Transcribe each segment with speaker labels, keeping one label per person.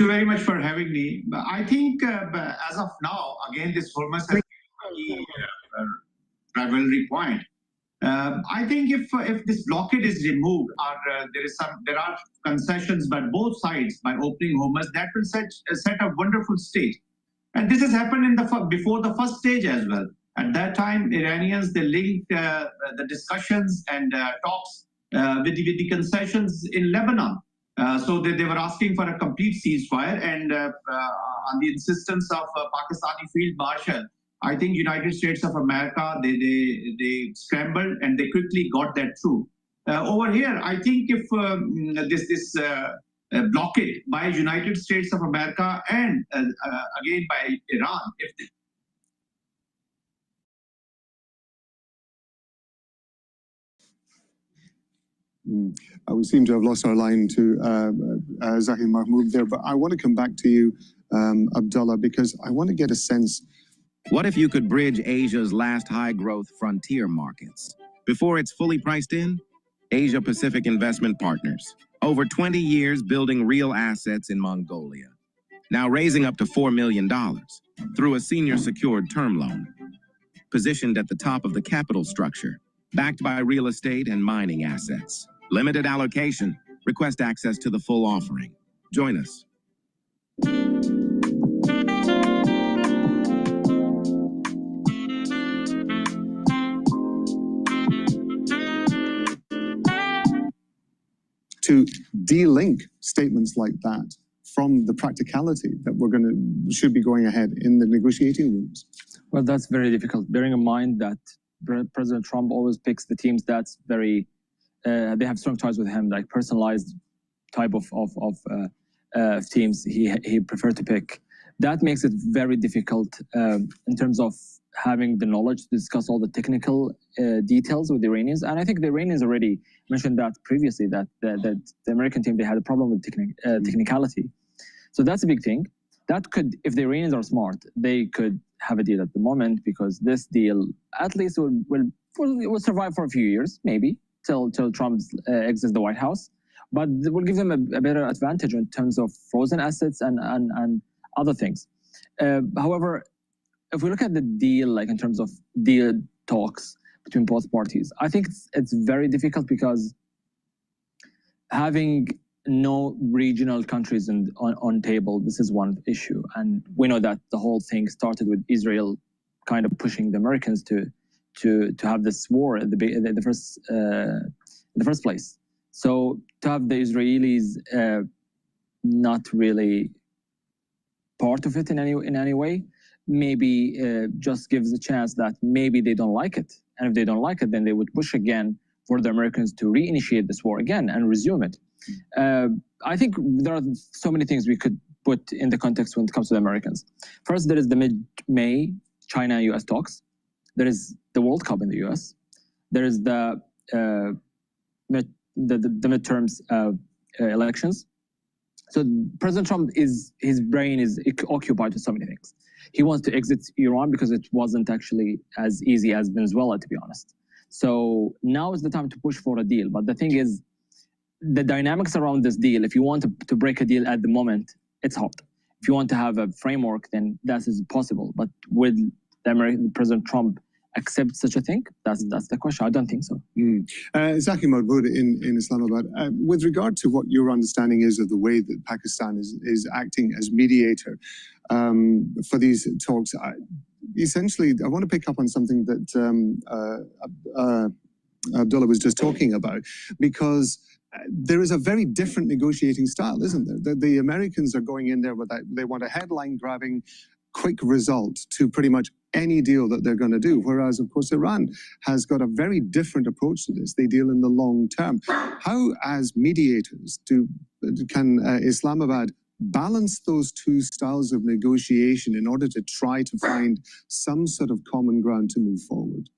Speaker 1: you very much for having me. I think as of now, again, this Hormuz has been a key rivalry point. I think if this blockade is removed, or there are concessions by both sides by opening Hormuz, that will set a wonderful stage. And this has happened in before the first stage as well. At that time, Iranians, they linked the discussions and talks with the concessions in Lebanon. So they were asking for a complete ceasefire, and on the insistence of Pakistani Field Marshal, I think United States of America, they scrambled and they quickly got that through. Over here, I think if this blockade by United States of America and again by Iran, if
Speaker 2: we seem to have lost our line to Zaki Mahmood there, but I want to come back to you, Abdullah, because I want to get a sense.
Speaker 3: What if you could bridge Asia's last high-growth frontier markets? Before it's fully priced in, Asia-Pacific Investment Partners. Over 20 years building real assets in Mongolia. Now raising up to $4 million through a senior secured term loan. Positioned at the top of the capital structure, backed by real estate and mining assets. Limited allocation. Request access to the full offering. Join us.
Speaker 2: To de-link statements like that from the practicality that should be going ahead in the negotiating rooms?
Speaker 4: Well, that's very difficult, bearing in mind that President Trump always picks the teams that's very, they have strong ties with him, like personalized type of teams he preferred to pick. That makes it very difficult in terms of having the knowledge to discuss all the technical details with the Iranians. And I think the Iranians already mentioned that previously, that the American team, they had a problem with technicality. So that's a big thing. That could, if the Iranians are smart, they could have a deal at the moment, because this deal at least will survive for a few years, maybe, till Trump exits the White House. But it will give them a better advantage in terms of frozen assets and other things. However, if we look at the deal, like in terms of deal talks between both parties, I think it's very difficult, because having no regional countries on table, this is one issue. And we know that the whole thing started with Israel kind of pushing the Americans to have this war at the first place. So to have the Israelis not really part of it in any way, maybe just gives a chance that maybe they don't like it. And if they don't like it, then they would push again for the Americans to reinitiate this war again and resume it. I think there are so many things we could put in the context when it comes to the Americans. First, there is the mid-May China-US talks. There is the World Cup in the US. There is the midterms elections. So President Trump, his brain is occupied with so many things. He wants to exit Iran because it wasn't actually as easy as Venezuela, to be honest. So now is the time to push for a deal. But the thing is, the dynamics around this deal, if you want to break a deal at the moment, it's hard. If you want to have a framework, then that is possible. But will the American President Trump accept such a thing? That's the question. I don't think so.
Speaker 2: Zaki Mahmood in Islamabad, with regard to what your understanding is of the way that Pakistan is acting as mediator for these talks, essentially, I want to pick up on something that Abdullah was just talking about, because there is a very different negotiating style, isn't there? The Americans are going in there with that, they want a headline-grabbing, quick result to pretty much any deal that they're going to do. Whereas, of course, Iran has got a very different approach to this. They deal in the long term. How, as mediators, can Islamabad balance those two styles of negotiation in order to try to find some sort of common ground to move forward?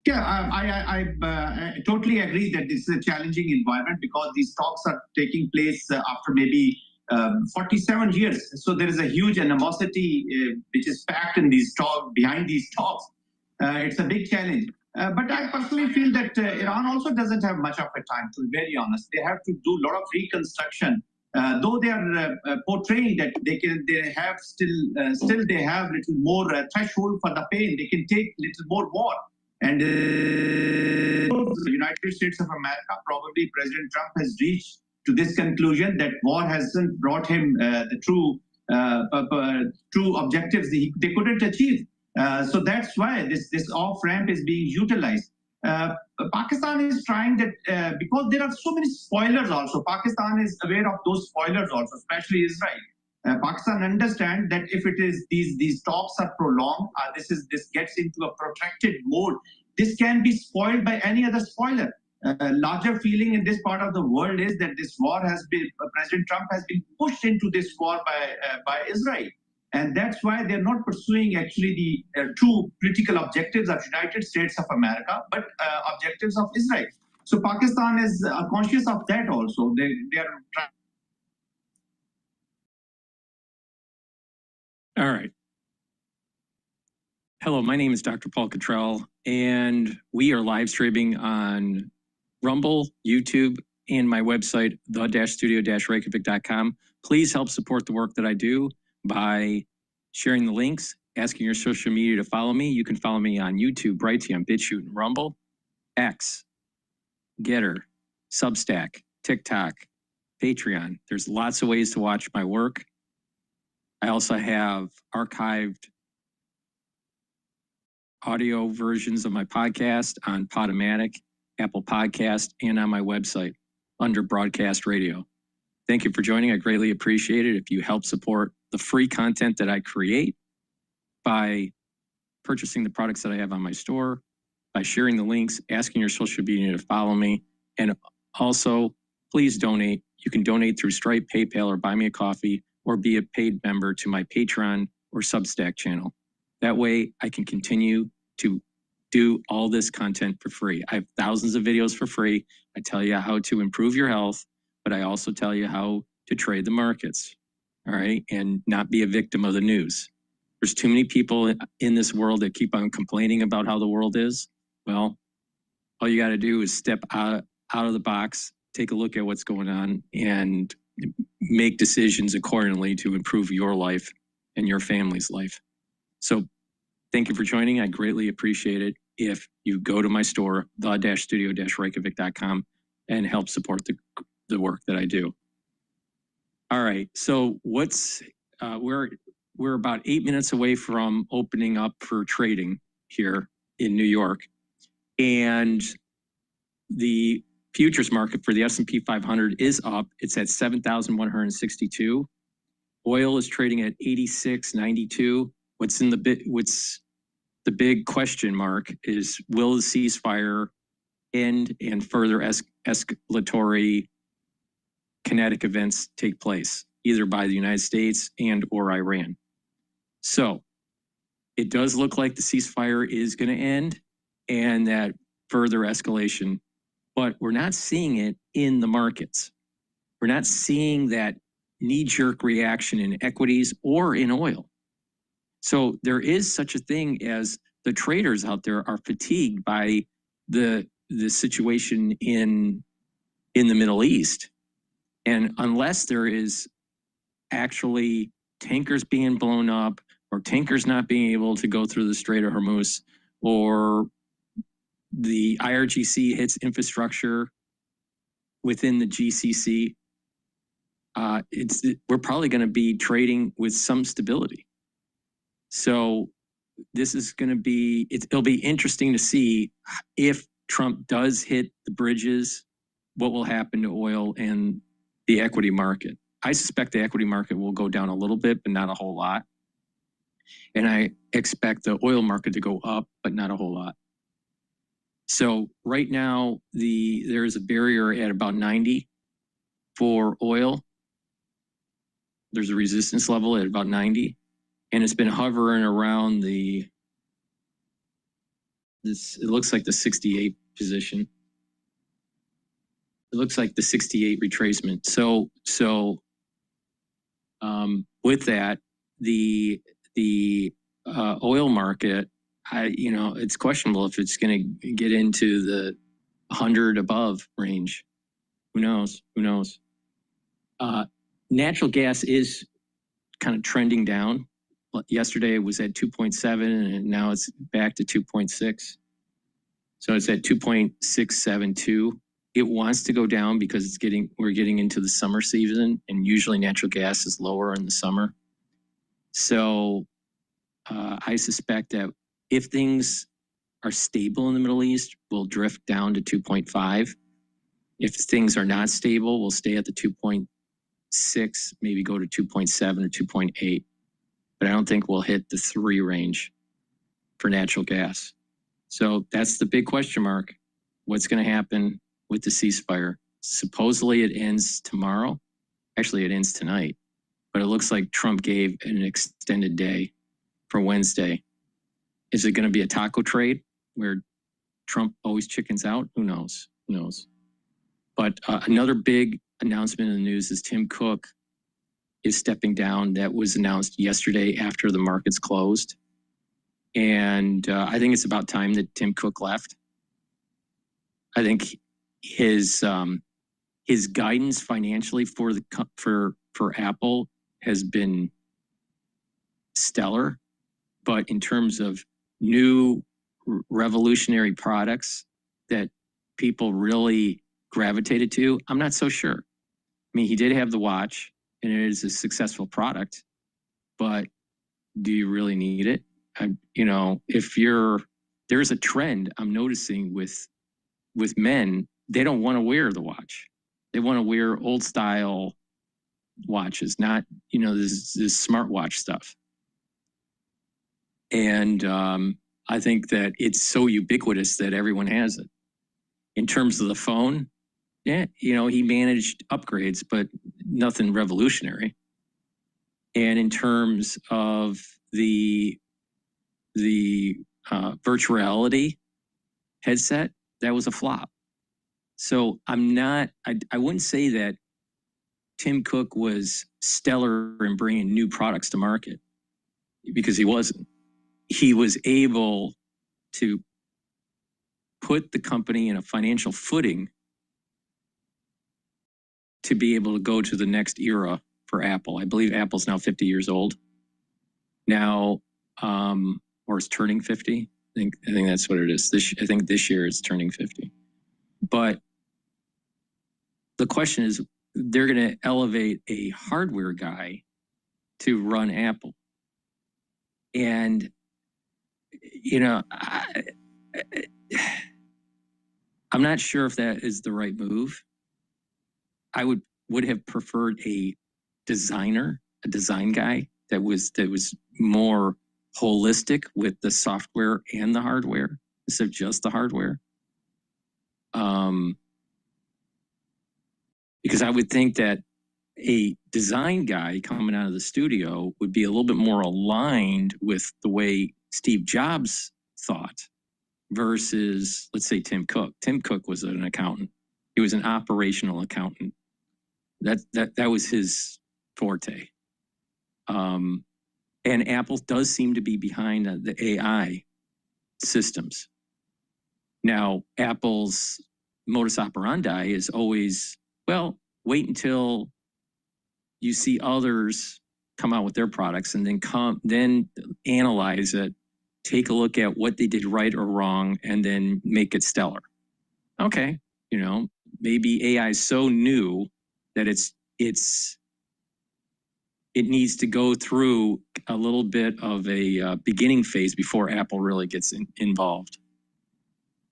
Speaker 1: Yeah, I totally agree that this is a challenging environment, because these talks are taking place after maybe 47 years. So there is a huge animosity which is packed in these talks, behind these talks. It's a big challenge. But I personally feel that Iran also doesn't have much of a time, to be very honest. They have to do a lot of reconstruction though they are portraying that they have still they have little more threshold for the pain. They can take little more war. And the United States of America, probably President Trump has reached to this conclusion that war hasn't brought him the true objectives they couldn't achieve. So that's why this off ramp is being utilized. Pakistan is trying that because there are so many spoilers also. Pakistan is aware of those spoilers also, especially Israel. Pakistan understands that if it is these talks are prolonged, this gets into a protracted mode. This can be spoiled by any other spoiler. Larger feeling in this part of the world is that this war has been President Trump has been pushed into this war by Israel. And that's why they're not pursuing actually the true political objectives of United States of America, but objectives of Israel. So Pakistan is conscious of that also. They are trying.
Speaker 5: All right. Hello, my name is DrPaulCottrell, and we are live streaming on Rumble, YouTube, and my website, the-studio-reykjavik.com. Please help support the work that I do by sharing the links, asking your social media to follow me. You can follow me on YouTube, Brighteon, Bitchute, and Rumble, X, GETTR, Substack, TikTok, Patreon. There's lots of ways to watch my work. I also have archived audio versions of my podcast on Podomatic, Apple Podcast, and on my website under Broadcast Radio. Thank you for joining. I greatly appreciate it if you help support the free content that I create by purchasing the products that I have on my store, by sharing the links, asking your social media to follow me, and also please donate. You can donate through Stripe, PayPal, or Buy Me a Coffee, or be a paid member to my Patreon or Substack channel. That way I can continue to do all this content for free. I have thousands of videos for free. I tell you how to improve your health, but I also tell you how to trade the markets, all right, and not be a victim of the news. There's too many people in this world that keep on complaining about how the world is. Well, all you got to do is step out of the box, take a look at what's going on, and make decisions accordingly to improve your life and your family's life. So thank you for joining. I greatly appreciate it if you go to my store, the-studio-reykjavik.com, and help support the work that I do. All right, so we're about 8 minutes away from opening up for trading here in New York, and the futures market for the S&P 500 is up. It's at 7,162. Oil is trading at 86.92. What's the big question mark is, will the ceasefire end and further escalatory kinetic events take place, either by the United States and or Iran? So it does look like the ceasefire is going to end and that further escalation, but we're not seeing it in the markets. We're not seeing that knee-jerk reaction in equities or in oil. So there is such a thing as the traders out there are fatigued by the situation in the Middle East. And unless there is actually tankers being blown up or tankers not being able to go through the Strait of Hormuz, or the IRGC hits infrastructure within the GCC, we're probably going to be trading with some stability. So this is going to be, it'll be interesting to see if Trump does hit the bridges, what will happen to oil and the equity market. I suspect the equity market will go down a little bit, but not a whole lot. And I expect the oil market to go up, but not a whole lot. So right now, there is a barrier at about 90 for oil. There's a resistance level at about 90. And it's been hovering around it looks like the 68 position. It looks like the 68 retracement. So with that, the oil market, it's questionable if it's going to get into the 100 above range. Who knows? natural gas is kind of trending down. Yesterday it was at 2.7 and now it's back to 2.6. So it's at 2.672. It wants to go down because we're getting into the summer season, and usually natural gas is lower in the summer. So I suspect that if things are stable in the Middle East, we'll drift down to 2.5. If things are not stable, we'll stay at the 2.6, maybe go to 2.7 or 2.8. But I don't think we'll hit the 3 range for natural gas. So that's the big question mark. What's going to happen with the ceasefire? Supposedly it ends tomorrow. Actually, it ends tonight. But it looks like Trump gave an extended day for Wednesday. Is it going to be a taco trade where Trump always chickens out? Who knows? Who knows? But another big announcement in the news is Tim Cook is stepping down. That was announced yesterday after the markets closed. And I think it's about time that Tim Cook left. I think his guidance financially for Apple has been stellar, but in terms of new revolutionary products that people really gravitated to, I'm not so sure. I mean, he did have the watch, and it is a successful product, but do you really need it? There's a trend I'm noticing with men, they don't want to wear the watch. They want to wear old style watches, not, this smartwatch stuff. And I think that it's so ubiquitous that everyone has it. In terms of the phone, yeah, he managed upgrades, but nothing revolutionary. And in terms of the virtual reality headset, that was a flop. So I wouldn't say that Tim Cook was stellar in bringing new products to market, because he wasn't. He was able to put the company in a financial footing to be able to go to the next era for Apple. I believe Apple's now 50 years old now, or is turning 50. I think that's what it is. I think this year it's turning 50. But the question is, they're going to elevate a hardware guy to run Apple. And, I'm not sure if that is the right move. I would have preferred a design guy that was more holistic with the software and the hardware instead of just the hardware. Because I would think that a design guy coming out of the studio would be a little bit more aligned with the way Steve Jobs thought versus, let's say, Tim Cook. Tim Cook was an accountant. He was an operational accountant. That was his forte. And Apple does seem to be behind the AI systems. Now, Apple's modus operandi is always, well, wait until you see others come out with their products and then analyze it, take a look at what they did right or wrong, and then make it stellar. Okay, maybe AI is so new that it needs to go through a little bit of a beginning phase before Apple really gets involved.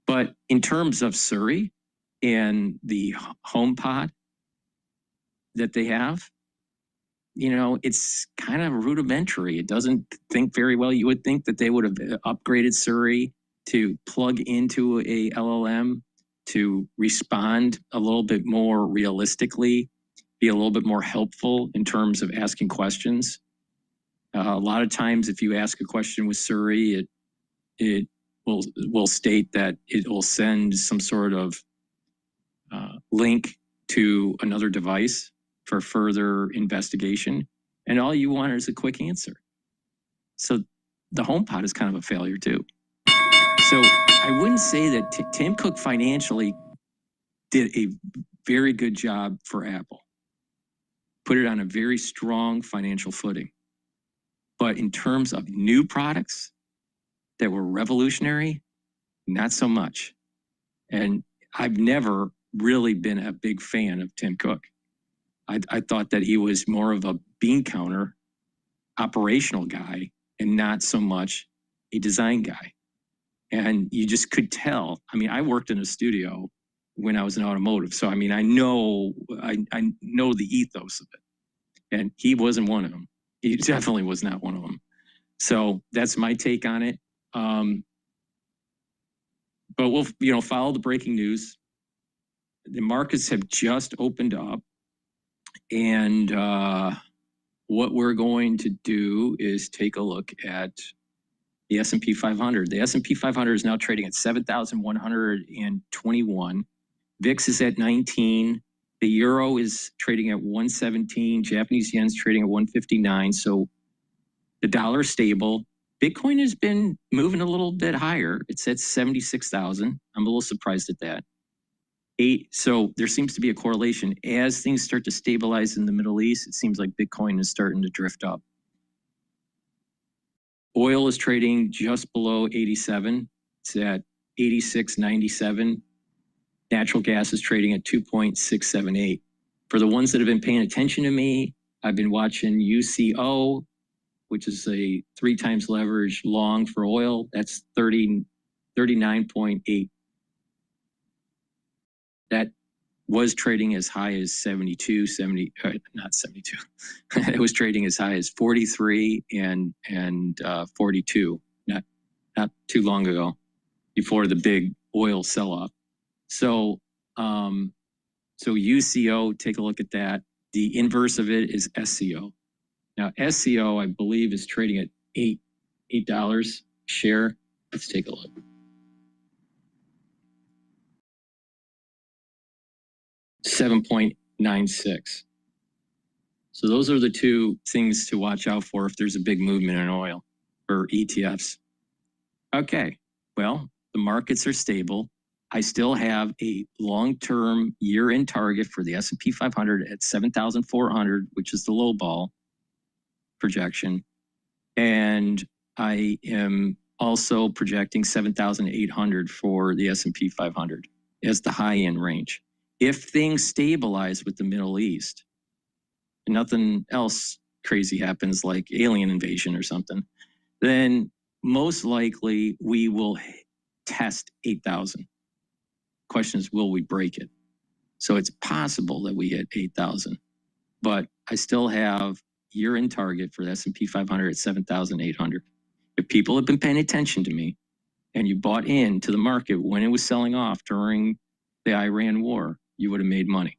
Speaker 5: But in terms of Siri and the HomePod that they have, it's kind of rudimentary. It doesn't think very well. You would think that they would have upgraded Siri to plug into a LLM to respond a little bit more realistically, be a little bit more helpful in terms of asking questions. A lot of times, if you ask a question with Siri, it will state that it will send some sort of link to another device for further investigation, and all you want is a quick answer. So the HomePod is kind of a failure too. So I wouldn't say that Tim Cook financially did a very good job for Apple, put it on a very strong financial footing. But in terms of new products that were revolutionary, not so much. And I've never really been a big fan of Tim Cook. I thought that he was more of a bean counter, operational guy, and not so much a design guy. And you just could tell. I mean, I worked in a studio when I was in automotive. So, I mean, I know the ethos of it. And he wasn't one of them. He definitely was not one of them. So that's my take on it. But we'll, follow the breaking news. The markets have just opened up. And what we're going to do is take a look at the S&P 500. The S&P 500 is now trading at 7,121. VIX is at 19. The euro is trading at 117. Japanese yen's trading at 159. So the dollar is stable. Bitcoin has been moving a little bit higher. It's at 76,000. I'm a little surprised at that. So there seems to be a correlation. As things start to stabilize in the Middle East, it seems like Bitcoin is starting to drift up. Oil is trading just below 87. It's at 86.97. Natural gas is trading at 2.678. For the ones that have been paying attention to me, I've been watching UCO, which is a 3 times leverage long for oil. That's 39.8. That was trading as high as 72, not 72. It was trading as high as 43 and 42, not too long ago, before the big oil sell-off. So UCO, take a look at that. The inverse of it is SCO. Now, SCO, I believe, is trading at $8 a share. Let's take a look. $7.96. So those are the two things to watch out for if there's a big movement in oil or ETFs. Okay, well, the markets are stable. I still have a long-term year-end target for the S&P 500 at 7,400, which is the low ball projection. And I am also projecting 7,800 for the S&P 500 as the high-end range. If things stabilize with the Middle East, and nothing else crazy happens like alien invasion or something, then most likely we will test 8,000. Question is, will we break it? So it's possible that we hit 8,000, but I still have year-end target for the S&P 500 at 7,800. If people have been paying attention to me and you bought into the market when it was selling off during the Iran war, you would have made money.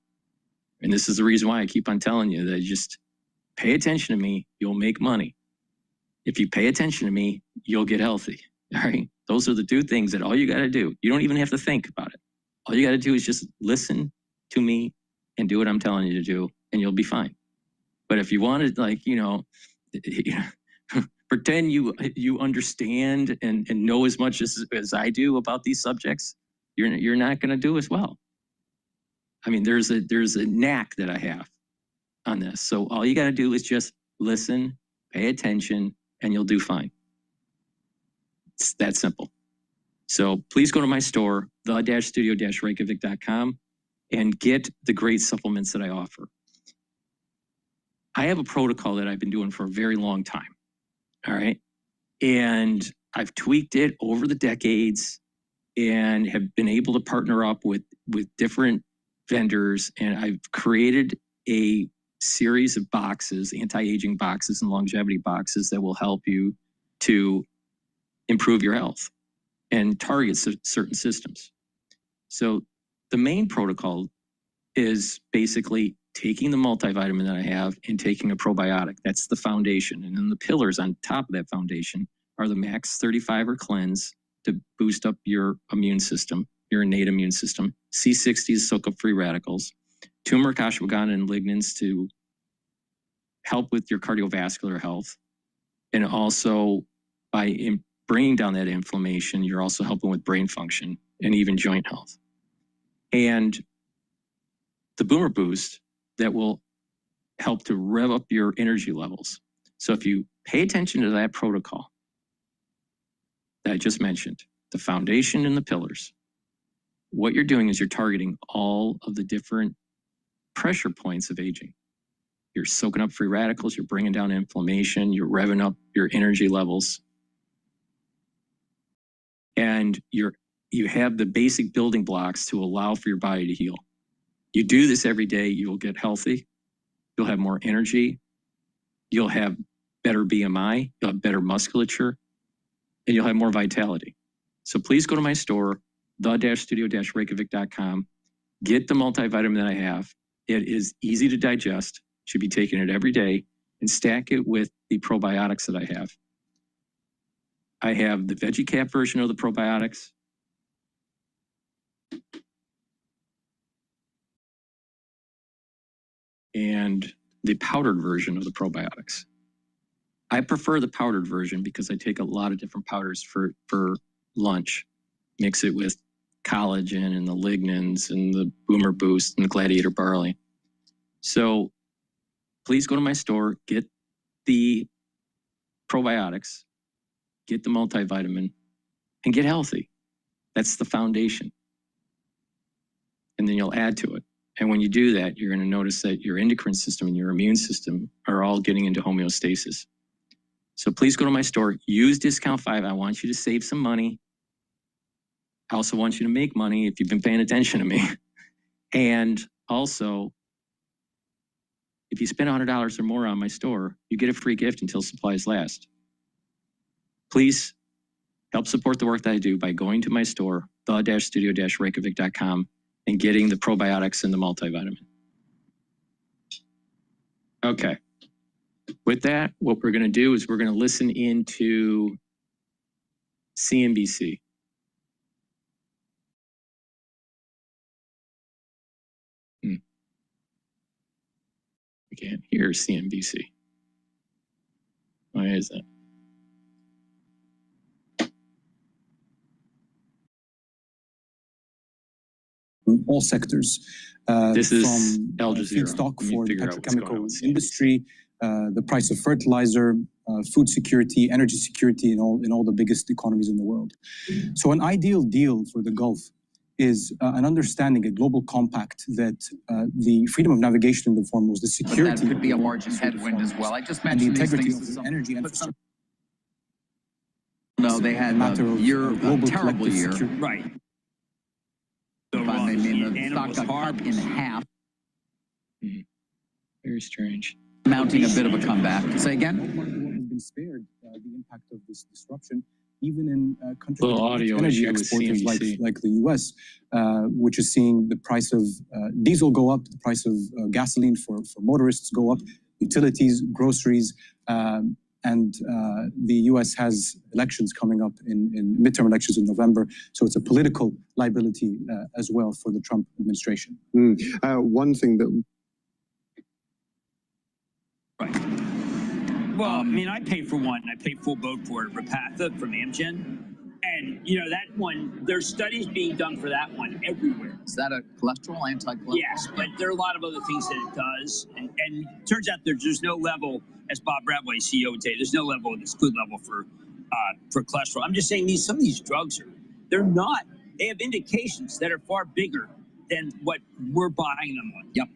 Speaker 5: And this is the reason why I keep on telling you that just pay attention to me, you'll make money. If you pay attention to me, you'll get healthy. All right. Those are the 2 things that all you got to do. You don't even have to think about it. All you got to do is just listen to me and do what I'm telling you to do, and you'll be fine. But if you want to, pretend you understand and know as much as I do about these subjects, you're not going to do as well. I mean, there's a knack that I have on this. So all you got to do is just listen, pay attention, and you'll do fine. It's that simple. So please go to my store, the-studio-reykjavik.com, and get the great supplements that I offer. I have a protocol that I've been doing for a very long time. All right. And I've tweaked it over the decades and have been able to partner up with different vendors. And I've created a series of boxes, anti-aging boxes and longevity boxes that will help you to improve your health and target certain systems. So the main protocol is basically taking the multivitamin that I have and taking a probiotic. That's the foundation. And then the pillars on top of that foundation are the Max 35 or Cleanse to boost up your immune system, your innate immune system. C60 to soak up free radicals. Turmeric, ashwagandha, and lignans to help with your cardiovascular health. And also by bringing down that inflammation, you're also helping with brain function and even joint health. And the Boomer Boost that will help to rev up your energy levels. So if you pay attention to that protocol that I just mentioned, the foundation and the pillars, what you're doing is you're targeting all of the different pressure points of aging. You're soaking up free radicals, you're bringing down inflammation, you're revving up your energy levels. And you have the basic building blocks to allow for your body to heal. You do this every day, you will get healthy, you'll have more energy, you'll have better BMI, you'll have better musculature, and you'll have more vitality. So please go to my store, the-studio-reykjavik.com, get the multivitamin that I have. It is easy to digest, should be taking it every day, and stack it with the probiotics that I have. I have the veggie cap version of the probiotics. And the powdered version of the probiotics. I prefer the powdered version because I take a lot of different powders for lunch. Mix it with collagen and the lignans and the boomer boost and the gladiator barley. So please go to my store, get the probiotics, get the multivitamin, and get healthy. That's the foundation. And then you'll add to it. And when you do that, you're going to notice that your endocrine system and your immune system are all getting into homeostasis. So please go to my store, use discount 5. I want you to save some money. I also want you to make money if you've been paying attention to me. And also, if you spend $100 or more on my store, you get a free gift until supplies last. Please help support the work that I do by going to my store, the-studio-reykjavik.com, and getting the probiotics and the multivitamin. Okay. With that, what we're going to do is we're going to listen into CNBC. I can't hear CNBC. Why is that?
Speaker 6: All sectors.
Speaker 5: This is
Speaker 6: from
Speaker 5: Al Jazeera.
Speaker 6: feedstock for the
Speaker 5: Figure out what's going on
Speaker 6: petrochemical
Speaker 5: with CNBC.
Speaker 6: industry, the price of fertilizer, food security, energy security in all the biggest economies in the world. So an ideal deal for the Gulf is an understanding, a global compact that the freedom of navigation in the form was the security.
Speaker 7: But that could be a margin headwind as well. I just
Speaker 6: And the
Speaker 7: mentioned these
Speaker 6: integrity
Speaker 7: things.
Speaker 6: of the energy infrastructure.
Speaker 7: No, they had a terrible year.
Speaker 8: Right.
Speaker 7: If I may mean, the stock got cut in half.
Speaker 5: Very strange.
Speaker 7: Mounting a bit of a comeback. Say again?
Speaker 6: What has been spared the impact of this disruption, even in countries
Speaker 5: Little
Speaker 6: with
Speaker 5: audio
Speaker 6: energy
Speaker 5: issue with
Speaker 6: exporters
Speaker 5: CNBC.
Speaker 6: like the US, which is seeing the price of diesel go up, the price of gasoline for motorists go up, utilities, groceries, and the US has elections coming up in midterm elections in November. So it's a political liability as well for the Trump administration.
Speaker 2: One thing that
Speaker 8: Well, I mean, I paid for one. I paid full boat for it, Repatha from Amgen. And, you know, that one, there's studies being done for that one everywhere.
Speaker 7: Is that a cholesterol, anti-cholesterol?
Speaker 8: Yes, but there are a lot of other things that it does. And it turns out there's no level, as Bob Bradway, CEO, would say, there's no level, this good level for cholesterol. I'm just saying some of these drugs they have indications that are far bigger than what we're buying them on.
Speaker 7: Yep.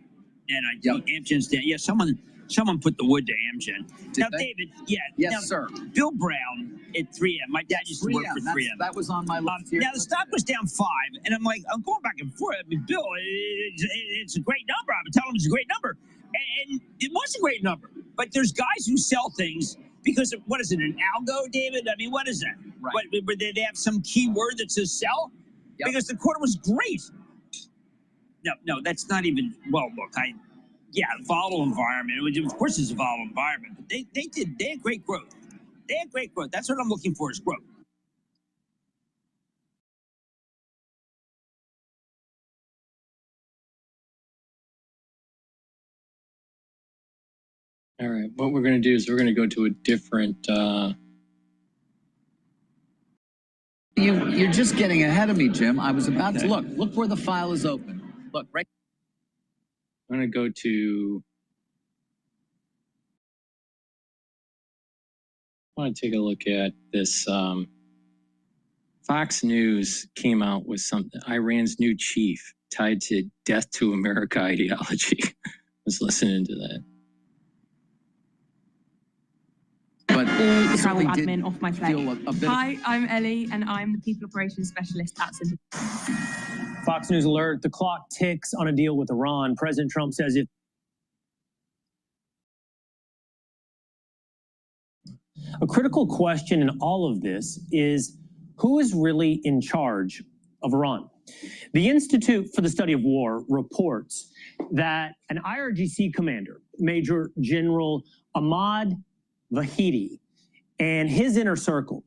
Speaker 8: And I think Amgen's down. Yeah, someone put the wood to Amgen. Now, David,
Speaker 7: Yes, sir.
Speaker 8: Bill Brown at 3M. My dad used to work for 3M.
Speaker 7: That was on my list here.
Speaker 8: Now, the stock was down 5, and I'm like, I'm going back and forth. I mean, Bill, it's a great number. I'm telling him it's a great number. And it was a great number. But there's guys who sell things because of, what is it, an algo, David? I mean, what is that?
Speaker 7: Right.
Speaker 8: What, they have some key word that says sell?
Speaker 7: Yep.
Speaker 8: Because the quarter was great. No, that's not even, well, look, volatile environment. Of course, it's a volatile environment, but they had great growth. They had great growth. That's what I'm looking for is growth.
Speaker 5: All right, what we're going to do is we're going to go to a different.
Speaker 7: You're just getting ahead of me, Jim. I was about to look where the file is open. Look, right.
Speaker 5: I'm going to go to want to take a look at this. Fox News came out with something, Iran's new chief tied to death to America ideology. I was listening to that.
Speaker 9: But
Speaker 10: all travel admin off my plate.
Speaker 9: Hi,
Speaker 10: I'm Ellie, and I'm the People Operations Specialist at Syndicate.
Speaker 11: Fox News alert, the clock ticks on a deal with Iran. President Trump says if a critical question in all of this is who is really in charge of Iran? The Institute for the Study of War reports that an IRGC commander, Major General Ahmad Vahidi, and his inner circle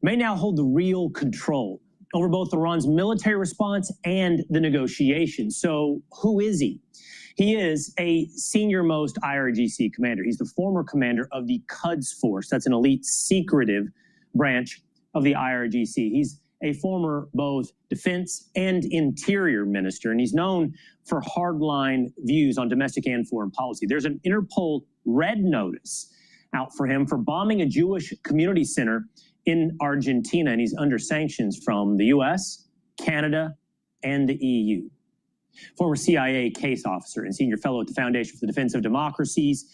Speaker 11: may now hold the real control over both Iran's military response and the negotiations. So who is he? He is a senior-most IRGC commander. He's the former commander of the Quds Force. That's an elite secretive branch of the IRGC. He's a former both defense and interior minister, and he's known for hardline views on domestic and foreign policy. There's an Interpol red notice out for him for bombing a Jewish community center in Argentina, and he's under sanctions from the US, Canada, and the EU. Former CIA case officer and senior fellow at the Foundation for the Defense of Democracies,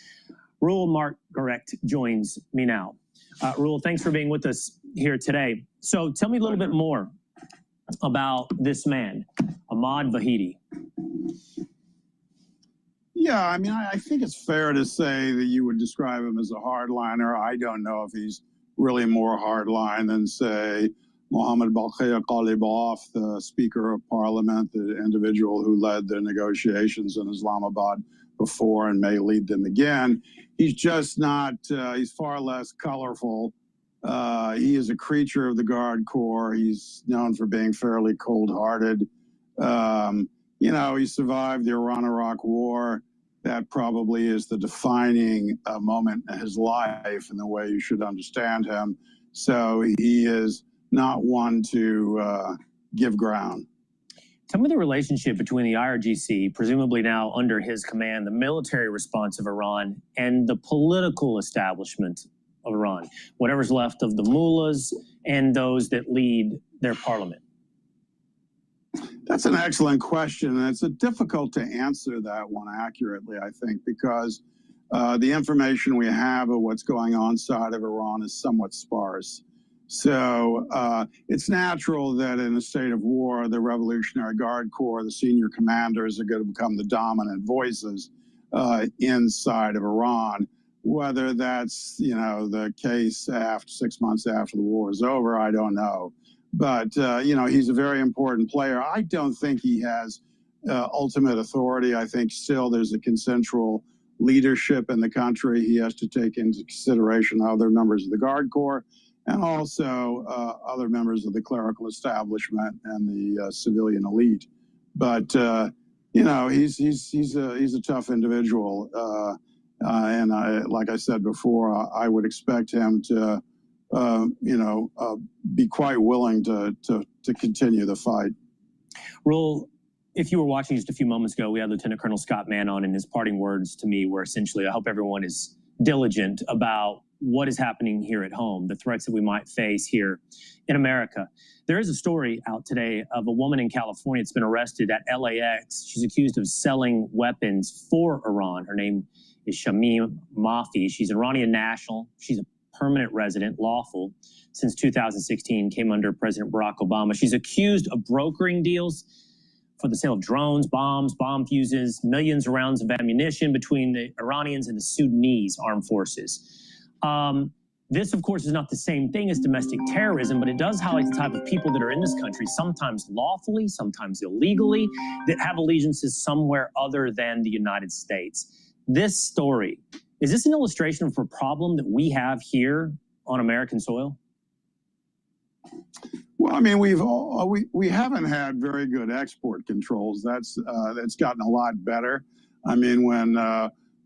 Speaker 11: Rule Margaret joins me now. Rule, thanks for being with us here today. So tell me a little bit more about this man, Ahmad Vahidi.
Speaker 12: Yeah, I mean, I think it's fair to say that you would describe him as a hardliner. I don't know if he's really more hardline than, say, Mohammed Baqir Ghalibaf, the Speaker of Parliament, the individual who led the negotiations in Islamabad before and may lead them again. He's just not, he's far less colorful. He is a creature of the Guard Corps. He's known for being fairly cold-hearted. You know, he survived the Iran-Iraq War. That probably is the defining moment in his life and the way you should understand him. So he is not one to give ground.
Speaker 11: Tell me the relationship between the IRGC, presumably now under his command, the military response of Iran, and the political establishment of Iran, whatever's left of the mullahs and those that lead their parliament.
Speaker 12: That's an excellent question, and it's difficult to answer that one accurately, I think, because the information we have of what's going on inside of Iran is somewhat sparse. So it's natural that in a state of war, the Revolutionary Guard Corps, the senior commanders, are going to become the dominant voices inside of Iran. Whether that's, you know, the case after 6 months after the war is over, I don't know. But, you know, he's a very important player. I don't think he has ultimate authority. I think still there's a consensual leadership in the country. He has to take into consideration other members of the Guard Corps and also other members of the clerical establishment and the civilian elite. But, you know, he's a tough individual. And like I said before, I would expect him to be quite willing to continue the fight.
Speaker 11: Rule, if you were watching just a few moments ago, we had Lieutenant Colonel Scott Mann on, and his parting words to me were essentially, I hope everyone is diligent about what is happening here at home, the threats that we might face here in America. There is a story out today of a woman in California that's been arrested at LAX. She's accused of selling weapons for Iran. Her name is Shamim Mafi. She's an Iranian national. She's a permanent resident, lawful, since 2016, came under President Barack Obama. She's accused of brokering deals for the sale of drones, bombs, bomb fuses, millions of rounds of ammunition between the Iranians and the Sudanese armed forces. This, of course, is not the same thing as domestic terrorism, but it does highlight the type of people that are in this country, sometimes lawfully, sometimes illegally, that have allegiances somewhere other than the United States. This story, is this an illustration of a problem that we have here on American soil?
Speaker 12: Well, I mean, we haven't had very good export controls. That's gotten a lot better. I mean, when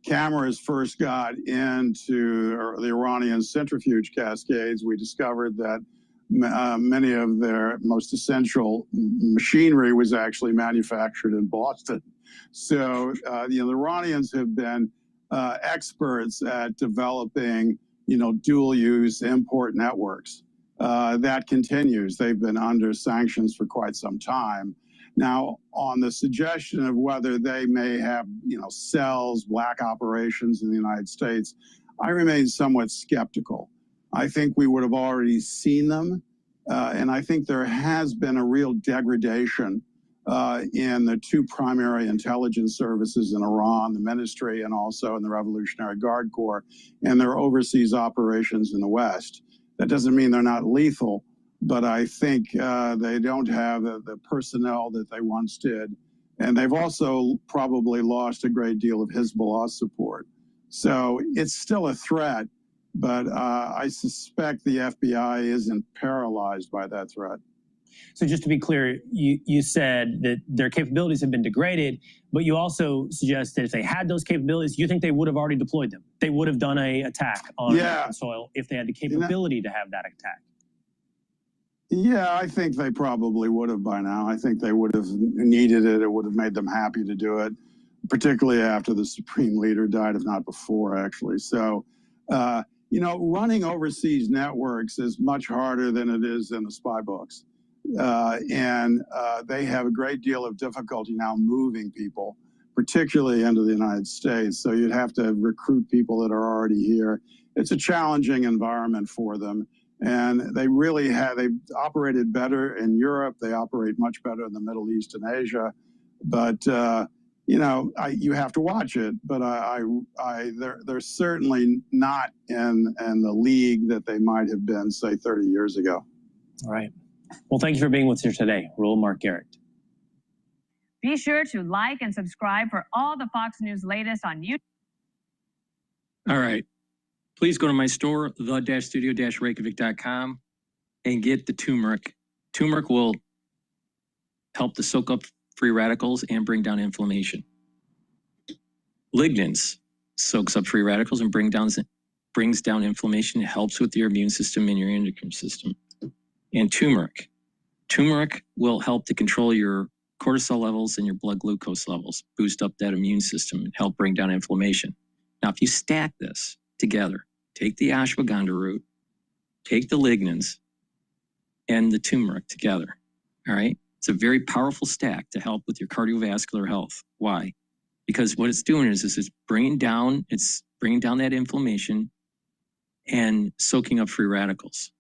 Speaker 12: cameras first got into the Iranian centrifuge cascades, we discovered that many of their most essential machinery was actually manufactured in Boston. So, the Iranians have been experts at developing dual use import networks. That continues. They've been under sanctions for quite some time. Now, on the suggestion of whether they may have, cells, black operations in the United States, I remain somewhat skeptical. I think we would have already seen them, and I think there has been a real degradation in the two primary intelligence services in Iran, the ministry, and also in the Revolutionary Guard Corps, and their overseas operations in the West. That doesn't mean they're not lethal, but I think they don't have the personnel that they once did. And they've also probably lost a great deal of Hezbollah support. So it's still a threat, but I suspect the FBI isn't paralyzed by that threat.
Speaker 11: So just to be clear, you said that their capabilities have been degraded, but you also suggest that if they had those capabilities, you think they would have already deployed them. They would have done an attack on American soil if they had the capability to have that attack.
Speaker 12: Yeah, I think they probably would have by now. I think they would have needed it. It would have made them happy to do it, particularly after the supreme leader died, if not before, actually. So, running overseas networks is much harder than it is in the spy books. And they have a great deal of difficulty now moving people, particularly into the United States. So you'd have to recruit people that are already here. It's a challenging environment for them. And they've operated better in Europe. They operate much better in the Middle East and Asia. But, you have to watch it. But they're certainly not in the league that they might have been, say, 30 years ago.
Speaker 11: All right. Well, thank you for being with us here today, Rule Mark Garrett.
Speaker 9: Be sure to like and subscribe for all the Fox News latest on YouTube.
Speaker 5: All right. Please go to my store, the-studio-reykjavik.com, and get the turmeric. Turmeric will help to soak up free radicals and bring down inflammation. Lignans soaks up free radicals and brings down inflammation. It helps with your immune system and your endocrine system. And turmeric. Turmeric will help to control your cortisol levels and your blood glucose levels, boost up that immune system, and help bring down inflammation. Now, if you stack this together, take the ashwagandha root, take the lignans, and the turmeric together, all right? It's a very powerful stack to help with your cardiovascular health. Why? Because what it's doing is it's bringing down that inflammation and soaking up free radicals.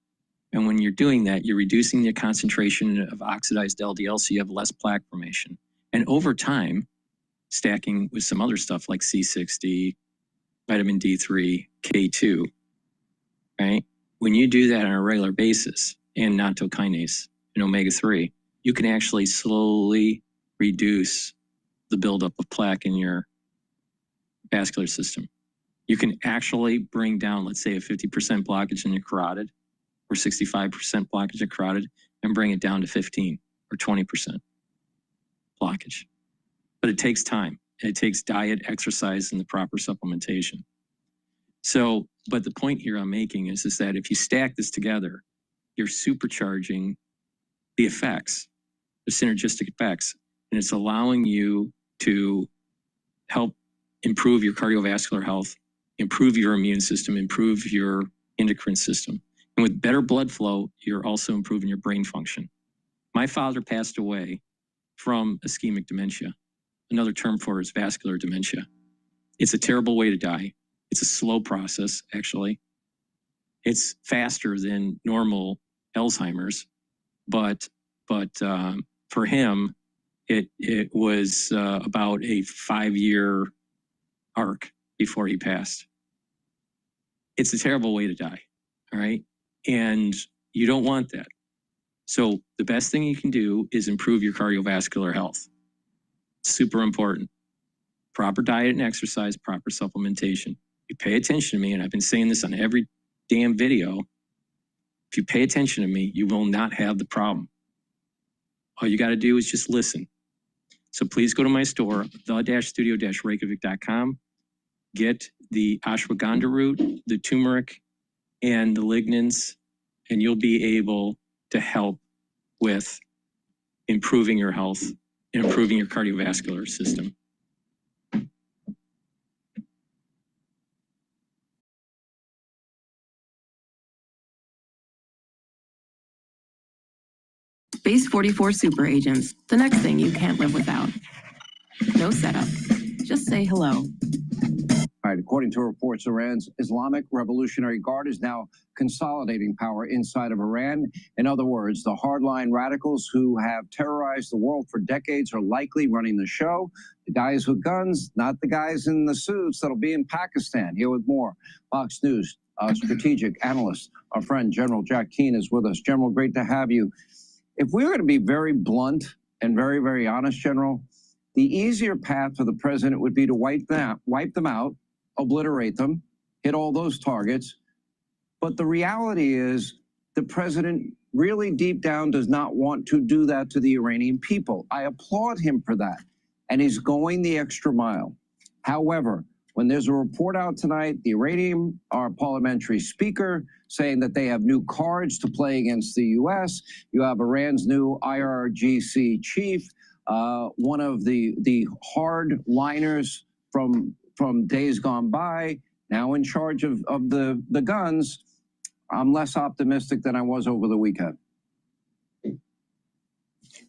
Speaker 5: And when you're doing that, you're reducing the concentration of oxidized LDL, so you have less plaque formation. And over time, stacking with some other stuff like C60, vitamin D3, K2, right? When you do that on a regular basis, and nattokinase and omega-3, you can actually slowly reduce the buildup of plaque in your vascular system. You can actually bring down, let's say, a 50% blockage in your carotid, or 65% blockage of carotid, and bring it down to 15 or 20% blockage. But it takes time. It takes diet, exercise, and the proper supplementation. So, but the point here I'm making is that if you stack this together, you're supercharging the effects, the synergistic effects, and it's allowing you to help improve your cardiovascular health, improve your immune system, improve your endocrine system. And with better blood flow, you're also improving your brain function. My father passed away from ischemic dementia. Another term for it is vascular dementia. It's a terrible way to die. It's a slow process, actually. It's faster than normal Alzheimer's, but for him, it was about a 5-year arc before he passed. It's a terrible way to die, all right? And you don't want that. So the best thing you can do is improve your cardiovascular health. Super important. Proper diet and exercise, proper supplementation. You pay attention to me, and I've been saying this on every damn video. If you pay attention to me, you will not have the problem. All you got to do is just listen. So please go to my store, the-studio-reykjavik.com. Get the ashwagandha root, the turmeric, and the lignans, and you'll be able to help with improving your health and improving your cardiovascular system.
Speaker 13: Base 44 super agents, the next thing you can't live without. No setup. Just say hello.
Speaker 14: All right, according to reports, Iran's Islamic Revolutionary Guard is now consolidating power inside of Iran. In other words, the hardline radicals who have terrorized the world for decades are likely running the show. The guys with guns, not the guys in the suits that'll be in Pakistan. Here with more. Fox News strategic analyst, our friend General Jack Keane is with us. General, great to have you. If we were going to be very blunt and very, very honest, General, the easier path for the president would be to wipe them out, obliterate them, hit all those targets. But the reality is the president really deep down does not want to do that to the Iranian people. I applaud him for that. And he's going the extra mile. However, when there's a report out tonight, the Iranian, our parliamentary speaker, saying that they have new cards to play against the U.S. You have Iran's new IRGC chief, one of the hardliners from days gone by, now in charge of the guns. I'm less optimistic than I was over the weekend.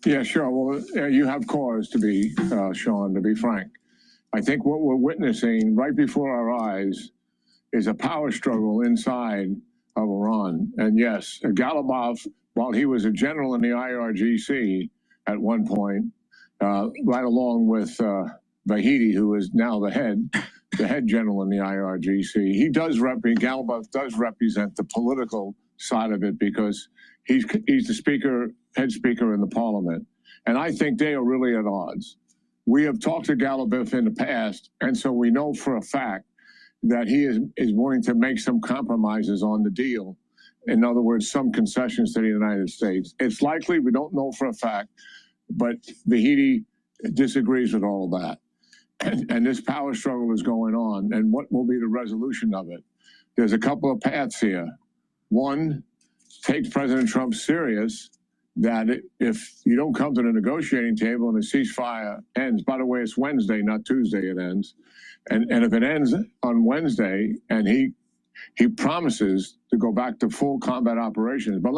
Speaker 15: Yeah, sure. Well, you have cause to be, Sean, to be frank. I think what we're witnessing right before our eyes is a power struggle inside of Iran. And yes, Galibov, while he was a general in the IRGC at one point, right along with Vahidi, who is now the head general in the IRGC, Galibov does represent the political side of it because he's the head speaker in the parliament. And I think they are really at odds. We have talked to Galibov in the past, and so we know for a fact that he is willing to make some compromises on the deal. In other words, some concessions to the United States. It's likely, we don't know for a fact, but Vahidi disagrees with all of that. And this power struggle is going on, and what will be the resolution of it? There's a couple of paths here. One, take President Trump serious, that if you don't come to the negotiating table and the ceasefire ends, by the way, it's Wednesday, not Tuesday it ends, and if it ends on Wednesday and he promises to go back to full combat operations, but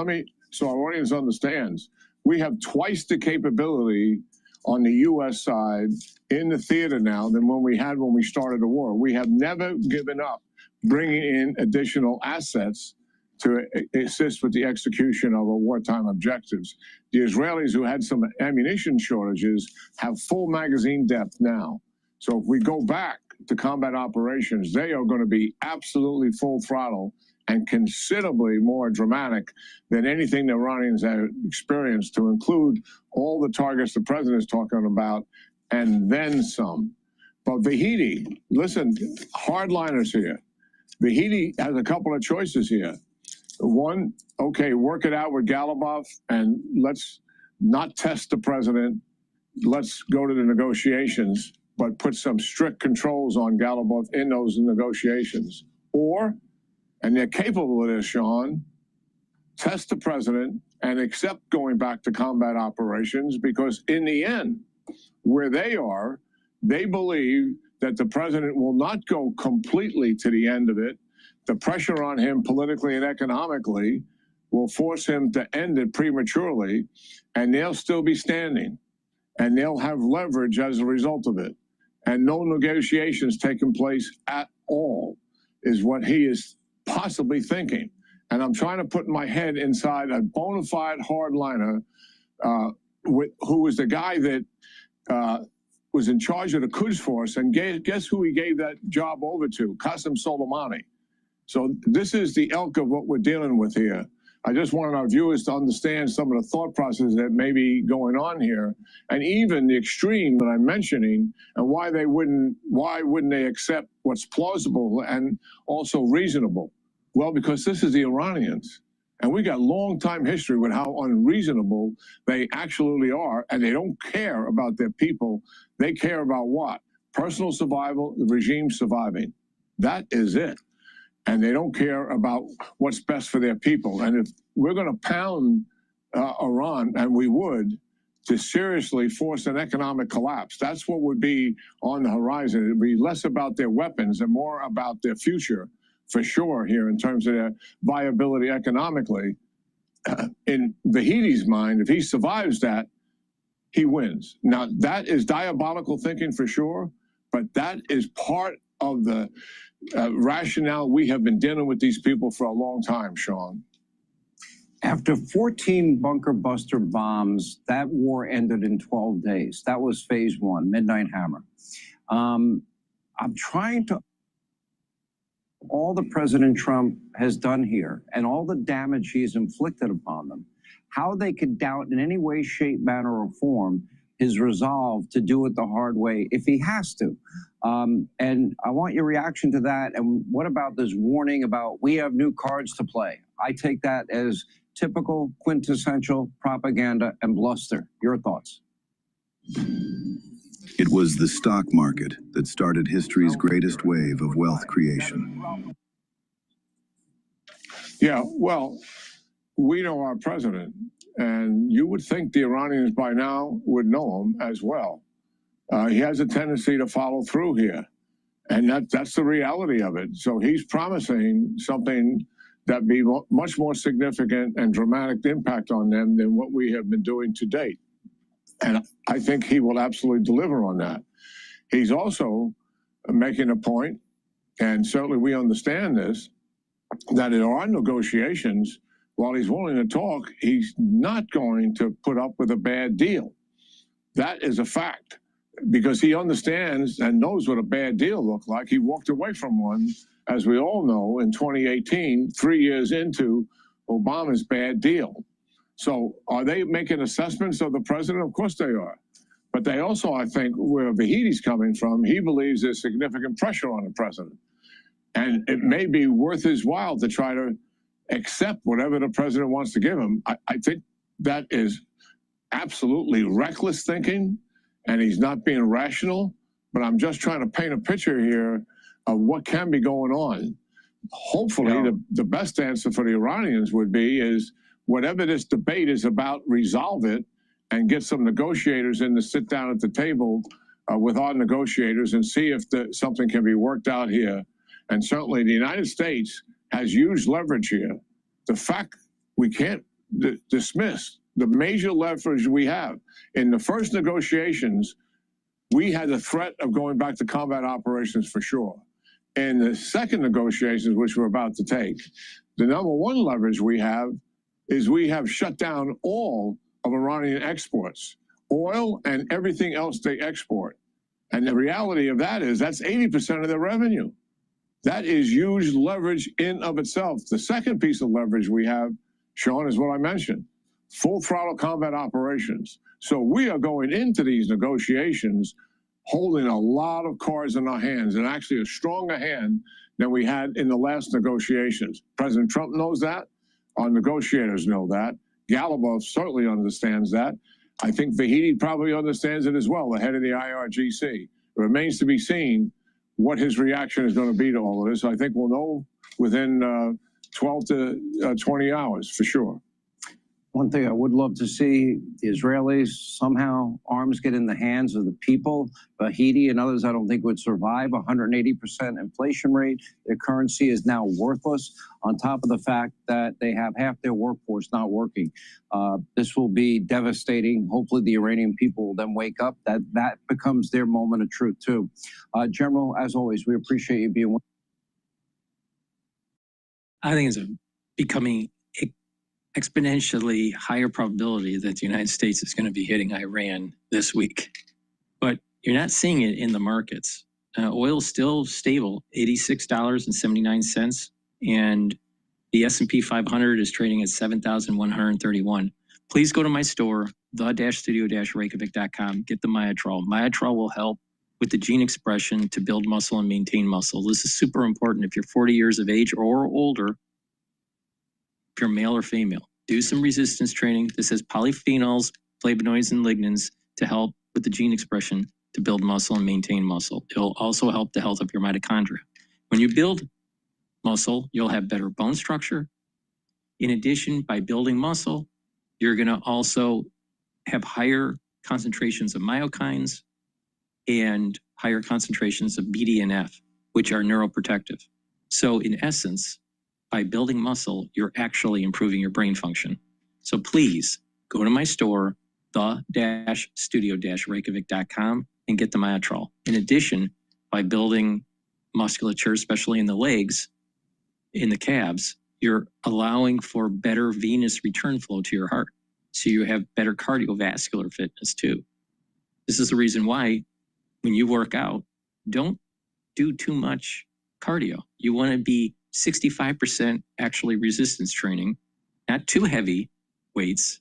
Speaker 15: so our audience understands, we have twice the capability on the U.S. side in the theater now than when we started the war. We have never given up bringing in additional assets to assist with the execution of our wartime objectives. The Israelis, who had some ammunition shortages, have full magazine depth now. So if we go back to combat operations, they are going to be absolutely full throttle and considerably more dramatic than anything the Iranians have experienced, to include all the targets the president is talking about, and then some. But Vahidi, listen, hardliners here. Vahidi has a couple of choices here. One, okay, work it out with Galibov and let's not test the president. Let's go to the negotiations, but put some strict controls on Galibov in those negotiations. Or, and they're capable of this, Sean, test the president and accept going back to combat operations, because in the end, where they are, they believe that the president will not go completely to the end of it. The pressure on him politically and economically will force him to end it prematurely, and they'll still be standing, and they'll have leverage as a result of it. And no negotiations taking place at all is what he is possibly thinking. And I'm trying to put my head inside a bona fide hardliner who was the guy that was in charge of the Quds Force, and guess who he gave that job over to? Qasem Soleimani. So this is the ilk of what we're dealing with here. I just wanted our viewers to understand some of the thought processes that may be going on here, and even the extreme that I'm mentioning, and why wouldn't they accept what's plausible and also reasonable? Well, because this is the Iranians, and we got long time history with how unreasonable they absolutely are, and they don't care about their people. They care about what? Personal survival, the regime surviving. That is it. And they don't care about what's best for their people. And if we're going to pound Iran, and we would, to seriously force an economic collapse, that's what would be on the horizon. It would be less about their weapons and more about their future, for sure, here in terms of their viability economically. in Vahedi's mind, if he survives that, he wins. Now, that is diabolical thinking for sure, but that is part of the rationale. We have been dealing with these people for a long time, Sean.
Speaker 14: After 14 bunker buster bombs, that war ended in 12 days. That was phase one, Midnight Hammer. I'm trying to, all that President Trump has done here and all the damage he's inflicted upon them, how they could doubt in any way, shape, manner, or form his resolve to do it the hard way if he has to. And I want your reaction to that. And what about this warning about we have new cards to play? I take that as typical, quintessential propaganda and bluster. Your thoughts?
Speaker 16: It was the stock market that started history's greatest wave of wealth creation.
Speaker 15: Yeah, well, we know our president, and you would think the Iranians by now would know him as well. He has a tendency to follow through here, and that's the reality of it. So he's promising something that be much more significant and dramatic impact on them than what we have been doing to date. And I think he will absolutely deliver on that. He's also making a point, and certainly we understand this, that in our negotiations, while he's willing to talk, he's not going to put up with a bad deal. That is a fact, because he understands and knows what a bad deal looked like. He walked away from one, as we all know, in 2018, 3 years into Obama's bad deal. So are they making assessments of the president? Of course they are. But they also, I think, where Vahedi's coming from, he believes there's significant pressure on the president. And it may be worth his while to try to accept whatever the president wants to give him. I think that is absolutely reckless thinking, and he's not being rational. But I'm just trying to paint a picture here of what can be going on. Hopefully, the best answer for the Iranians would be is whatever this debate is about, resolve it and get some negotiators in to sit down at the table with our negotiators and see if something can be worked out here. And certainly the United States has huge leverage here. The fact we can't dismiss the major leverage we have. In the first negotiations, we had the threat of going back to combat operations for sure. In the second negotiations, which we're about to take, the number one leverage we have is we have shut down all of Iranian exports, oil and everything else they export. And the reality of that is that's 80% of their revenue. That is huge leverage in of itself. The second piece of leverage we have, Sean, is what I mentioned, full throttle combat operations. So we are going into these negotiations holding a lot of cards in our hands, and actually a stronger hand than we had in the last negotiations. President Trump knows that. Our negotiators know that. Galibov certainly understands that. I think Vahedi probably understands it as well, the head of the IRGC. It remains to be seen what his reaction is going to be to all of this. I think we'll know within 12 to 20 hours for sure.
Speaker 14: One thing I would love to see, the Israelis somehow arms get in the hands of the people. Vahedi and others I don't think would survive 180% inflation rate. Their currency is now worthless, on top of the fact that they have half their workforce not working. This will be devastating. Hopefully the Iranian people will then wake up. That becomes their moment of truth too. General, as always, we appreciate you being with us.
Speaker 5: I think it's becoming exponentially higher probability that the United States is going to be hitting Iran this week. But you're not seeing it in the markets. Oil's still stable, $86.79, and the S&P 500 is trading at 7,131. Please go to my store, the-studio-reykjavik.com, get the Myotrol. Myotrol will help with the gene expression to build muscle and maintain muscle. This is super important if you're 40 years of age or older, if you're male or female. Do some resistance training. This has polyphenols, flavonoids, and lignans to help with the gene expression to build muscle and maintain muscle. It will also help the health of your mitochondria. When you build muscle, you'll have better bone structure. In addition, by building muscle, you're going to also have higher concentrations of myokines and higher concentrations of BDNF, which are neuroprotective. So in essence, by building muscle, you're actually improving your brain function. So please go to my store, the-studio-reykjavik.com, and get the Myotrol. In addition, by building musculature, especially in the legs, in the calves, you're allowing for better venous return flow to your heart. So you have better cardiovascular fitness too. This is the reason why when you work out, don't do too much cardio. You want to be 65% actually resistance training, not too heavy weights,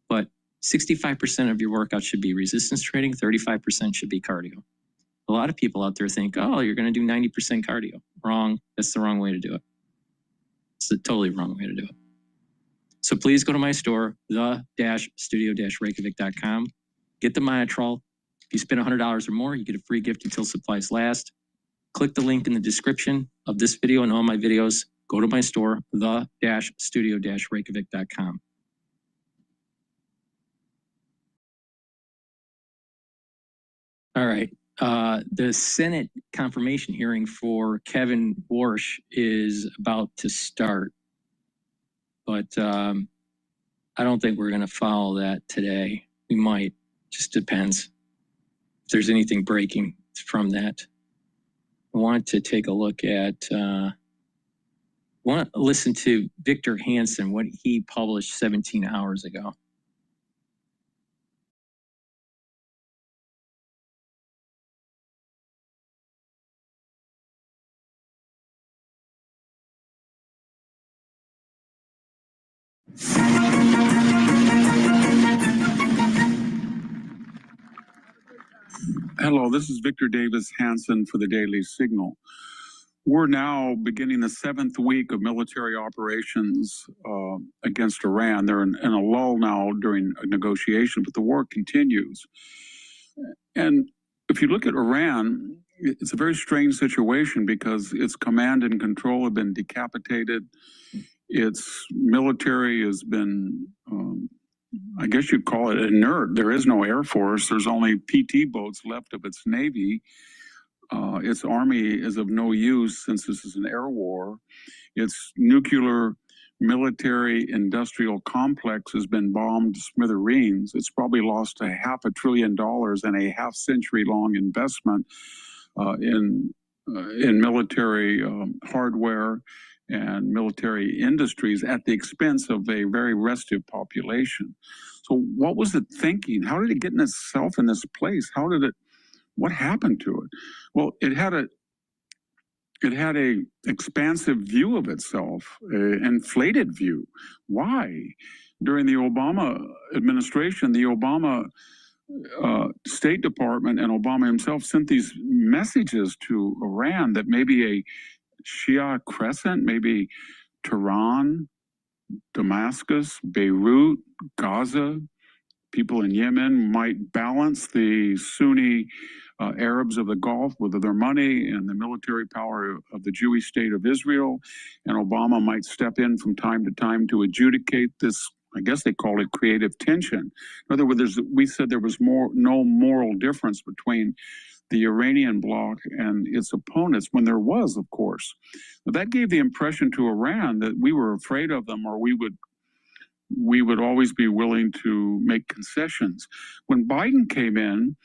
Speaker 5: but 65% of your workout should be resistance training, 35% should be cardio. A lot of people out there think, oh, you're going to do 90% cardio. Wrong. That's the wrong way to do it. It's the totally wrong way to do it. So please go to my store, the-studio-reykjavik.com. Get the Myotrol. If you spend $100 or more, you get a free gift until supplies last. Click the link in the description of this video and all my videos. Go to my store, the-studio-reykjavik.com. All right. The Senate confirmation hearing for Kevin Warsh is about to start, but I don't think we're going to follow that today. We might, just depends if there's anything breaking from that. I want to take a look at, want to listen to Victor Hansen, what he published 17 hours ago.
Speaker 17: Hello, this is Victor Davis Hansen for the Daily Signal. We're now beginning the 7th week of military operations against Iran. They're in a lull now during a negotiation, but the war continues. And if you look at Iran, it's a very strange situation because its command and control have been decapitated. Its military has been, I guess you'd call it inert. There is no air force. There's only PT boats left of its navy. Its army is of no use since this is an air war. Its nuclear military industrial complex has been bombed to smithereens. It's probably lost $500 billion in a half-century long investment in military hardware and military industries at the expense of a very restive population. So what was it thinking? How did it get in itself in this place? What happened to it? Well, it had a expansive view of itself, an inflated view. Why? During the Obama administration, the Obama State Department and Obama himself sent these messages to Iran that maybe a Shia crescent, maybe Tehran, Damascus, Beirut, Gaza, people in Yemen might balance the Sunni Arabs of the Gulf with their money and the military power of the Jewish state of Israel. And Obama might step in from time to time to adjudicate this, I guess they call it creative tension. In other words, we said there was no moral difference between the Iranian bloc and its opponents, when there was, of course. But that gave the impression to Iran that we were afraid of them, or we would always be willing to make concessions. When Biden came in,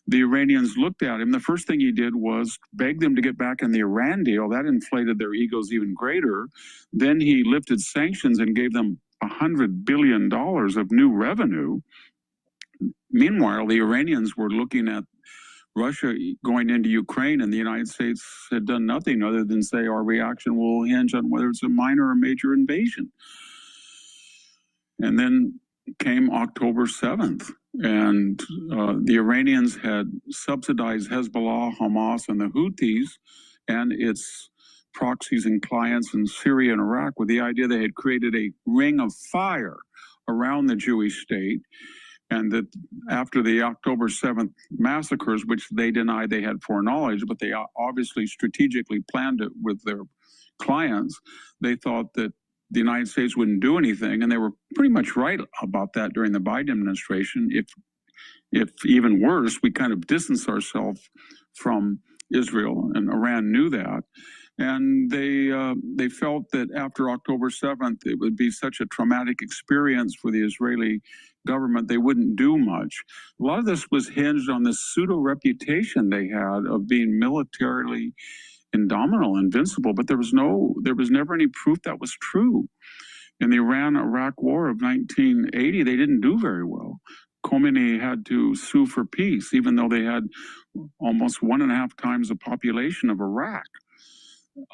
Speaker 17: the Iranians looked at him. The first thing he did was beg them to get back in the Iran deal. That inflated their egos even greater. Then he lifted sanctions and gave them $100 billion of new revenue. Meanwhile, the Iranians were looking at Russia going into Ukraine, and the United States had done nothing other than say our reaction will hinge on whether it's a minor or major invasion. And then came October 7th, and the Iranians had subsidized Hezbollah, Hamas, and the Houthis and its proxies and clients in Syria and Iraq with the idea they had created a ring of fire around the Jewish state, and that after the October 7th massacres, which they denied they had foreknowledge, but they obviously strategically planned it with their clients, they thought that the United States wouldn't do anything, and they were pretty much right about that during the Biden administration. If even worse, we kind of distanced ourselves from Israel, and Iran knew that. And they felt that after October 7th, it would be such a traumatic experience for the Israeli government, they wouldn't do much. A lot of this was hinged on this pseudo reputation they had of being militarily indomitable, invincible, but there was never any proof that was true. In the Iran-Iraq War of 1980, they didn't do very well. Khomeini had to sue for peace, even though they had almost 1.5 times the population of Iraq.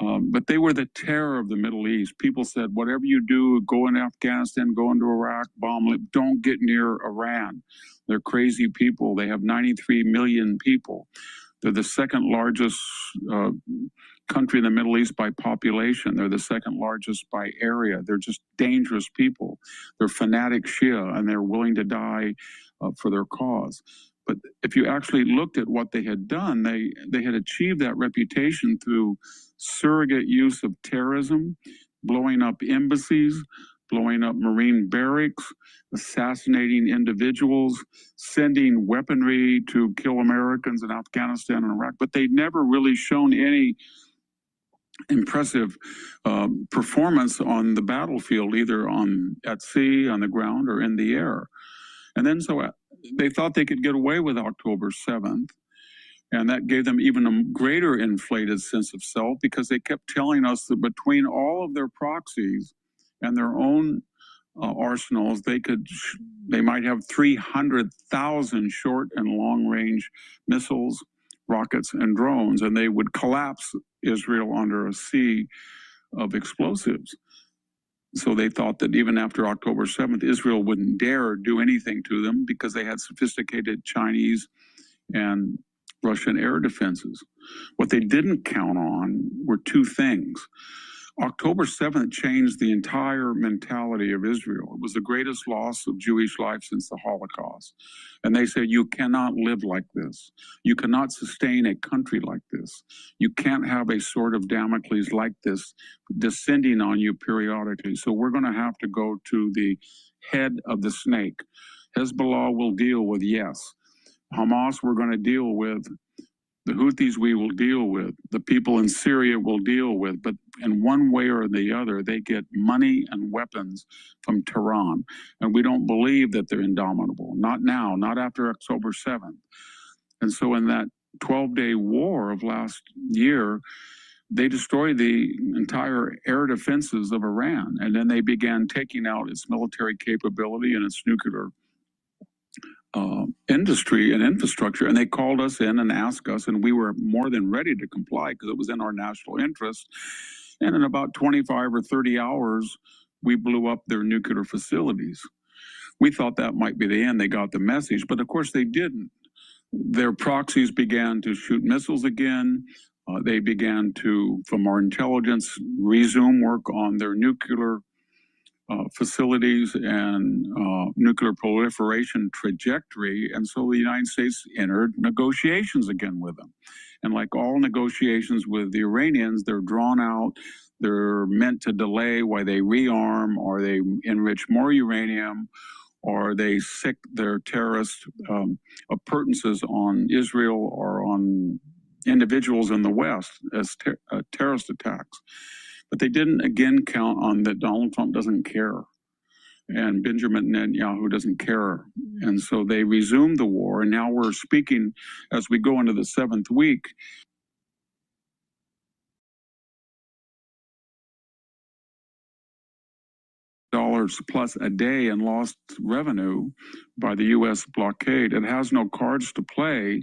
Speaker 17: But they were the terror of the Middle East. People said, whatever you do, go in Afghanistan, go into Iraq, bomb it, don't get near Iran. They're crazy people. They have 93 million people. They're the second largest country in the Middle East by population. They're the second largest by area. They're just dangerous people. They're fanatic Shia, and they're willing to die for their cause. But if you actually looked at what they had done, they had achieved that reputation through surrogate use of terrorism, blowing up embassies, blowing up Marine barracks, assassinating individuals, sending weaponry to kill Americans in Afghanistan and Iraq. But they'd never really shown any impressive performance on the battlefield, either at sea, on the ground, or in the air. And then so they thought they could get away with October 7th. And that gave them even a greater inflated sense of self, because they kept telling us that between all of their proxies and their own arsenals, they might have 300,000 short and long range missiles, rockets, and drones, and they would collapse Israel under a sea of explosives. So they thought that even after October 7th, Israel wouldn't dare do anything to them because they had sophisticated Chinese and Russian air defenses. What they didn't count on were two things. October 7th changed the entire mentality of Israel. It was the greatest loss of Jewish life since the Holocaust. And they said, you cannot live like this. You cannot sustain a country like this. You can't have a sword of Damocles like this descending on you periodically. So we're going to have to go to the head of the snake. Hezbollah will deal with yes. Hamas we're going to deal with. The Houthis we will deal with. The people in Syria will deal with. But in one way or the other, they get money and weapons from Tehran. And we don't believe that they're indomitable. Not now, not after October 7th. And so in that 12-day war of last year, they destroyed the entire air defenses of Iran. And then they began taking out its military capability and its nuclear industry and infrastructure, and they called us in and asked us, and we were more than ready to comply because it was in our national interest. And in about 25 or 30 hours, we blew up their nuclear facilities. We thought that might be the end. They got the message, but of course they didn't. Their proxies began to shoot missiles again. They began to, from our intelligence, resume work on their nuclear facilities and nuclear proliferation trajectory. And so the United States entered negotiations again with them. And like all negotiations with the Iranians, they're drawn out. They're meant to delay while they rearm, or they enrich more uranium, or they sick their terrorist appurtenances on Israel or on individuals in the West as terrorist attacks. But they didn't, again, count on that Donald Trump doesn't care and Benjamin Netanyahu doesn't care. And so they resumed the war. And now we're speaking as we go into the 7th week. Dollars plus a day in lost revenue by the U.S. blockade. It has no cards to play.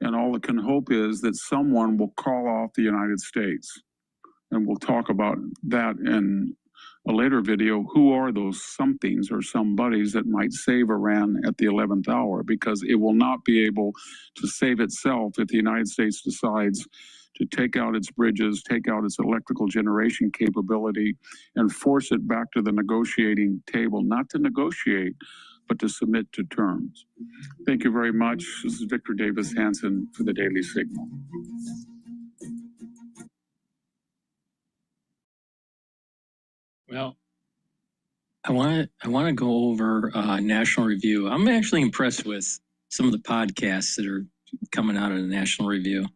Speaker 17: And all it can hope is that someone will call off the United States. And we'll talk about that in a later video. Who are those somethings or somebodies that might save Iran at the 11th hour? Because it will not be able to save itself if the United States decides to take out its bridges, take out its electrical generation capability, and force it back to the negotiating table, not to negotiate, but to submit to terms. Thank you very much. This is Victor Davis Hanson for the Daily Signal.
Speaker 5: Well, I want to go over National Review. I'm actually impressed with some of the podcasts that are coming out of the National Review.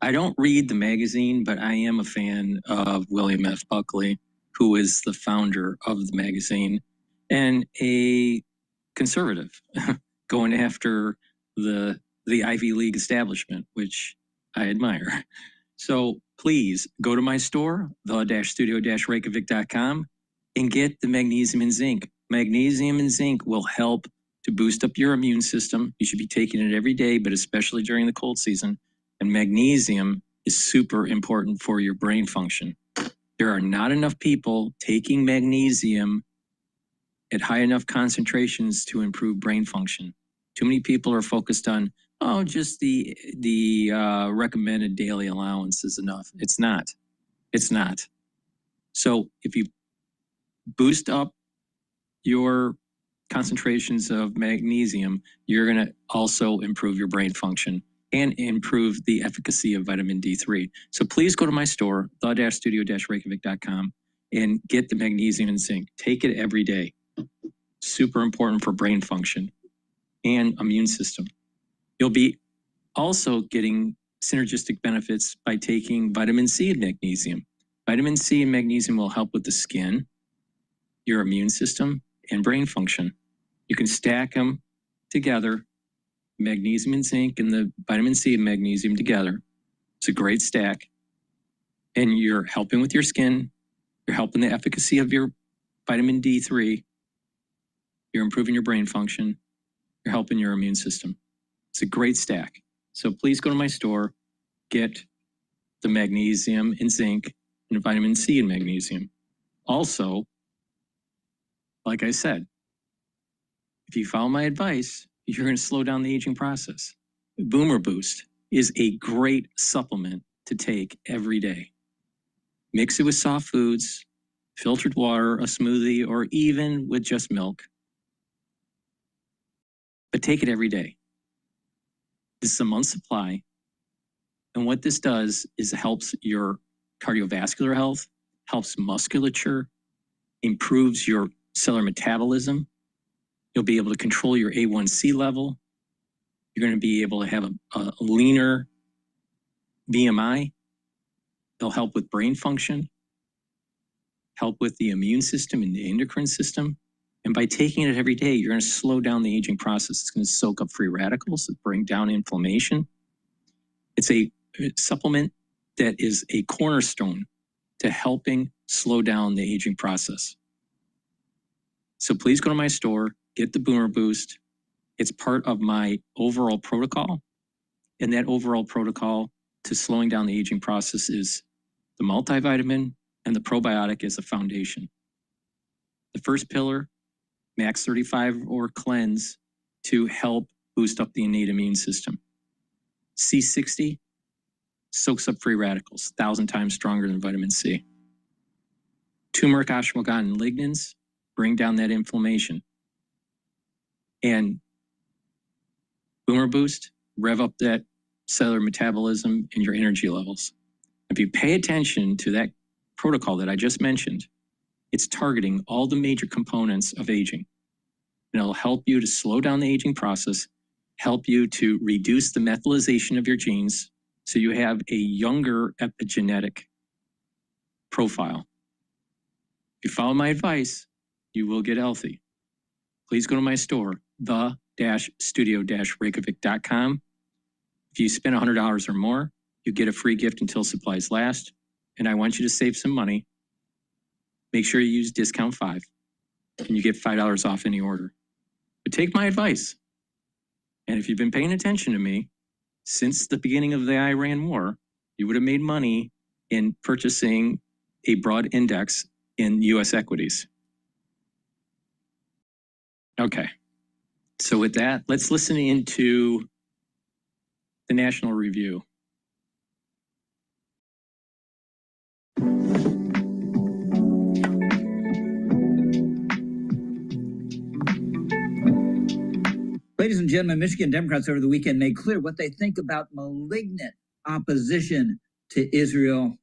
Speaker 5: I don't read the magazine, but I am a fan of William F. Buckley, who is the founder of the magazine and a conservative going after the Ivy League establishment, which I admire. So please go to my store, the-studio-reykjavik.com, and get the magnesium and zinc. Magnesium and zinc will help to boost up your immune system. You should be taking it every day, but especially during the cold season. And magnesium is super important for your brain function. There are not enough people taking magnesium at high enough concentrations to improve brain function. Too many people are focused on, oh, just the recommended daily allowance is enough. It's not. It's not. So if you boost up your concentrations of magnesium, you're going to also improve your brain function and improve the efficacy of vitamin D3. So please go to my store, the-studio-reykjavik.com, and get the magnesium and zinc. Take it every day. Super important for brain function and immune system. You'll be also getting synergistic benefits by taking vitamin C and magnesium. Vitamin C and magnesium will help with the skin, your immune system, and brain function. You can stack them together, magnesium and zinc and the vitamin C and magnesium together. It's a great stack. And you're helping with your skin. You're helping the efficacy of your vitamin D3. You're improving your brain function. You're helping your immune system. It's a great stack. So please go to my store, get the magnesium and zinc and vitamin C and magnesium. Also, like I said, if you follow my advice, you're going to slow down the aging process. Boomer Boost is a great supplement to take every day. Mix it with soft foods, filtered water, a smoothie, or even with just milk. But take it every day. This is a month's supply. And what this does is it helps your cardiovascular health, helps musculature, improves your cellular metabolism. You'll be able to control your A1C level. You're going to be able to have a leaner BMI. They'll help with brain function, help with the immune system and the endocrine system. And by taking it every day, you're going to slow down the aging process. It's going to soak up free radicals, bring down inflammation. It's a supplement that is a cornerstone to helping slow down the aging process. So please go to my store, get the Boomer Boost. It's part of my overall protocol. And that overall protocol to slowing down the aging process is the multivitamin and the probiotic as a foundation. The first pillar, Max 35 or cleanse to help boost up the innate immune system. C60 soaks up free radicals, 1,000 times stronger than vitamin C. Turmeric, ashwagandha, and lignans bring down that inflammation. And Boomer Boost, rev up that cellular metabolism and your energy levels. If you pay attention to that protocol that I just mentioned, it's targeting all the major components of aging. And it'll help you to slow down the aging process, help you to reduce the methylation of your genes so you have a younger epigenetic profile. If you follow my advice, you will get healthy. Please go to my store, the-studio-reykjavik.com. If you spend $100 or more, you get a free gift until supplies last. And I want you to save some money. Make sure you use discount 5 and you get $5 off any order. But take my advice. And if you've been paying attention to me since the beginning of the Iran war, you would have made money in purchasing a broad index in US equities. Okay. So with that, let's listen into the National Review.
Speaker 18: Ladies and gentlemen, Michigan Democrats over the weekend made clear what they think about malignant opposition to Israel.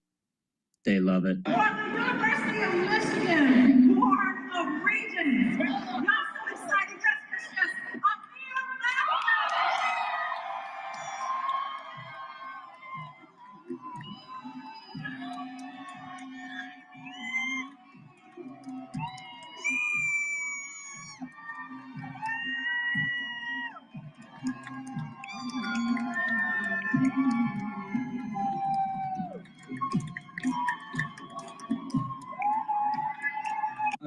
Speaker 18: They love it.
Speaker 19: The University of Michigan, Board of Regents. Y'all so excited. Yes. I'm here now.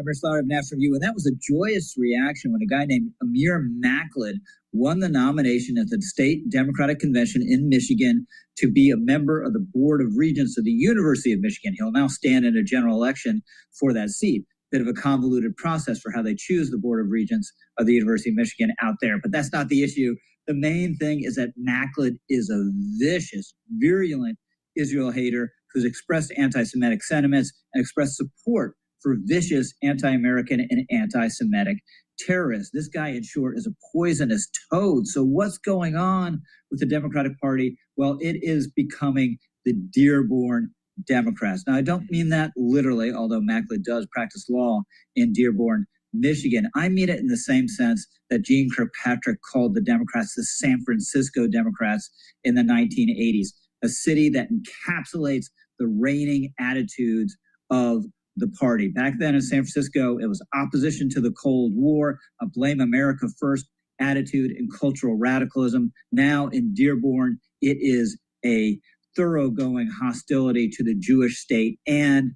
Speaker 18: Vladimir Slaughter of National Review, and that was a joyous reaction when a guy named Amir Macklin won the nomination at the state Democratic Convention in Michigan to be a member of the Board of Regents of the University of Michigan. He'll now stand in a general election for that seat. Bit of a convoluted process for how they choose the Board of Regents of the University of Michigan out there, but that's not the issue. The main thing is that Macklin is a vicious, virulent Israel hater who's expressed anti-Semitic sentiments and expressed support for vicious anti-American and anti-Semitic terrorists. This guy, in short, is a poisonous toad. So what's going on with the Democratic Party? Well, it is becoming the Dearborn Democrats. Now, I don't mean that literally, although Macklin does practice law in Dearborn, Michigan. I mean it in the same sense that Gene Kirkpatrick called the Democrats the San Francisco Democrats in the 1980s, a city that encapsulates the reigning attitudes of the party. Back then in San Francisco, it was opposition to the Cold War, a blame America first attitude and cultural radicalism. Now in Dearborn, it is a thoroughgoing hostility to the Jewish state and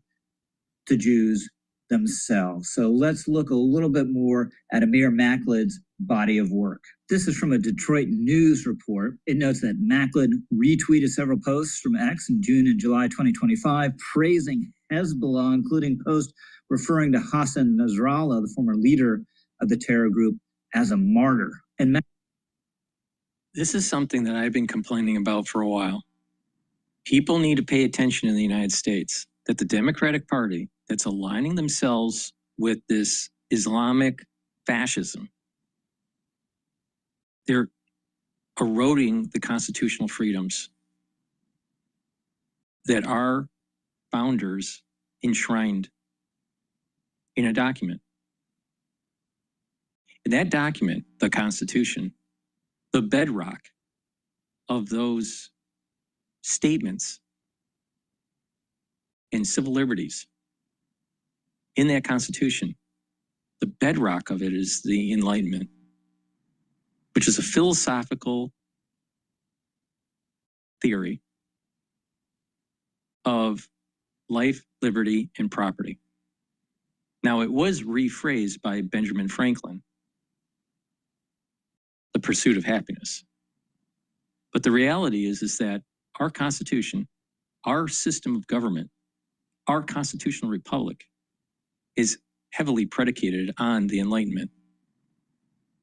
Speaker 18: to Jews themselves. So let's look a little bit more at Amir Macklin's body of work. This is from a Detroit News report. It notes that Macklin retweeted several posts from X in June and July 2025, praising Hezbollah, including posts referring to Hassan Nasrallah, the former leader of the terror group, as a martyr. And
Speaker 5: this is something that I've been complaining about for a while. People need to pay attention in the United States that the Democratic Party that's aligning themselves with this Islamic fascism, they're eroding the constitutional freedoms that our founders enshrined in a document. In that document, the Constitution, the bedrock of those statements and civil liberties in that Constitution, the bedrock of it is the Enlightenment, which is a philosophical theory of life, liberty, and property. Now, it was rephrased by Benjamin Franklin, the pursuit of happiness. But the reality is that our Constitution, our system of government, our constitutional republic is heavily predicated on the Enlightenment.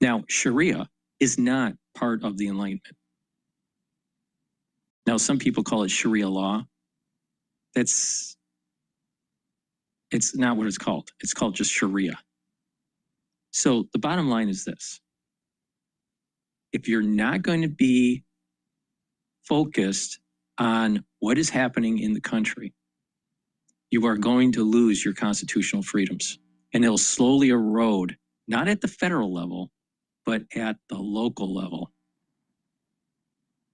Speaker 5: Now, Sharia is not part of the Enlightenment. Now, some people call it Sharia law. It's not what it's called. It's called just Sharia. So the bottom line is this. If you're not going to be focused on what is happening in the country, you are going to lose your constitutional freedoms. And it'll slowly erode, not at the federal level, but at the local level.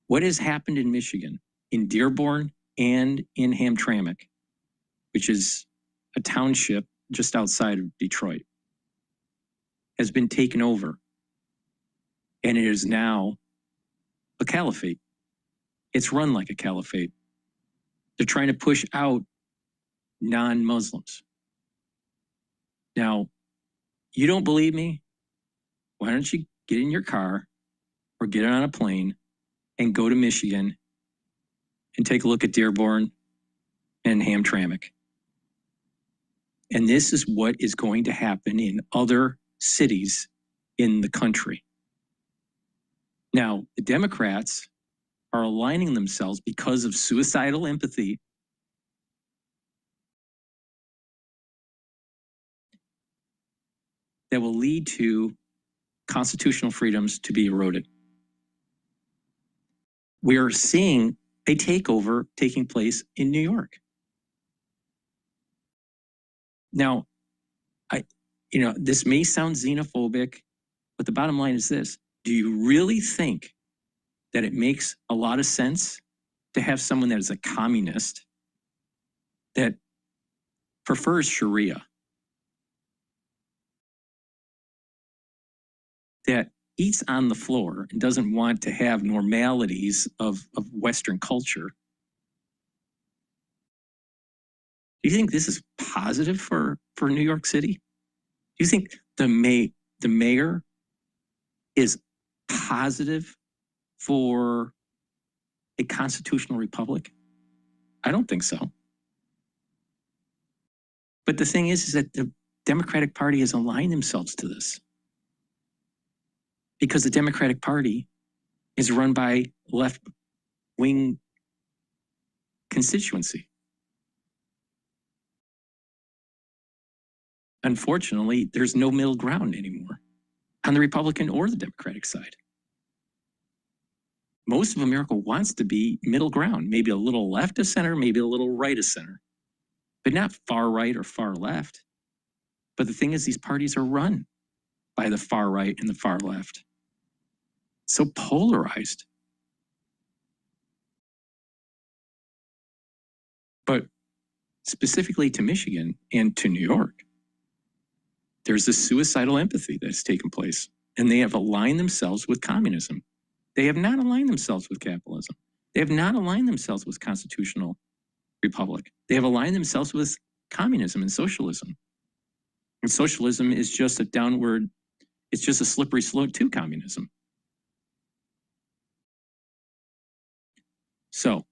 Speaker 5: What has happened in Michigan, in Dearborn and in Hamtramck, which is a township just outside of Detroit, has been taken over. And it is now a caliphate. It's run like a caliphate. They're trying to push out non-Muslims. Now, you don't believe me? Why don't you get in your car or get on a plane and go to Michigan and take a look at Dearborn and Hamtramck. And this is what is going to happen in other cities in the country. Now, the Democrats are aligning themselves because of suicidal empathy that will lead to constitutional freedoms to be eroded. We are seeing a takeover taking place in New York. Now, this may sound xenophobic, but the bottom line is this. Do you really think that it makes a lot of sense to have someone that is a communist that prefers Sharia, that eats on the floor and doesn't want to have normalities of Western culture? Do you think this is positive for New York City? you think the mayor is positive for a constitutional republic? I don't think so. But the thing is that the Democratic Party has aligned themselves to this, because the Democratic Party is run by left-wing constituency. Unfortunately, there's no middle ground anymore on the Republican or the Democratic side. Most of America wants to be middle ground, maybe a little left of center, maybe a little right of center, but not far right or far left. But the thing is, these parties are run by the far right and the far left. So polarized. But specifically to Michigan and to New York, there's this suicidal empathy that's taken place, and they have aligned themselves with communism. They have not aligned themselves with capitalism. They have not aligned themselves with constitutional republic. They have aligned themselves with communism and socialism. And socialism is just a downward, it's just a slippery slope to communism. So,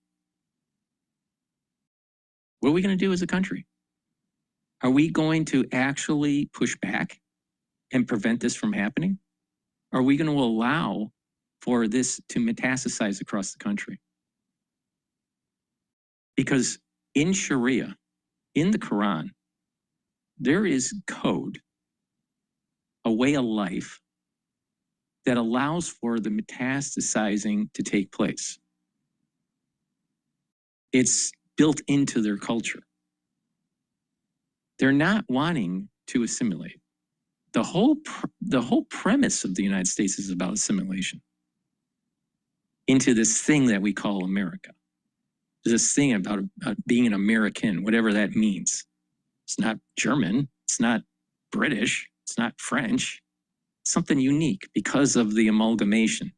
Speaker 5: what are we going to do as a country? Are we going to actually push back and prevent this from happening? Are we going to allow for this to metastasize across the country? Because in Sharia, in the Quran, there is code, a way of life that allows for the metastasizing to take place. It's built into their culture. They're not wanting to assimilate. The whole premise of the United States is about assimilation into this thing that we call America. There's this thing about being an American, whatever that means. It's not German, it's not British, it's not French. It's something unique because of the amalgamation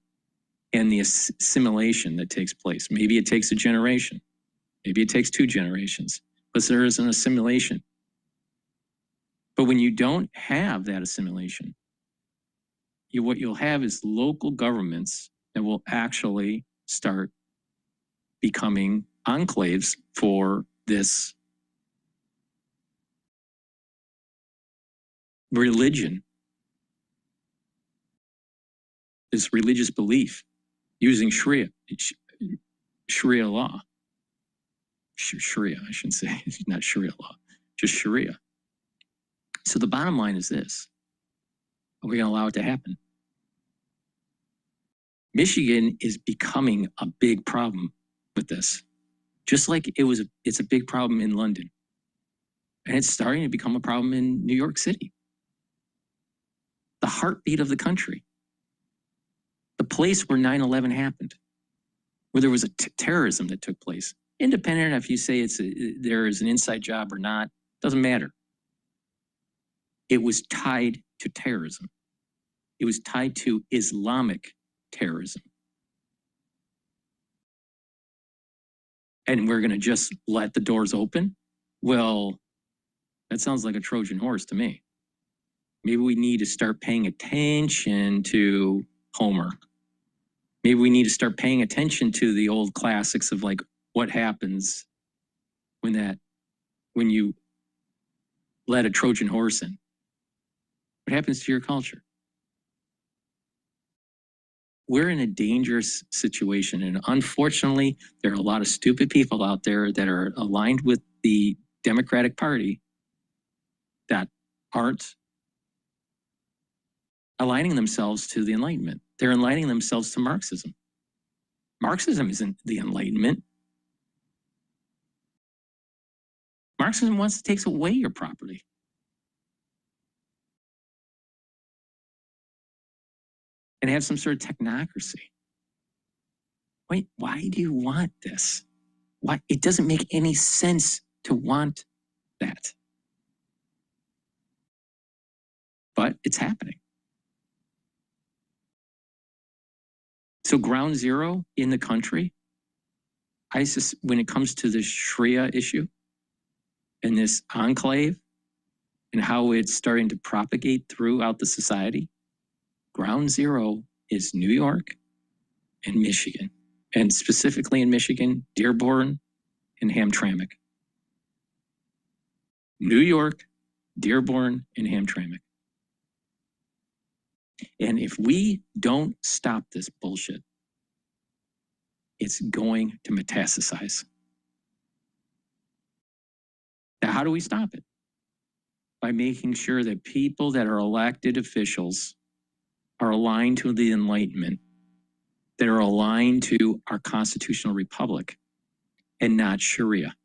Speaker 5: and the assimilation that takes place. Maybe it takes a generation, maybe it takes 2 generations, but there is an assimilation. But when you don't have that assimilation, what you'll have is local governments that will actually start becoming enclaves for this religion, this religious belief, using Sharia law. Sharia, I shouldn't say, not Sharia law, just Sharia. So the bottom line is this: are we going to allow it to happen? Michigan is becoming a big problem with this, just like it's a big problem in London. And it's starting to become a problem in New York City. The heartbeat of the country. The place where 9/11 happened, where there was a terrorism that took place. Independent if you say there is an inside job or not, doesn't matter. It was tied to terrorism. It was tied to Islamic terrorism. And we're going to just let the doors open? Well, that sounds like a Trojan horse to me. Maybe we need to start paying attention to Homer. Maybe we need to start paying attention to the old classics of like what happens when you let a Trojan horse in. What happens to your culture? We're in a dangerous situation, and unfortunately, there are a lot of stupid people out there that are aligned with the Democratic Party that aren't aligning themselves to the Enlightenment. They're aligning themselves to Marxism. Marxism isn't the Enlightenment. Marxism takes away your property. And have some sort of technocracy. Wait, why do you want this? Why? It doesn't make any sense to want that. But it's happening. So ground zero in the country, when it comes to the Sharia issue and this enclave and how it's starting to propagate throughout the society, ground zero is New York and Michigan, and specifically in Michigan, Dearborn and Hamtramck. New York, Dearborn, and Hamtramck. And if we don't stop this bullshit, it's going to metastasize. Now, how do we stop it? By making sure that people that are elected officials are aligned to the Enlightenment, that are aligned to our constitutional republic, and not Sharia.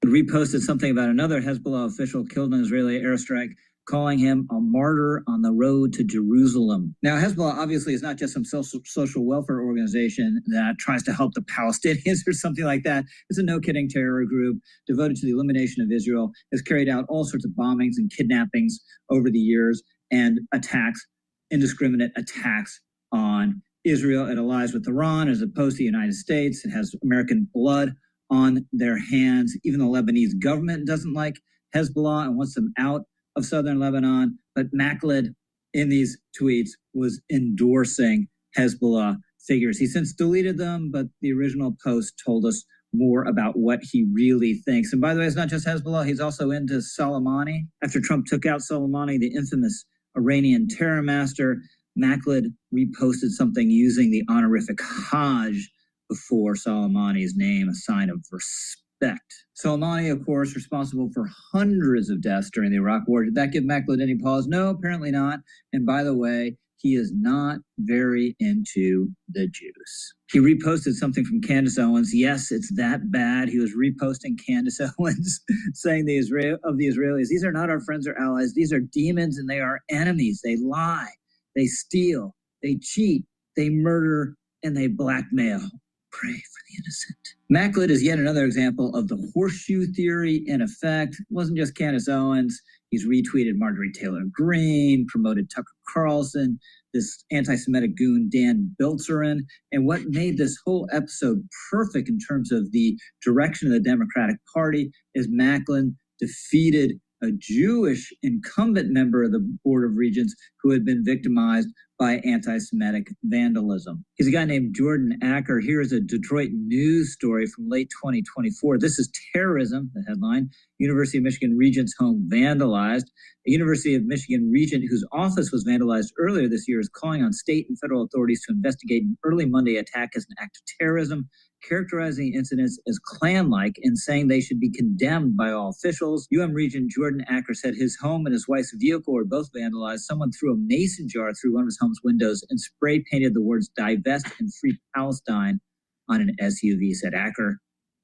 Speaker 18: Reposted something about another Hezbollah official killed in an Israeli airstrike, calling him a martyr on the road to Jerusalem. Now, Hezbollah obviously is not just some social welfare organization that tries to help the Palestinians or something like that. It's a no-kidding terror group devoted to the elimination of Israel, has carried out all sorts of bombings and kidnappings over the years and attacks, indiscriminate attacks on Israel. It allies with Iran as opposed to the United States. It has American blood on their hands. Even the Lebanese government doesn't like Hezbollah and wants them out of southern Lebanon. But Maklid, in these tweets, was endorsing Hezbollah figures. He since deleted them, but the original post told us more about what he really thinks. And by the way, it's not just Hezbollah. He's also into Soleimani. After Trump took out Soleimani, the infamous Iranian terror master, Maklid reposted something using the honorific Hajj before Soleimani's name, a sign of respect. Soleimani, of course, responsible for hundreds of deaths during the Iraq War. Did that give Maklid any pause? No, apparently not. And by the way, he is not very into the Jews. He reposted something from Candace Owens. Yes, it's that bad. He was reposting Candace Owens saying the Israelis, these are not our friends or allies. These are demons and they are enemies. They lie, they steal, they cheat, they murder, and they blackmail. Pray for the innocent. Maklid is yet another example of the horseshoe theory in effect. It wasn't just Candace Owens. He's retweeted Marjorie Taylor Greene, promoted Tucker Carlson, this anti-Semitic goon Dan Bilzerian. And what made this whole episode perfect in terms of the direction of the Democratic Party is Maklid defeated a Jewish incumbent member of the Board of Regents who had been victimized by anti-Semitic vandalism. He's a guy named Jordan Acker. Here is a Detroit news story from late 2024. This is terrorism, the headline. University of Michigan Regent's home vandalized. A University of Michigan Regent whose office was vandalized earlier this year is calling on state and federal authorities to investigate an early Monday attack as an act of terrorism, characterizing incidents as Klan-like and saying they should be condemned by all officials. Regent Jordan Acker said his home and his wife's vehicle were both vandalized. Someone threw a mason jar through one of his home's windows and spray painted the words "Divest and Free Palestine" on an SUV, said Acker,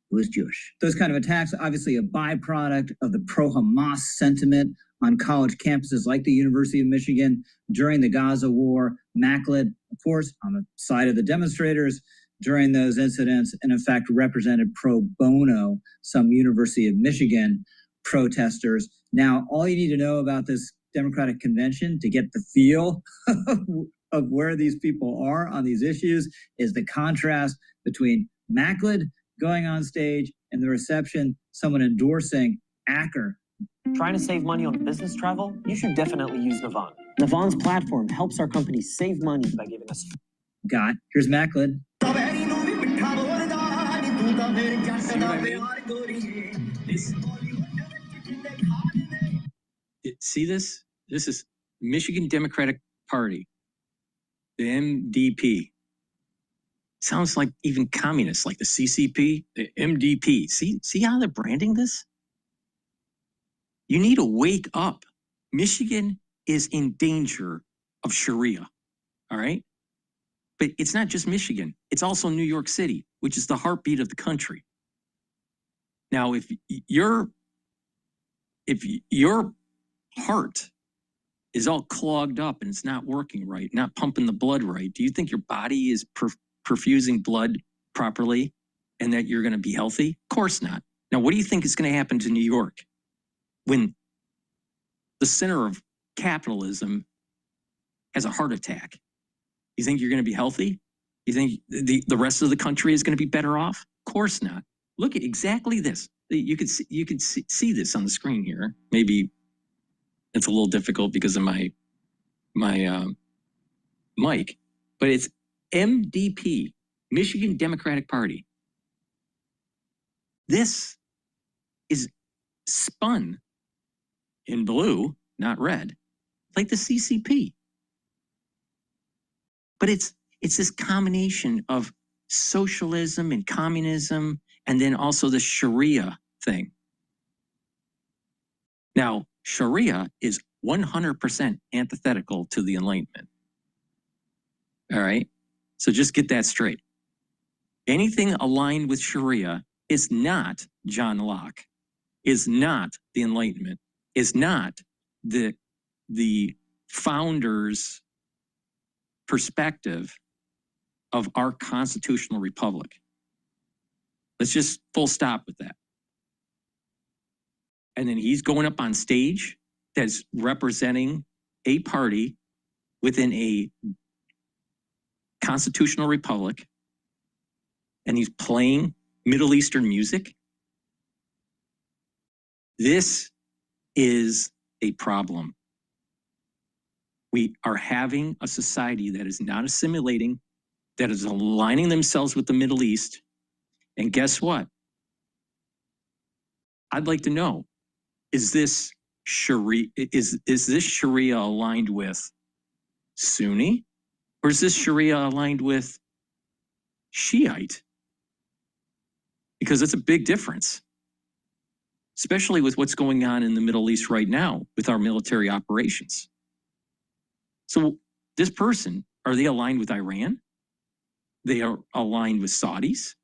Speaker 18: who is Jewish. Those kind of attacks, obviously a byproduct of the pro-Hamas sentiment on college campuses like the University of Michigan during the Gaza war. Maklid, of course, on the side of the demonstrators during those incidents, and in fact represented pro bono some University of Michigan protesters. Now, all you need to know about this Democratic convention to get the feel of where these people are on these issues is the contrast between Maklid going on stage and the reception, someone endorsing Acker.
Speaker 11: Trying to save money on business travel? You should definitely use Navan. Navan's platform helps our companies save money by giving us...
Speaker 18: Here's Maklid.
Speaker 5: See this? This is Michigan Democratic Party, the MDP. Sounds like even communists, like the CCP, the MDP. See how they're branding this? You need to wake up. Michigan is in danger of Sharia, all right? But it's not just Michigan. It's also New York City, which is the heartbeat of the country. Now, if your heart is all clogged up and it's not working right, not pumping the blood right, do you think your body is perfusing blood properly and that you're going to be healthy? Of course not. Now, what do you think is going to happen to New York when the center of capitalism has a heart attack? You think you're going to be healthy? You think the rest of the country is going to be better off? Of course not. Look at exactly this. You could see this on the screen here. Maybe it's a little difficult because of my mic, but it's MDP, Michigan Democratic Party. This is spun in blue, not red, like the CCP. But it's this combination of socialism and communism, and then also the Sharia thing. Now, Sharia is 100% antithetical to the Enlightenment. All right? So just get that straight. Anything aligned with Sharia is not John Locke, is not the Enlightenment, is not the founders' perspective of our constitutional republic. Let's just full stop with that. And then he's going up on stage that's representing a party within a constitutional republic, and he's playing Middle Eastern music. This is a problem. We are having a society that is not assimilating, that is aligning themselves with the Middle East. And guess what? I'd like to know, is this Sharia, is this Sharia aligned with Sunni? Or is this Sharia aligned with Shiite? Because it's a big difference, especially with what's going on in the Middle East right now with our military operations. So this person, are they aligned with Iran? They are aligned with Saudis?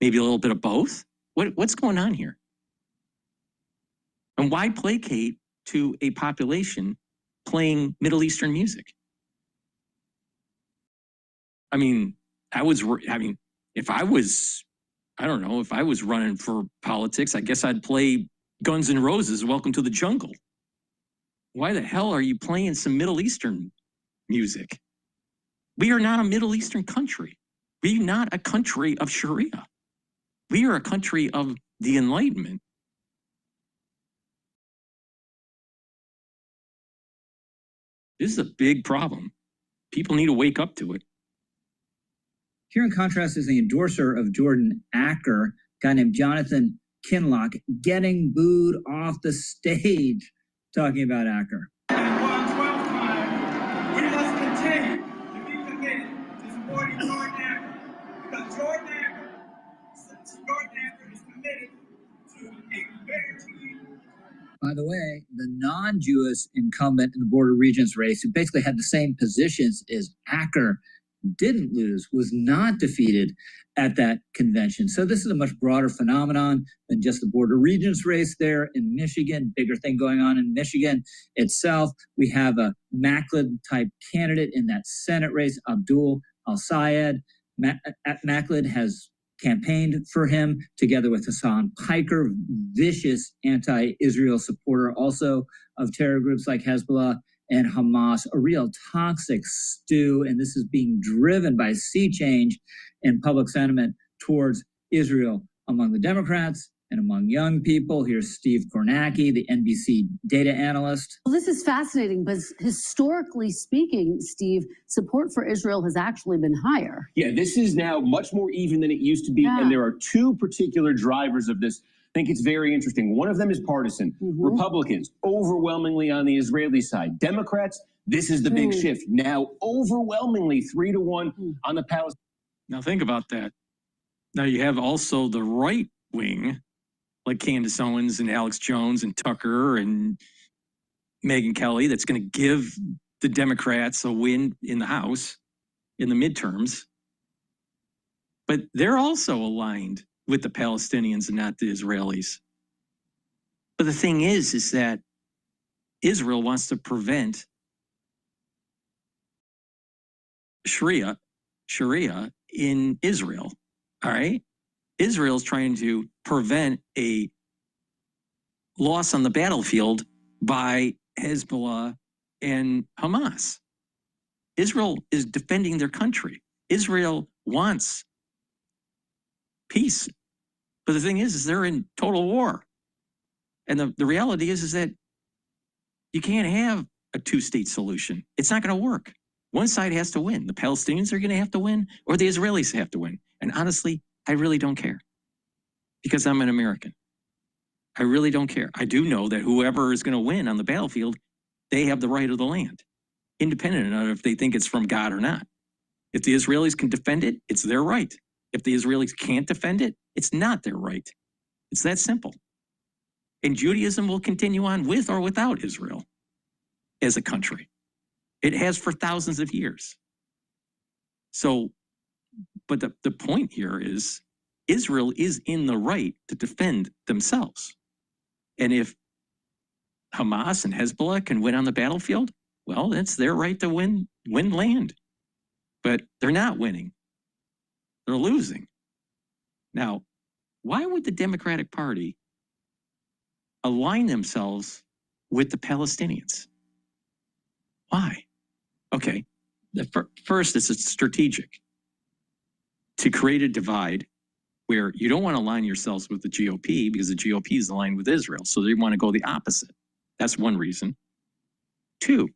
Speaker 5: Maybe a little bit of both? What's going on here? And why placate to a population playing Middle Eastern music? I mean, if I was, I don't know, if I was running for politics, I guess I'd play Guns N' Roses, Welcome to the Jungle. Why the hell are you playing some Middle Eastern music? We are not a Middle Eastern country. We're not a country of Sharia. We are a country of the Enlightenment. This is a big problem. People need to wake up to it.
Speaker 18: Here, in contrast, is the endorser of Jordan Acker, a guy named Jonathan Kinlock, getting booed off the stage talking about Acker.
Speaker 19: We must continue to be committed to supporting Jordan Acker, because Jordan Acker is committed to a better team.
Speaker 18: By the way, the non-Jewish incumbent in the Board of Regents race, who basically had the same positions as Acker, didn't lose, was not defeated at that convention. So this is a much broader phenomenon than just the Board of Regents race there in Michigan. Bigger thing going on in Michigan itself. We have a Macklin-type candidate in that Senate race, Abdul Al-Sayed. Macklin has campaigned for him together with Hassan Piker, vicious anti-Israel supporter also of terror groups like Hezbollah and Hamas, a real toxic stew. And this is being driven by sea change in public sentiment towards Israel among the Democrats and among young people. Here's Steve Kornacki, the NBC data analyst.
Speaker 20: Well, this is fascinating, but historically speaking, Steve, support for Israel has actually been higher.
Speaker 21: Yeah, this is now much more even than it used to be. Yeah. And there are two particular drivers of this. I think it's very interesting. One of them is partisan. Republicans, overwhelmingly on the Israeli side. Democrats, this is the big shift. Now, overwhelmingly 3-1 on the Palestinian.
Speaker 5: Now, think about that. Now, you have also the right wing, like Candace Owens and Alex Jones and Tucker and Megyn Kelly, that's going to give the Democrats a win in the House in the midterms. But they're also aligned with the Palestinians and not the Israelis. But the thing is that Israel wants to prevent Sharia in Israel, all right? Israel's trying to prevent a loss on the battlefield by Hezbollah and Hamas. Israel is defending their country. Israel wants peace. But the thing is they're in total war. And the reality is that you can't have a two-state solution. It's not going to work. One side has to win. The Palestinians are going to have to win, or the Israelis have to win. And honestly, I really don't care because I'm an American. I really don't care. I do know that whoever is going to win on the battlefield, they have the right of the land, independent of if they think it's from God or not. If the Israelis can defend it, it's their right. If the Israelis can't defend it, it's not their right. It's that simple. And Judaism will continue on with or without Israel as a country. It has for thousands of years. So, but the point here is Israel is in the right to defend themselves. And if Hamas and Hezbollah can win on the battlefield, well, it's their right to win land. But they're not winning. They're losing. Now, why would the Democratic Party align themselves with the Palestinians? Why? Okay, first, it's strategic to create a divide where you don't want to align yourselves with the GOP because the GOP is aligned with Israel. So they want to go the opposite. That's one reason. Two,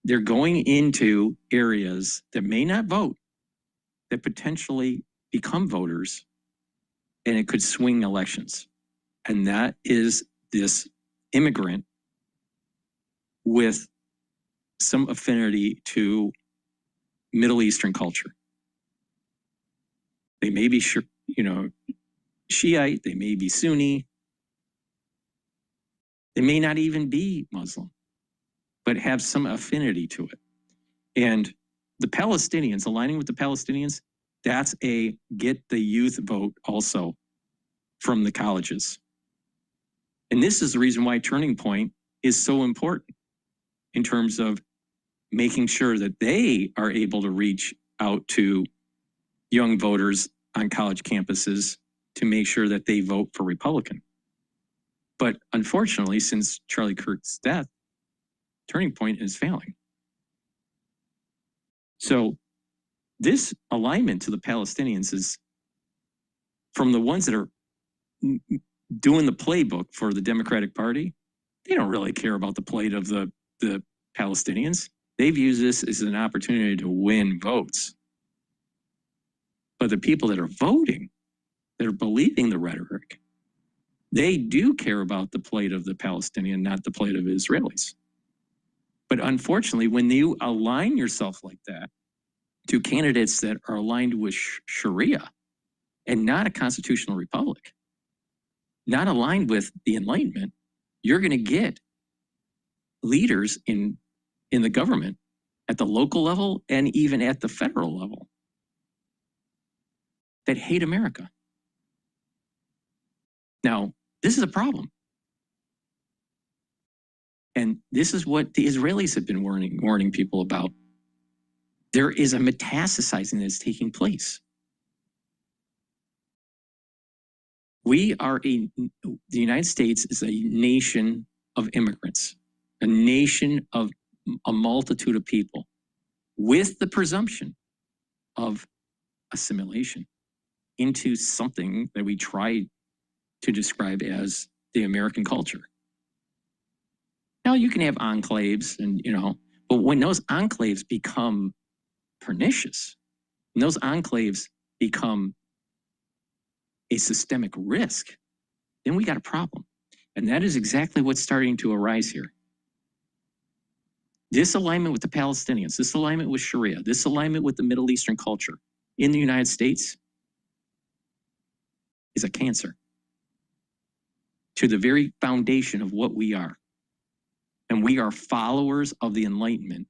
Speaker 5: they're going into areas that may not vote, that potentially become voters, and it could swing elections. And that is this immigrant with some affinity to Middle Eastern culture. They may be, Shiite, they may be Sunni, they may not even be Muslim, but have some affinity to it. And the Palestinians, aligning with the Palestinians, that's a get the youth vote also from the colleges. And this is the reason why Turning Point is so important in terms of making sure that they are able to reach out to young voters on college campuses to make sure that they vote for Republican. But unfortunately, since Charlie Kirk's death, Turning Point is failing. So this alignment to the Palestinians is from the ones that are doing the playbook for the Democratic Party. They don't really care about the plight of the Palestinians. They've used this as an opportunity to win votes. But the people that are voting, that are believing the rhetoric, they do care about the plight of the Palestinian, not the plight of Israelis. But unfortunately, when you align yourself like that to candidates that are aligned with Sharia and not a constitutional republic, not aligned with the Enlightenment, you're going to get leaders in the government at the local level and even at the federal level that hate America. Now, this is a problem. And this is what the Israelis have been warning people about. There is a metastasizing that's taking place. The United States is a nation of immigrants, a nation of a multitude of people with the presumption of assimilation into something that we try to describe as the American culture. Now, you can have enclaves but when those enclaves become pernicious, when those enclaves become a systemic risk, then we got a problem. And that is exactly what's starting to arise here. This alignment with the Palestinians, this alignment with Sharia, this alignment with the Middle Eastern culture in the United States is a cancer to the very foundation of what we are. And we are followers of the Enlightenment.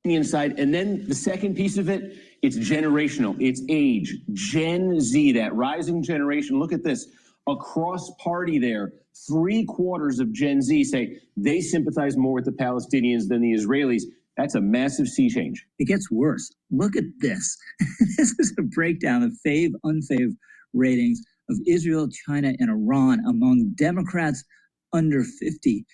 Speaker 21: Inside, and then the second piece of it, it's generational, it's age, Gen Z, that rising generation. Look at this, across party there, 3/4 of Gen Z say they sympathize more with the Palestinians than the Israelis. That's a massive sea change.
Speaker 18: It gets worse. Look at this. This is a breakdown of fave, unfave ratings of Israel, China, and Iran among Democrats under 50,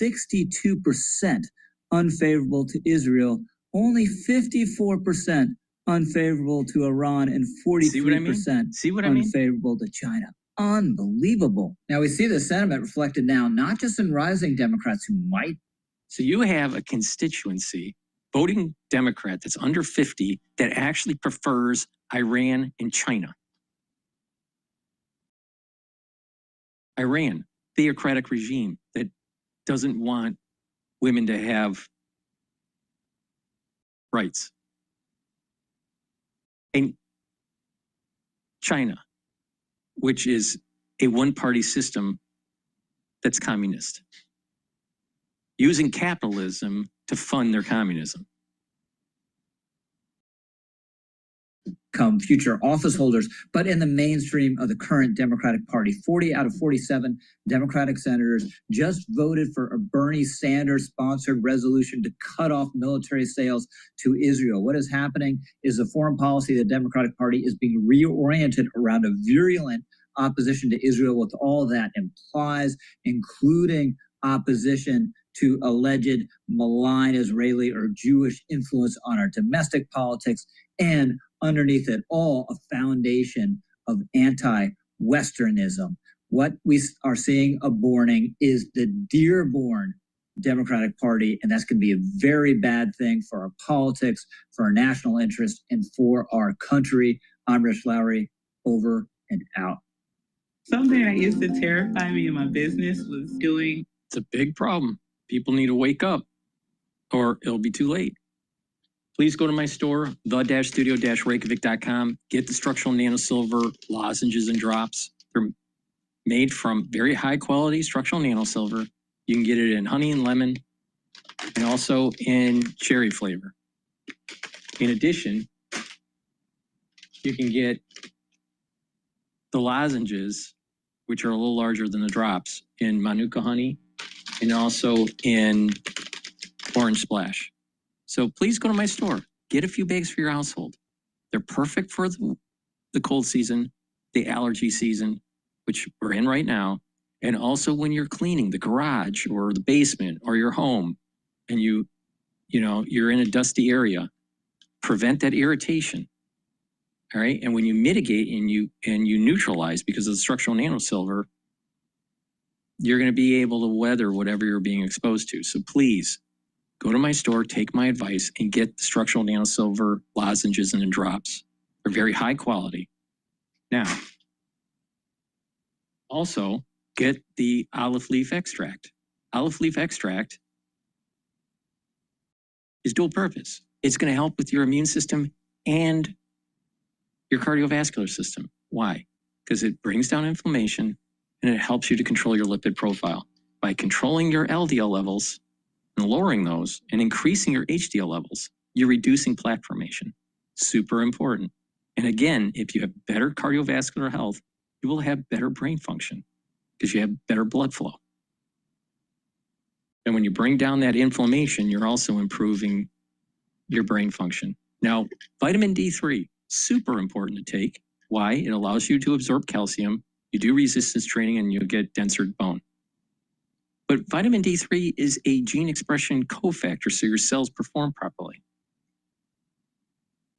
Speaker 18: 62% unfavorable to Israel, only 54% unfavorable to Iran, and 43% unfavorable to China. Unbelievable. Now we see the sentiment reflected now, not just in rising Democrats who might.
Speaker 5: So you have a constituency voting Democrat that's under 50 that actually prefers Iran and China. Iran, theocratic regime that doesn't want women to have rights. And China, which is a one-party system that's communist, using capitalism to fund their communism.
Speaker 18: Come future office holders, but in the mainstream of the current Democratic Party, 40 out of 47 Democratic senators just voted for a Bernie Sanders-sponsored resolution to cut off military sales to Israel. What is happening is the foreign policy of the Democratic Party is being reoriented around a virulent opposition to Israel, with all that implies, including opposition to alleged malign Israeli or Jewish influence on our domestic politics, and underneath it all, a foundation of anti-Westernism. What we are seeing aborting is the Dearborn Democratic Party, and that's going to be a very bad thing for our politics, for our national interest, and for our country. I'm Rich Lowry, over and out.
Speaker 3: Something that used to terrify me in my business was doing.
Speaker 5: It's a big problem. People need to wake up or it'll be too late. Please go to my store, the-studio-reykjavik.com. Get the structural nanosilver lozenges and drops. They're made from very high quality structural nanosilver. You can get it in honey and lemon and also in cherry flavor. In addition, you can get the lozenges, which are a little larger than the drops, in Manuka honey and also in orange splash. So please go to my store. Get a few bags for your household. They're perfect for the cold season, the allergy season, which we're in right now, and also when you're cleaning the garage or the basement or your home and you're in a dusty area. Prevent that irritation. All right. And when you mitigate and you neutralize because of the structural nanosilver, you're going to be able to weather whatever you're being exposed to. So please go to my store, take my advice, and get the structural nanosilver lozenges and drops. They're very high quality. Now, also get the olive leaf extract. Olive leaf extract is dual purpose. It's going to help with your immune system and your cardiovascular system. Why? Because it brings down inflammation and it helps you to control your lipid profile. By controlling your LDL levels and lowering those and increasing your HDL levels, you're reducing plaque formation. Super important. And again, if you have better cardiovascular health, you will have better brain function because you have better blood flow. And when you bring down that inflammation, you're also improving your brain function. Now, vitamin D3, super important to take. Why? It allows you to absorb calcium. You do resistance training and you get denser bone. But vitamin D3 is a gene expression cofactor so your cells perform properly.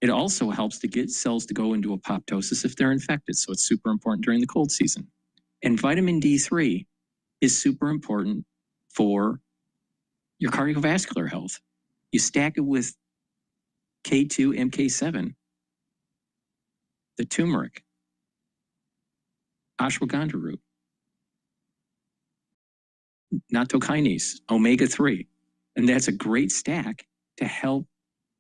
Speaker 5: It also helps to get cells to go into apoptosis if they're infected, so it's super important during the cold season. And vitamin D3 is super important for your cardiovascular health. You stack it with K2, MK7, the turmeric, ashwagandha root, nattokinase, omega-3. And that's a great stack to help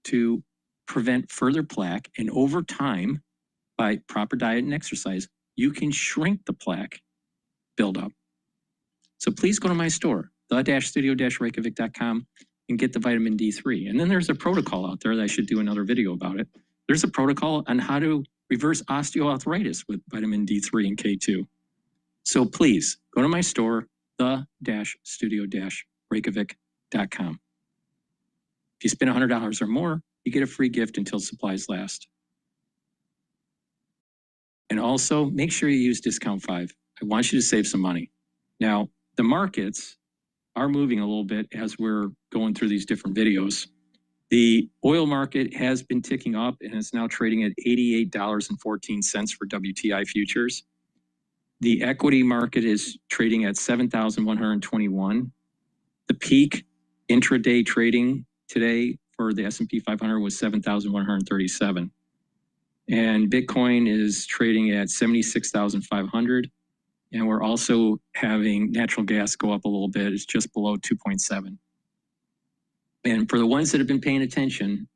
Speaker 5: to prevent further plaque. And over time, by proper diet and exercise, you can shrink the plaque buildup. So please go to my store, the-studio-reykjavik.com, and get the vitamin D3. And then there's a protocol out there that I should do another video about it. There's a protocol on how to reverse osteoarthritis with vitamin D3 and K2. So please go to my store, the-studio-reykjavik.com. If you spend $100 or more, you get a free gift until supplies last. And also make sure you use discount 5. I want you to save some money. Now, the markets are moving a little bit as we're going through these different videos. The oil market has been ticking up and is now trading at $88.14 for WTI futures. The equity market is trading at 7,121. The peak intraday trading today for the S&P 500 was 7,137. And Bitcoin is trading at 76,500. And we're also having natural gas go up a little bit. It's just below 2.7. And for the ones that have been paying attention,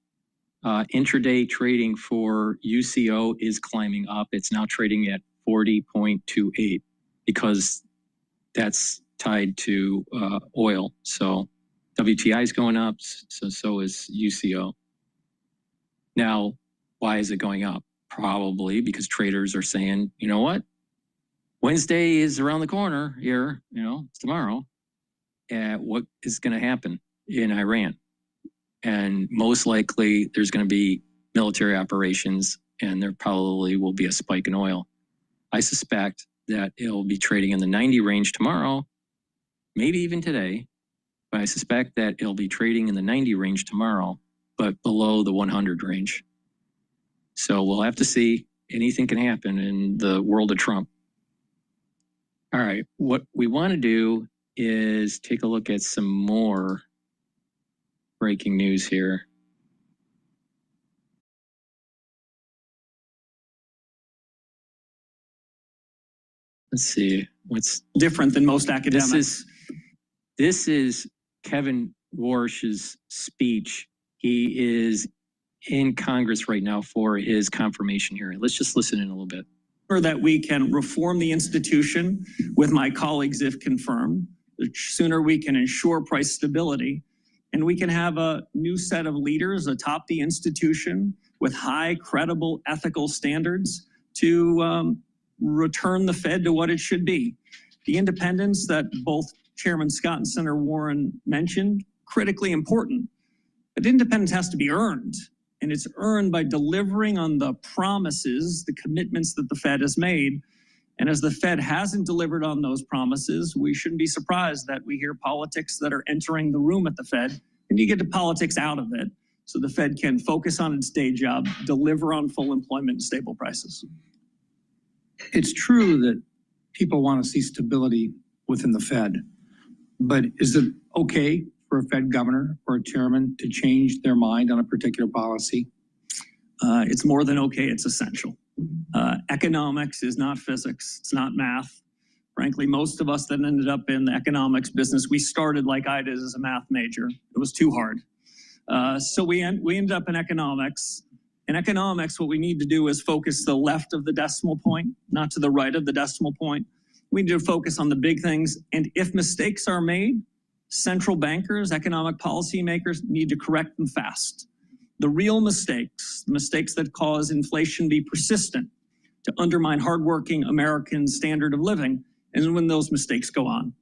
Speaker 5: intraday trading for UCO is climbing up. It's now trading at 40.28 because that's tied to oil. So WTI is going up, so is UCO. Now, why is it going up? Probably because traders are saying, you know what? Wednesday is around the corner here, it's tomorrow. What is going to happen in Iran? And most likely there's going to be military operations and there probably will be a spike in oil. I suspect that it'll be trading in the 90 range tomorrow, maybe even today, but I suspect that it'll be trading in the 90 range tomorrow, but below the 100 range. So we'll have to see. Anything can happen in the world of Trump. All right, what we want to do is take a look at some more breaking news here. Let's see what's
Speaker 4: different than most academics.
Speaker 5: This is Kevin Warsh's speech. He is in Congress right now for his confirmation hearing. Let's just listen in a little bit.
Speaker 4: That we can reform the institution with my colleagues if confirmed. The sooner we can ensure price stability, and we can have a new set of leaders atop the institution with high, credible, ethical standards to return the Fed to what it should be. The independence that both Chairman Scott and Senator Warren mentioned, critically important. But independence has to be earned. And it's earned by delivering on the promises, the commitments that the Fed has made. And as the Fed hasn't delivered on those promises, we shouldn't be surprised that we hear politics that are entering the room at the Fed. And you get the politics out of it so the Fed can focus on its day job, deliver on full employment and stable prices.
Speaker 22: It's true that people want to see stability within the Fed, but is it okay for a Fed governor or a chairman to change their mind on a particular policy?
Speaker 4: It's more than okay, it's essential. Economics is not physics, it's not math. Frankly, most of us that ended up in the economics business, we started like I did as a math major. It was too hard. So we ended up in economics. In economics, what we need to do is focus the left of the decimal point, not to the right of the decimal point. We need to focus on the big things. And if mistakes are made, central bankers, economic policymakers need to correct them fast. The real mistakes, the mistakes that cause inflation to be persistent, to undermine hardworking American standard of living, and when those mistakes go on.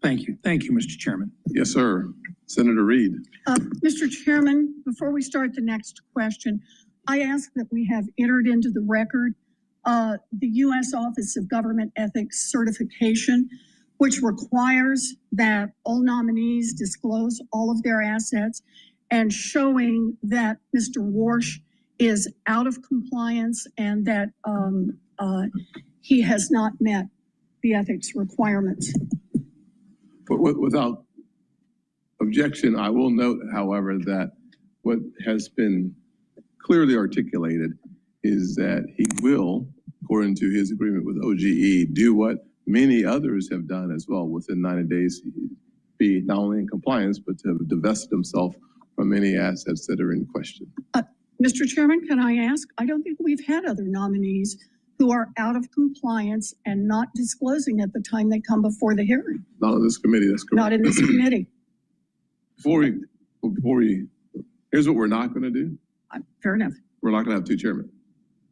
Speaker 22: Thank you. Thank you, Mr. Chairman.
Speaker 23: Yes, sir. Senator Reed.
Speaker 24: Mr. Chairman, before we start the next question, I ask that we have entered into the record the U.S. Office of Government Ethics certification, which requires that all nominees disclose all of their assets and showing that Mr. Warsh is out of compliance and that he has not met the ethics requirements.
Speaker 23: But without objection, I will note, however, that what has been clearly articulated is that he will, according to his agreement with OGE, do what many others have done as well within 90 days, be not only in compliance, but to have divested himself from any assets that are in question.
Speaker 24: Mr. Chairman, can I ask? I don't think we've had other nominees who are out of compliance and not disclosing at the time they come before the hearing.
Speaker 23: Not in this committee, that's correct.
Speaker 24: Not in this committee.
Speaker 23: Before we, here's what we're not going to do.
Speaker 24: Fair enough.
Speaker 23: We're not going to have two chairmen,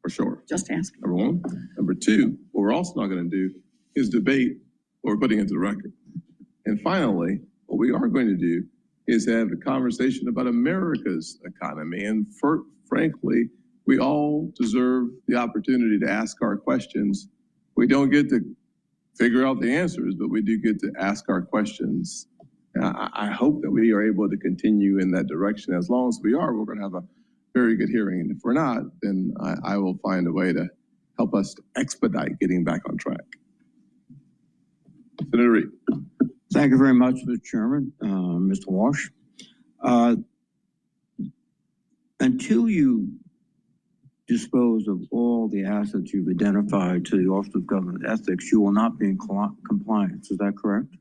Speaker 23: for sure.
Speaker 24: Just asking.
Speaker 23: Number one. Number two, what we're also not going to do is debate what we're putting into the record. And finally, what we are going to do is have a conversation about America's economy and, frankly, we all deserve the opportunity to ask our questions. We don't get to figure out the answers, but we do get to ask our questions. And I hope that we are able to continue in that direction. As long as we are, we're going to have a very good hearing. And if we're not, then I will find a way to help us expedite getting back on track. Senator Reid.
Speaker 1: Thank you very much, Mr. Chairman, Mr. Walsh. Until you dispose of all the assets you've identified to the Office of Government Ethics, you will not be in compliance. Is that correct?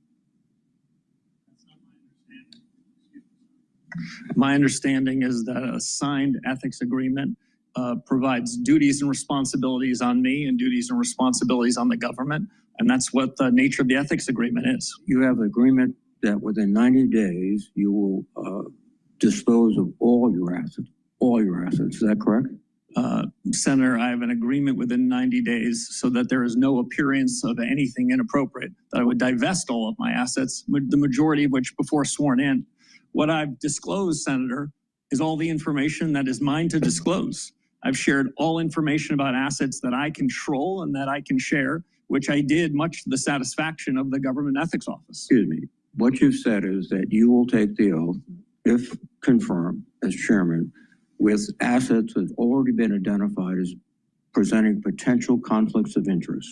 Speaker 4: My understanding is that a signed ethics agreement provides duties and responsibilities on me and duties and responsibilities on the government. And that's what the nature of the ethics agreement is.
Speaker 1: You have an agreement that within 90 days, you will dispose of all your assets. Is that correct?
Speaker 4: Senator, I have an agreement within 90 days so that there is no appearance of anything inappropriate, that I would divest all of my assets, the majority of which before sworn in. What I've disclosed, Senator, is all the information that is mine to disclose. I've shared all information about assets that I control and that I can share, which I did much to the satisfaction of the Government Ethics Office.
Speaker 1: Excuse me. What you've said is that you will take the oath, if confirmed as chairman, with assets that have already been identified as presenting potential conflicts of interest.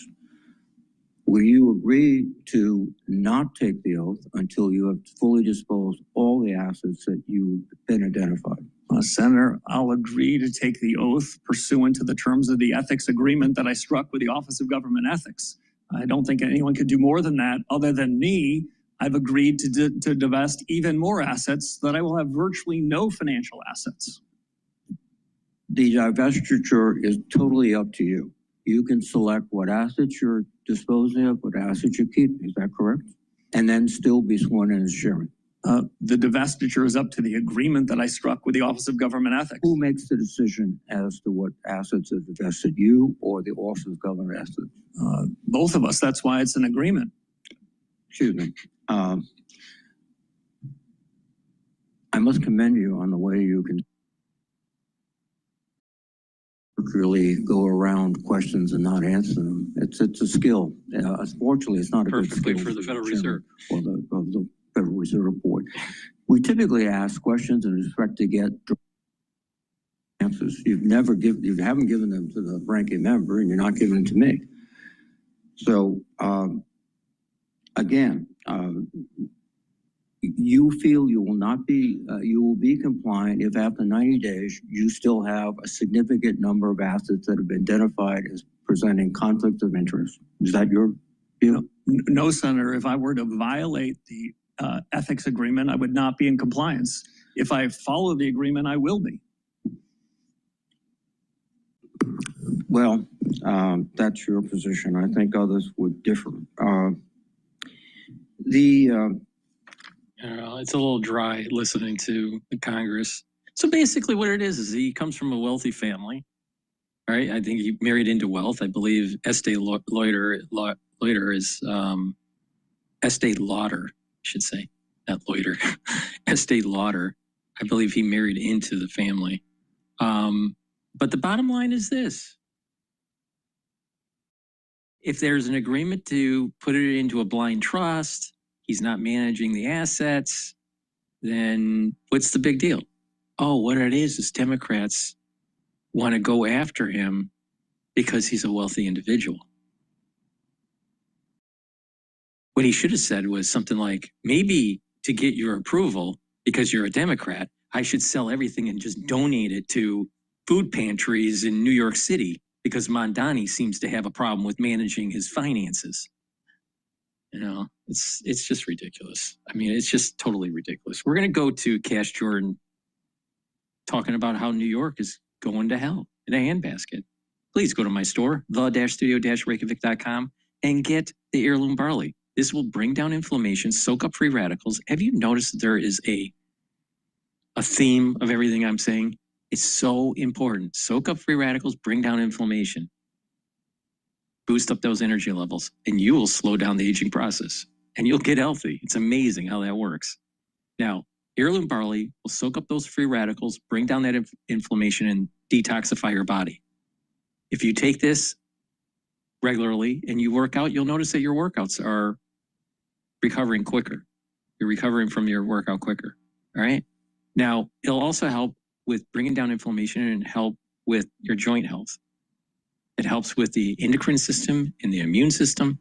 Speaker 1: Will you agree to not take the oath until you have fully disposed all the assets that you've been identified?
Speaker 4: Senator, I'll agree to take the oath pursuant to the terms of the ethics agreement that I struck with the Office of Government Ethics. I don't think anyone could do more than that. Other than me, I've agreed to divest even more assets, so that I will have virtually no financial assets.
Speaker 1: The divestiture is totally up to you. You can select what assets you're disposing of, what assets you keep. Is that correct? And then still be sworn in as chairman.
Speaker 4: The divestiture is up to the agreement that I struck with the Office of Government Ethics.
Speaker 1: Who makes the decision as to what assets are divested, you or the Office of Government Ethics?
Speaker 4: Both of us. That's why it's an agreement.
Speaker 1: Excuse me. I must commend you on the way you can really go around questions and not answer them. It's a skill. Unfortunately, it's not a good skill
Speaker 5: for the Federal Reserve
Speaker 1: or the Federal Reserve Board. We typically ask questions and expect to get answers. You haven't given them to the ranking member, and you're not giving them to me. So again, you feel you will not be, you will be compliant if after 90 days you still have a significant number of assets that have been identified as presenting conflicts of interest. Is that your view?
Speaker 4: No, Senator. If I were to violate the ethics agreement, I would not be in compliance. If I follow the agreement, I will be.
Speaker 1: Well, that's your position. I think others would differ.
Speaker 5: It's a little dry listening to the Congress. So basically what it is he comes from a wealthy family, right? I think he married into wealth. I believe Estee Lauder is, Estee Lauder, I should say, not Loiter. Estee Lauder, I believe he married into the family. But the bottom line is this. If there's an agreement to put it into a blind trust, he's not managing the assets, then what's the big deal? Oh, what it is Democrats want to go after him because he's a wealthy individual. What he should have said was something like, maybe to get your approval, because you're a Democrat, I should sell everything and just donate it to food pantries in New York City, because Mondani seems to have a problem with managing his finances. You know, it's just ridiculous. I mean, it's just totally ridiculous. We're going to go to Cash Jordan talking about how New York is going to hell in a handbasket. Please go to my store, the-studio-reykjavik.com, and get the heirloom barley. This will bring down inflammation, soak up free radicals. Have you noticed that there is a theme of everything I'm saying? It's so important. Soak up free radicals, bring down inflammation. Boost up those energy levels, and you will slow down the aging process, and you'll get healthy. It's amazing how that works. Now, heirloom barley will soak up those free radicals, bring down that inflammation, and detoxify your body. If you take this regularly and you work out, you'll notice that your workouts are recovering quicker. You're recovering from your workout quicker. All right. Now, it'll also help with bringing down inflammation and help with your joint health. It helps with the endocrine system and the immune system.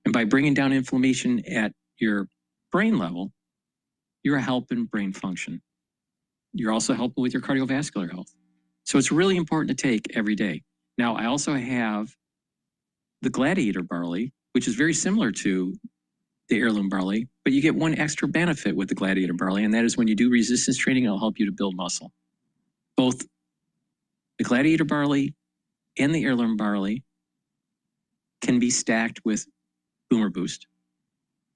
Speaker 5: And by bringing down inflammation at your brain level, you're helping brain function. You're also helping with your cardiovascular health. So it's really important to take every day. Now, I also have the Gladiator barley, which is very similar to the heirloom barley, but you get one extra benefit with the Gladiator barley, and that is when you do resistance training, it'll help you to build muscle. Both the Gladiator barley and the heirloom barley can be stacked with Boomer Boost.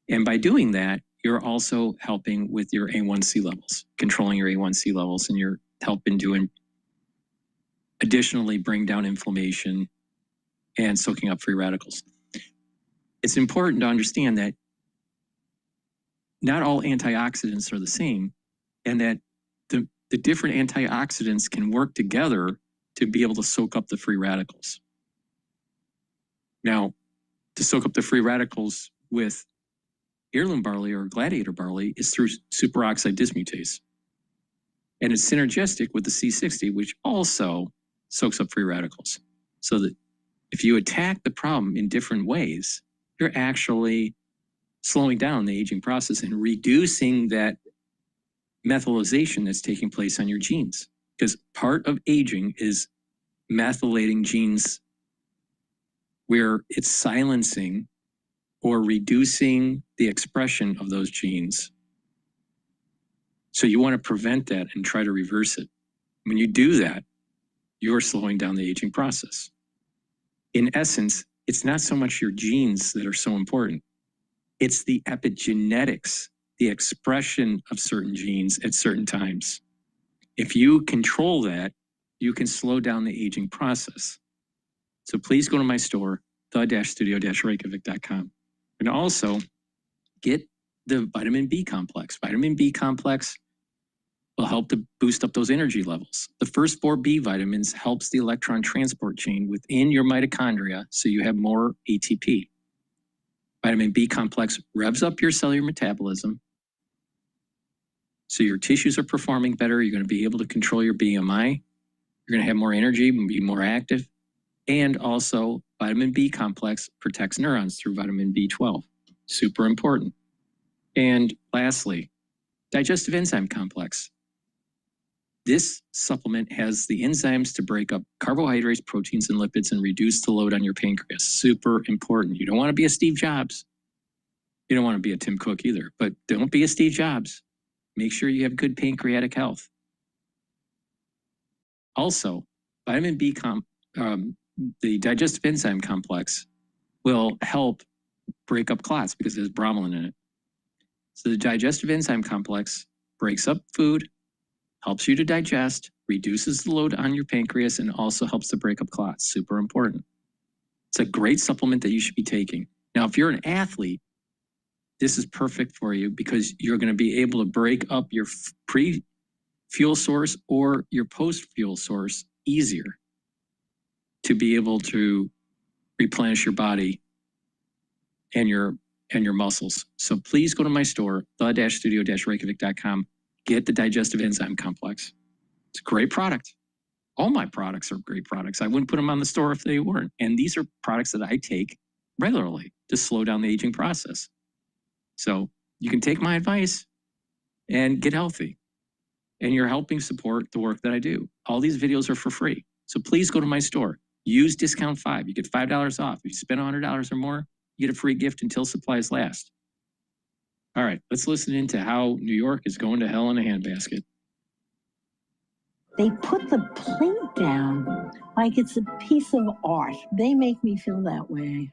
Speaker 5: And by doing that, you're also helping with your A1C levels, controlling your A1C levels, and you're helping to additionally bring down inflammation and soaking up free radicals. It's important to understand that not all antioxidants are the same, and that the different antioxidants can work together to be able to soak up the free radicals. Now, to soak up the free radicals with heirloom barley or Gladiator barley is through superoxide dismutase. And it's synergistic with the C60, which also soaks up free radicals. So that if you attack the problem in different ways, you're actually slowing down the aging process and reducing that methylation that's taking place on your genes. Because part of aging is methylating genes where it's silencing or reducing the expression of those genes. So you want to prevent that and try to reverse it. When you do that, you're slowing down the aging process. In essence, it's not so much your genes that are so important. It's the epigenetics, the expression of certain genes at certain times. If you control that, you can slow down the aging process. So please go to my store, the-studio-reykjavik.com. And also get the vitamin B complex. Vitamin B complex will help to boost up those energy levels. The first 4 B vitamins helps the electron transport chain within your mitochondria so you have more ATP. Vitamin B complex revs up your cellular metabolism so your tissues are performing better. You're going to be able to control your BMI. You're going to have more energy and be more active. And also, vitamin B complex protects neurons through vitamin B12. Super important. And lastly, digestive enzyme complex. This supplement has the enzymes to break up carbohydrates, proteins, and lipids and reduce the load on your pancreas. Super important. You don't want to be a Steve Jobs. You don't want to be a Tim Cook either, but don't be a Steve Jobs. Make sure you have good pancreatic health. Also, vitamin B, the digestive enzyme complex will help break up clots because there's bromelain in it. So the digestive enzyme complex breaks up food, helps you to digest, reduces the load on your pancreas, and also helps to break up clots. Super important. It's a great supplement that you should be taking. Now, if you're an athlete, this is perfect for you because you're going to be able to break up your pre-fuel source or your post-fuel source easier to be able to replenish your body and your muscles. So please go to my store, the-studio-reykjavik.com. Get the digestive enzyme complex. It's a great product. All my products are great products. I wouldn't put them on the store if they weren't. And these are products that I take regularly to slow down the aging process. So you can take my advice and get healthy. And you're helping support the work that I do. All these videos are for free. So please go to my store. Use discount 5. You get $5 off. If you spend $100 or more, you get a free gift until supplies last. All right, let's listen into how New York is going to hell in a handbasket.
Speaker 2: They put the plate down like it's a piece of art. They make me feel that way.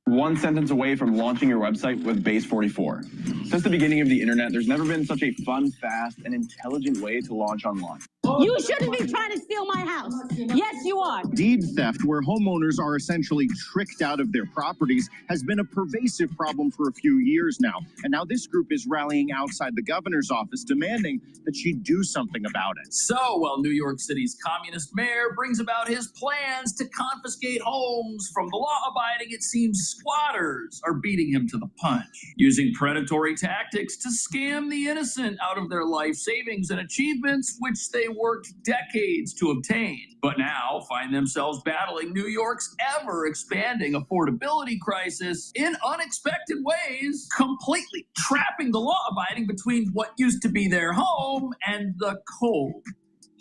Speaker 6: One sentence away from launching your website with Base 44. Since the beginning of the internet, there's never been such a fun, fast, and intelligent way to launch online.
Speaker 7: You shouldn't be trying to steal my house. Yes, you are.
Speaker 8: Deed theft, where homeowners are essentially tricked out of their properties, has been a pervasive problem for a few years now. And now this group is rallying outside the governor's office, demanding that she do something about it.
Speaker 10: So, while New York City's communist mayor brings about his plans to confiscate homes from the law-abiding, it seems squatters are beating him to the punch, using predatory tactics to scam the innocent out of their life savings and achievements, which they worked decades to obtain, but now find themselves battling New York's ever-expanding affordability crisis in unexpected ways, completely trapping the law-abiding between what used to be their home and the cold,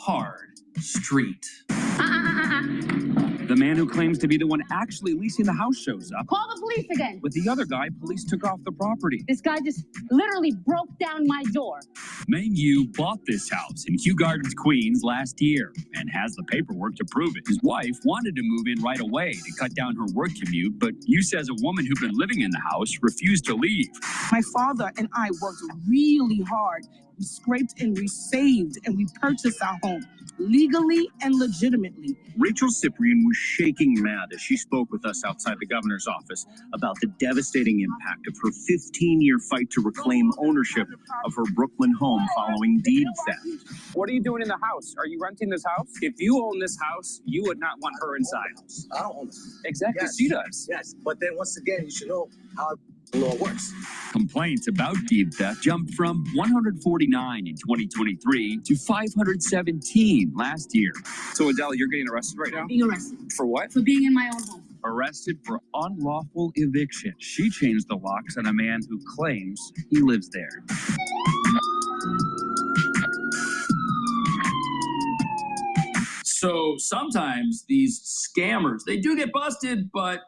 Speaker 10: hard street.
Speaker 12: The man who claims to be the one actually leasing the house shows up.
Speaker 7: Call the police again.
Speaker 12: With the other guy, police took off the property.
Speaker 7: This guy just literally broke down my door.
Speaker 12: Meng Yu bought this house in Kew Gardens, Queens last year and has the paperwork to prove it. His wife wanted to move in right away to cut down her work commute, but Yu says a woman who'd been living in the house refused to leave.
Speaker 25: My father and I worked really hard. We scraped and we saved and we purchased our home legally and legitimately.
Speaker 8: Rachel Cyprian was shaking mad as she spoke with us outside the governor's office about the devastating impact of her 15-year fight to reclaim ownership of her Brooklyn home following deed theft.
Speaker 12: What are you doing in the house? Are you renting this house? If you own this house, you would not want her inside.
Speaker 26: I don't own it.
Speaker 12: Exactly,
Speaker 26: Yes.
Speaker 12: she does.
Speaker 26: Yes, but then once again, you should know how the law works.
Speaker 12: Complaints about deed theft jumped from 149 in 2023 to 517 last year. So Adele, you're getting arrested right now?
Speaker 7: Being arrested.
Speaker 12: For what?
Speaker 7: For being in my own home.
Speaker 12: Arrested for unlawful eviction. She changed the locks on a man who claims he lives there.
Speaker 10: So sometimes these scammers, they do get busted, but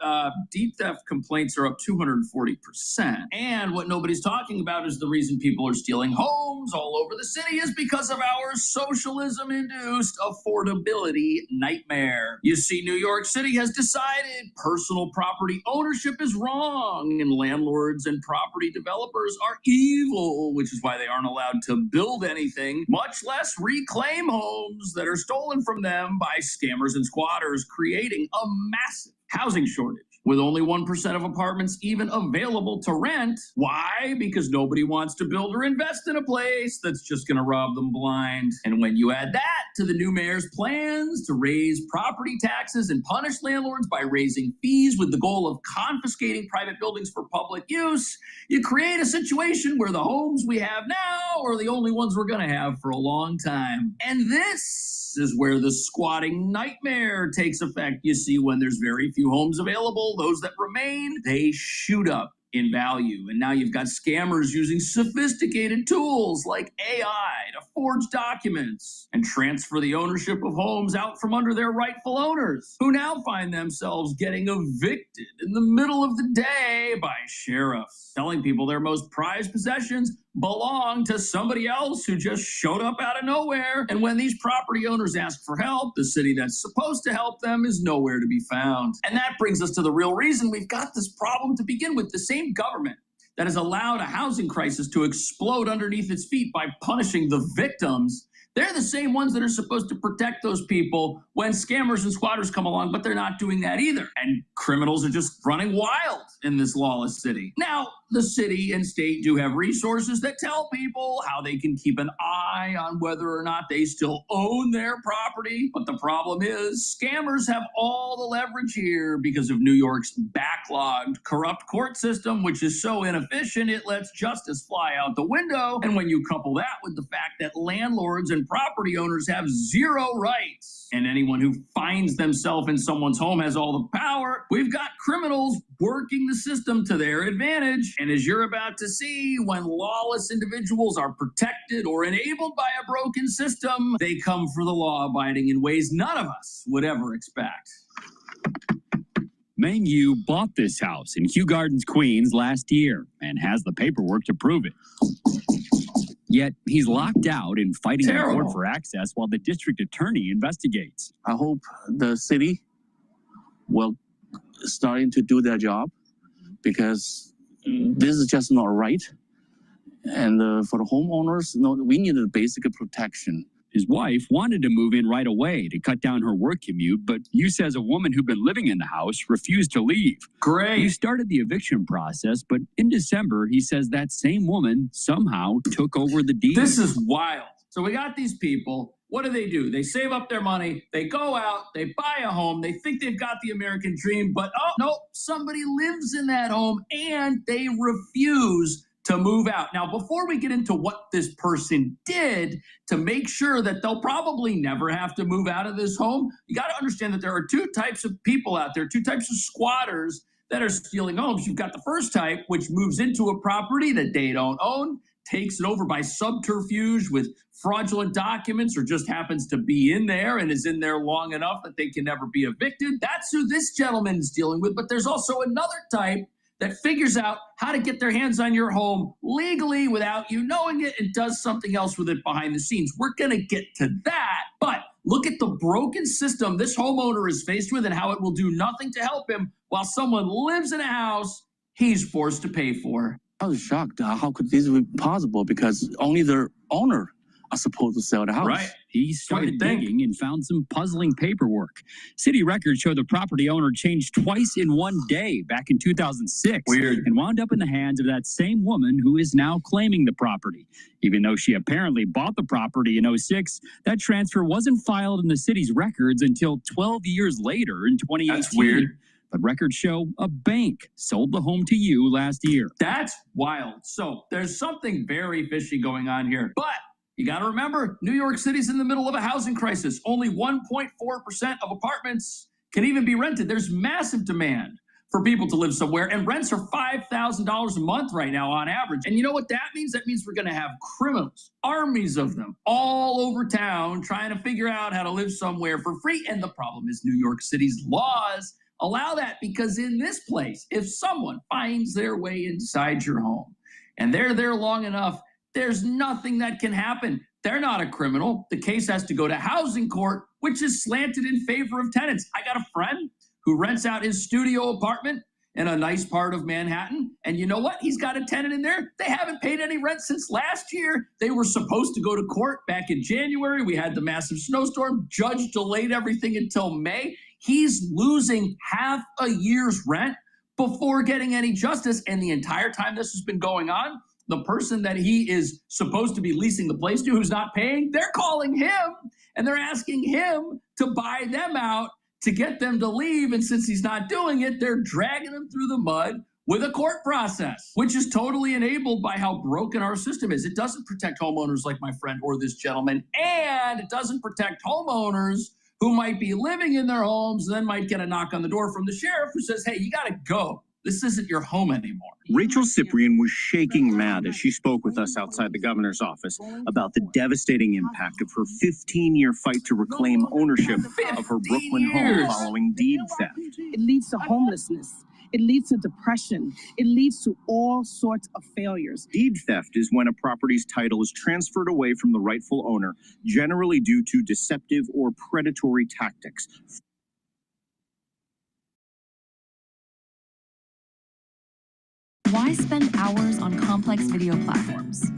Speaker 10: deed theft complaints are up 240%. And what nobody's talking about is the reason people are stealing homes all over the city is because of our socialism-induced affordability nightmare. You see, New York City has decided personal property ownership is wrong, and landlords and property developers are evil, which is why they aren't allowed to build anything, much less reclaim homes that are stolen from them by scammers and squatters, creating a massive housing shortage, with only 1% of apartments even available to rent. Why? Because nobody wants to build or invest in a place that's just going to rob them blind. And when you add that to the new mayor's plans to raise property taxes and punish landlords by raising fees with the goal of confiscating private buildings for public use, you create a situation where the homes we have now are the only ones we're going to have for a long time. And this is where the squatting nightmare takes effect. You see, when there's very few homes available, those that remain, they shoot up in value. And now you've got scammers using sophisticated tools like AI to forge documents and transfer the ownership of homes out from under their rightful owners, who now find themselves getting evicted in the middle of the day by sheriffs, telling people their most prized possessions belong to somebody else who just showed up out of nowhere. And when these property owners ask for help, the city that's supposed to help them is nowhere to be found. And that brings us to the real reason we've got this problem to begin with. The same government that has allowed a housing crisis to explode underneath its feet by punishing the victims, they're the same ones that are supposed to protect those people when scammers and squatters come along, but they're not doing that either. And criminals are just running wild in this lawless city. Now, the city and state do have resources that tell people how they can keep an eye on whether or not they still own their property. But the problem is scammers have all the leverage here because of New York's backlogged, corrupt court system, which is so inefficient it lets justice fly out the window. And when you couple that with the fact that landlords and property owners have zero rights, and anyone who finds themselves in someone's home has all the power, we've got criminals working the system to their advantage. And as you're about to see, when lawless individuals are protected or enabled by a broken system, they come for the law-abiding in ways none of us would ever expect.
Speaker 12: Meng Yu bought this house in Kew Gardens, Queens last year and has the paperwork to prove it. Yet he's locked out and fighting in court for access while the district attorney investigates.
Speaker 27: I hope the city will starting to do their job, because this is just not right. And for the homeowners, we need a basic protection.
Speaker 12: His wife wanted to move in right away to cut down her work commute, but you says a woman who'd been living in the house refused to leave.
Speaker 10: Great.
Speaker 12: You started the eviction process, but in December, he says that same woman somehow took over the deed.
Speaker 10: This is wild. So we got these people. What do? They save up their money. They go out. They buy a home. They think they've got the American dream, but oh, no, somebody lives in that home and they refuse to move out. Now, before we get into what this person did to make sure that they'll probably never have to move out of this home, you got to understand that there are two types of people out there, two types of squatters that are stealing homes. You've got the first type, which moves into a property that they don't own, takes it over by subterfuge with fraudulent documents, or just happens to be in there and is in there long enough that they can never be evicted. That's who this gentleman is dealing with. But there's also another type that figures out how to get their hands on your home legally without you knowing it and does something else with it behind the scenes. We're going to get to that. But look at the broken system this homeowner is faced with and how it will do nothing to help him while someone lives in a house he's forced to pay for.
Speaker 27: I was shocked. How could this be possible? Because only the owner are supposed to sell the house.
Speaker 12: Right. He started digging and found some puzzling paperwork. City records show the property owner changed twice in one day back in 2006.
Speaker 10: Weird.
Speaker 12: And wound up in the hands of that same woman who is now claiming the property. Even though she apparently bought the property in 06, that transfer wasn't filed in the city's records until 12 years later in 2018.
Speaker 10: That's weird.
Speaker 12: But records show a bank sold the home to you last year.
Speaker 10: That's wild. So there's something very fishy going on here. But you got to remember, New York City's in the middle of a housing crisis. Only 1.4% of apartments can even be rented. There's massive demand for people to live somewhere, and rents are $5,000 a month right now on average. And you know what that means? That means we're going to have criminals, armies of them, all over town trying to figure out how to live somewhere for free. And the problem is New York City's laws allow that, because in this place, if someone finds their way inside your home and they're there long enough, there's nothing that can happen. They're not a criminal. The case has to go to housing court, which is slanted in favor of tenants. I got a friend who rents out his studio apartment in a nice part of Manhattan. And you know what? He's got a tenant in there. They haven't paid any rent since last year. They were supposed to go to court back in January. We had the massive snowstorm. Judge delayed everything until May. He's losing half a year's rent before getting any justice. And the entire time this has been going on, the person that he is supposed to be leasing the place to, who's not paying, they're calling him and they're asking him to buy them out to get them to leave. And since he's not doing it, they're dragging him through the mud with a court process, which is totally enabled by how broken our system is. It doesn't protect homeowners like my friend or this gentleman, and it doesn't protect homeowners who might be living in their homes and then might get a knock on the door from the sheriff who says, hey, you got to go. This isn't your home anymore.
Speaker 8: Rachel Cyprian was shaking mad as she spoke with us outside the governor's office about the devastating impact of her 15-year fight to reclaim ownership of her Brooklyn home following deed theft.
Speaker 25: It leads to homelessness. It leads to depression. It leads to all sorts of failures.
Speaker 8: Deed theft is when a property's title is transferred away from the rightful owner, generally due to deceptive or predatory tactics.
Speaker 9: Why spend hours on complex video platforms?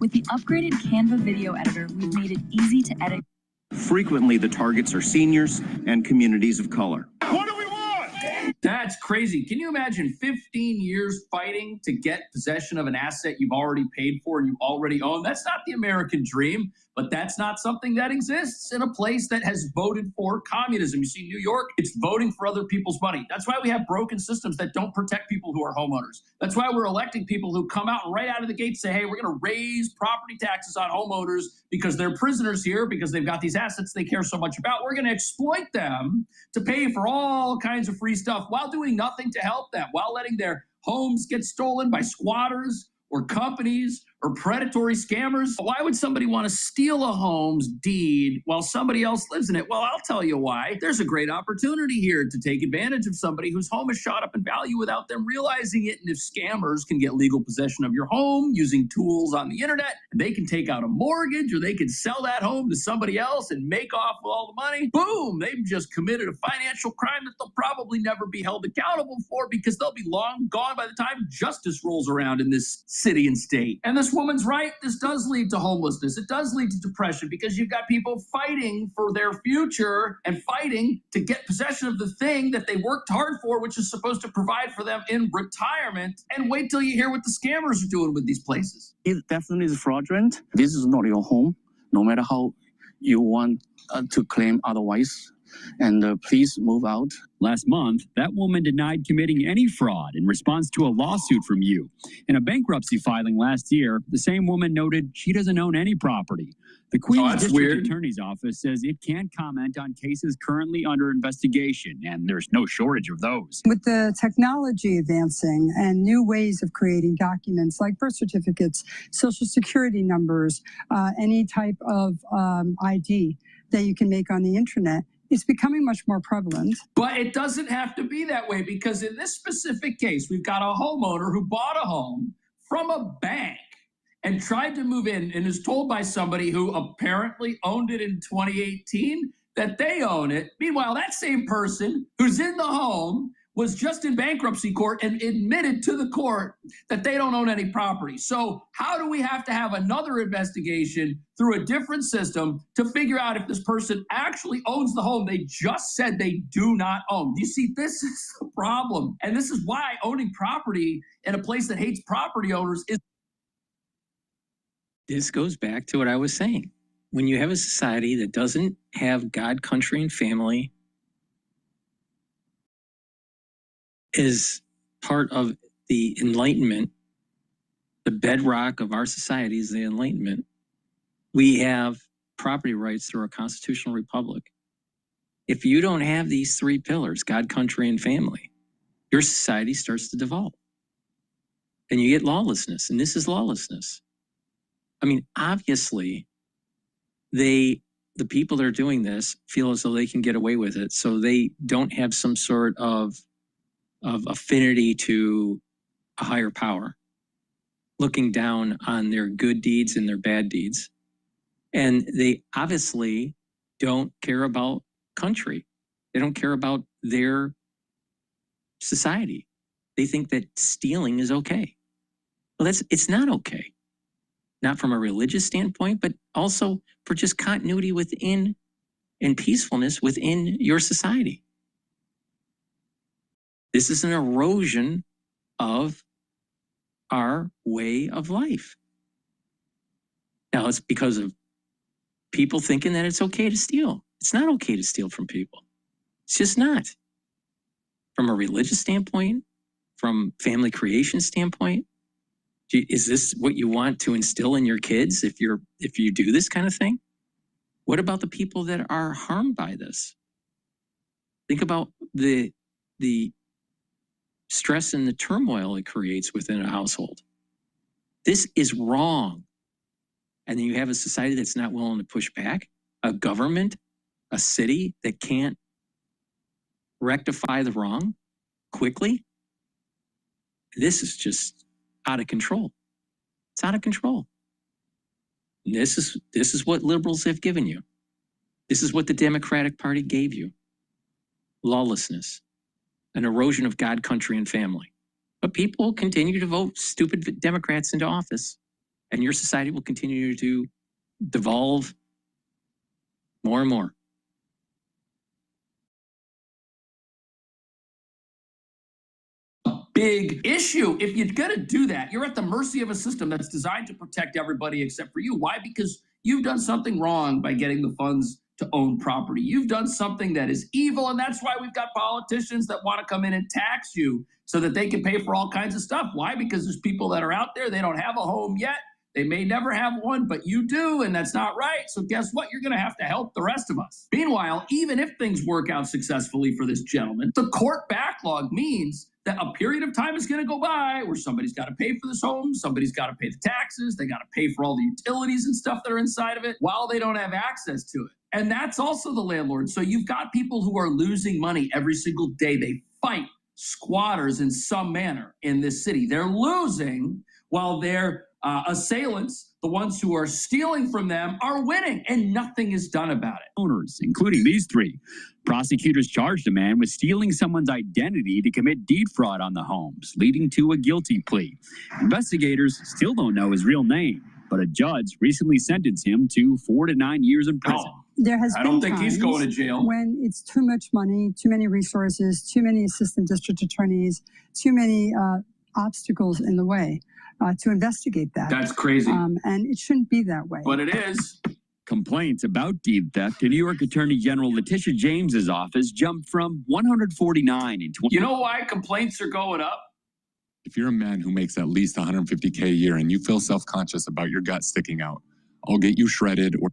Speaker 9: With the upgraded Canva video editor, we've made it easy to edit.
Speaker 8: Frequently, the targets are seniors and communities of color.
Speaker 10: What do we want? That's crazy. Can you imagine 15 years fighting to get possession of an asset you've already paid for and you already own? That's not the American dream, but that's not something that exists in a place that has voted for communism. You see, New York, it's voting for other people's money. That's why we have broken systems that don't protect people who are homeowners. That's why we're electing people who come out and right out of the gate say, hey, we're going to raise property taxes on homeowners because they're prisoners here, because they've got these assets they care so much about. We're going to exploit them to pay for all kinds of free stuff while doing nothing to help them, while letting their homes get stolen by squatters or companies or predatory scammers. Why would somebody want to steal a home's deed while somebody else lives in it? Well, I'll tell you why. There's a great opportunity here to take advantage of somebody whose home is shot up in value without them realizing it. And if scammers can get legal possession of your home using tools on the internet, they can take out a mortgage or they can sell that home to somebody else and make off with all the money. Boom! They've just committed a financial crime that they'll probably never be held accountable for because they'll be long gone by the time justice rolls around in this city and state. And the this woman's right. This does lead to homelessness. It does lead to depression because you've got people fighting for their future and fighting to get possession of the thing that they worked hard for, which is supposed to provide for them in retirement. And wait till you hear what the scammers are doing with these places.
Speaker 27: It definitely is fraudulent. This is not your home, no matter how you want to claim otherwise. And please move out.
Speaker 12: Last month, that woman denied committing any fraud in response to a lawsuit from you. In a bankruptcy filing last year, the same woman noted she doesn't own any property. The Queens District Attorney's Office says it can't comment on cases currently under investigation, and there's no shortage of those.
Speaker 11: With the technology advancing and new ways of creating documents like birth certificates, social security numbers, any type of ID that you can make on the internet, it's becoming much more prevalent.
Speaker 10: But it doesn't have to be that way because in this specific case, we've got a homeowner who bought a home from a bank and tried to move in and is told by somebody who apparently owned it in 2018 that they own it. Meanwhile, that same person who's in the home was just in bankruptcy court and admitted to the court that they don't own any property. So how do we have to have another investigation through a different system to figure out if this person actually owns the home they just said they do not own? You see, this is the problem. And this is why owning property in a place that hates property owners is.
Speaker 5: This goes back to what I was saying. When you have a society that doesn't have God, country, and family is part of the Enlightenment, the bedrock of our society is the Enlightenment. We have property rights through our constitutional republic. If you don't have these three pillars, God, country, and family, your society starts to devolve. And you get lawlessness, and this is lawlessness. I mean, obviously, the people that are doing this feel as though they can get away with it, so they don't have some sort of affinity to a higher power, looking down on their good deeds and their bad deeds. And they obviously don't care about country. They don't care about their society. They think that stealing is okay. Well, it's not okay. Not from a religious standpoint, but also for just continuity within and peacefulness within your society. This is an erosion of our way of life. Now, it's because of people thinking that it's okay to steal. It's not okay to steal from people. It's just not. From a religious standpoint, from family creation standpoint, is this what you want to instill in your kids if you do this kind of thing? What about the people that are harmed by this? Think about the stress and the turmoil it creates within a household. This is wrong. And then you have a society that's not willing to push back, a government, a city that can't rectify the wrong quickly. This is just out of control. It's out of control. And this is what liberals have given you. This is what the Democratic Party gave you. Lawlessness, an erosion of God, country, and family. But people continue to vote stupid Democrats into office, and your society will continue to devolve more and more.
Speaker 10: Big issue. If you're going to do that, you're at the mercy of a system that's designed to protect everybody except for you. Why? Because you've done something wrong by getting the funds to own property. You've done something that is evil, and that's why we've got politicians that want to come in and tax you so that they can pay for all kinds of stuff. Why? Because there's people that are out there, they don't have a home yet. They may never have one, but you do, and that's not right. So guess what? You're going to have to help the rest of us. Meanwhile, even if things work out successfully for this gentleman, the court backlog means that a period of time is going to go by where somebody's got to pay for this home, somebody's got to pay the taxes, they got to pay for all the utilities and stuff that are inside of it while they don't have access to it. And that's also the landlord. So you've got people who are losing money every single day. They fight squatters in some manner in this city. They're losing while they're assailants, the ones who are stealing from them, are winning, and nothing is done about it.
Speaker 12: Owners, including these three. Prosecutors charged a man with stealing someone's identity to commit deed fraud on the homes, leading to a guilty plea. Investigators still don't know his real name, but a judge recently sentenced him to 4 to 9 years in prison.
Speaker 11: There has
Speaker 10: I
Speaker 11: been
Speaker 10: don't think he's
Speaker 11: times
Speaker 10: going to jail.
Speaker 11: when it's too much money, too many resources, too many assistant district attorneys, too many obstacles in the way to investigate that.
Speaker 10: That's crazy.
Speaker 11: And it shouldn't be that way.
Speaker 10: But it is.
Speaker 12: Complaints about deed theft to New York Attorney General Letitia James's office jumped from 149 in 20.
Speaker 10: You know why complaints are going up?
Speaker 13: If you're a man who makes at least $150K a year and you feel self-conscious about your gut sticking out, I'll get you shredded. Or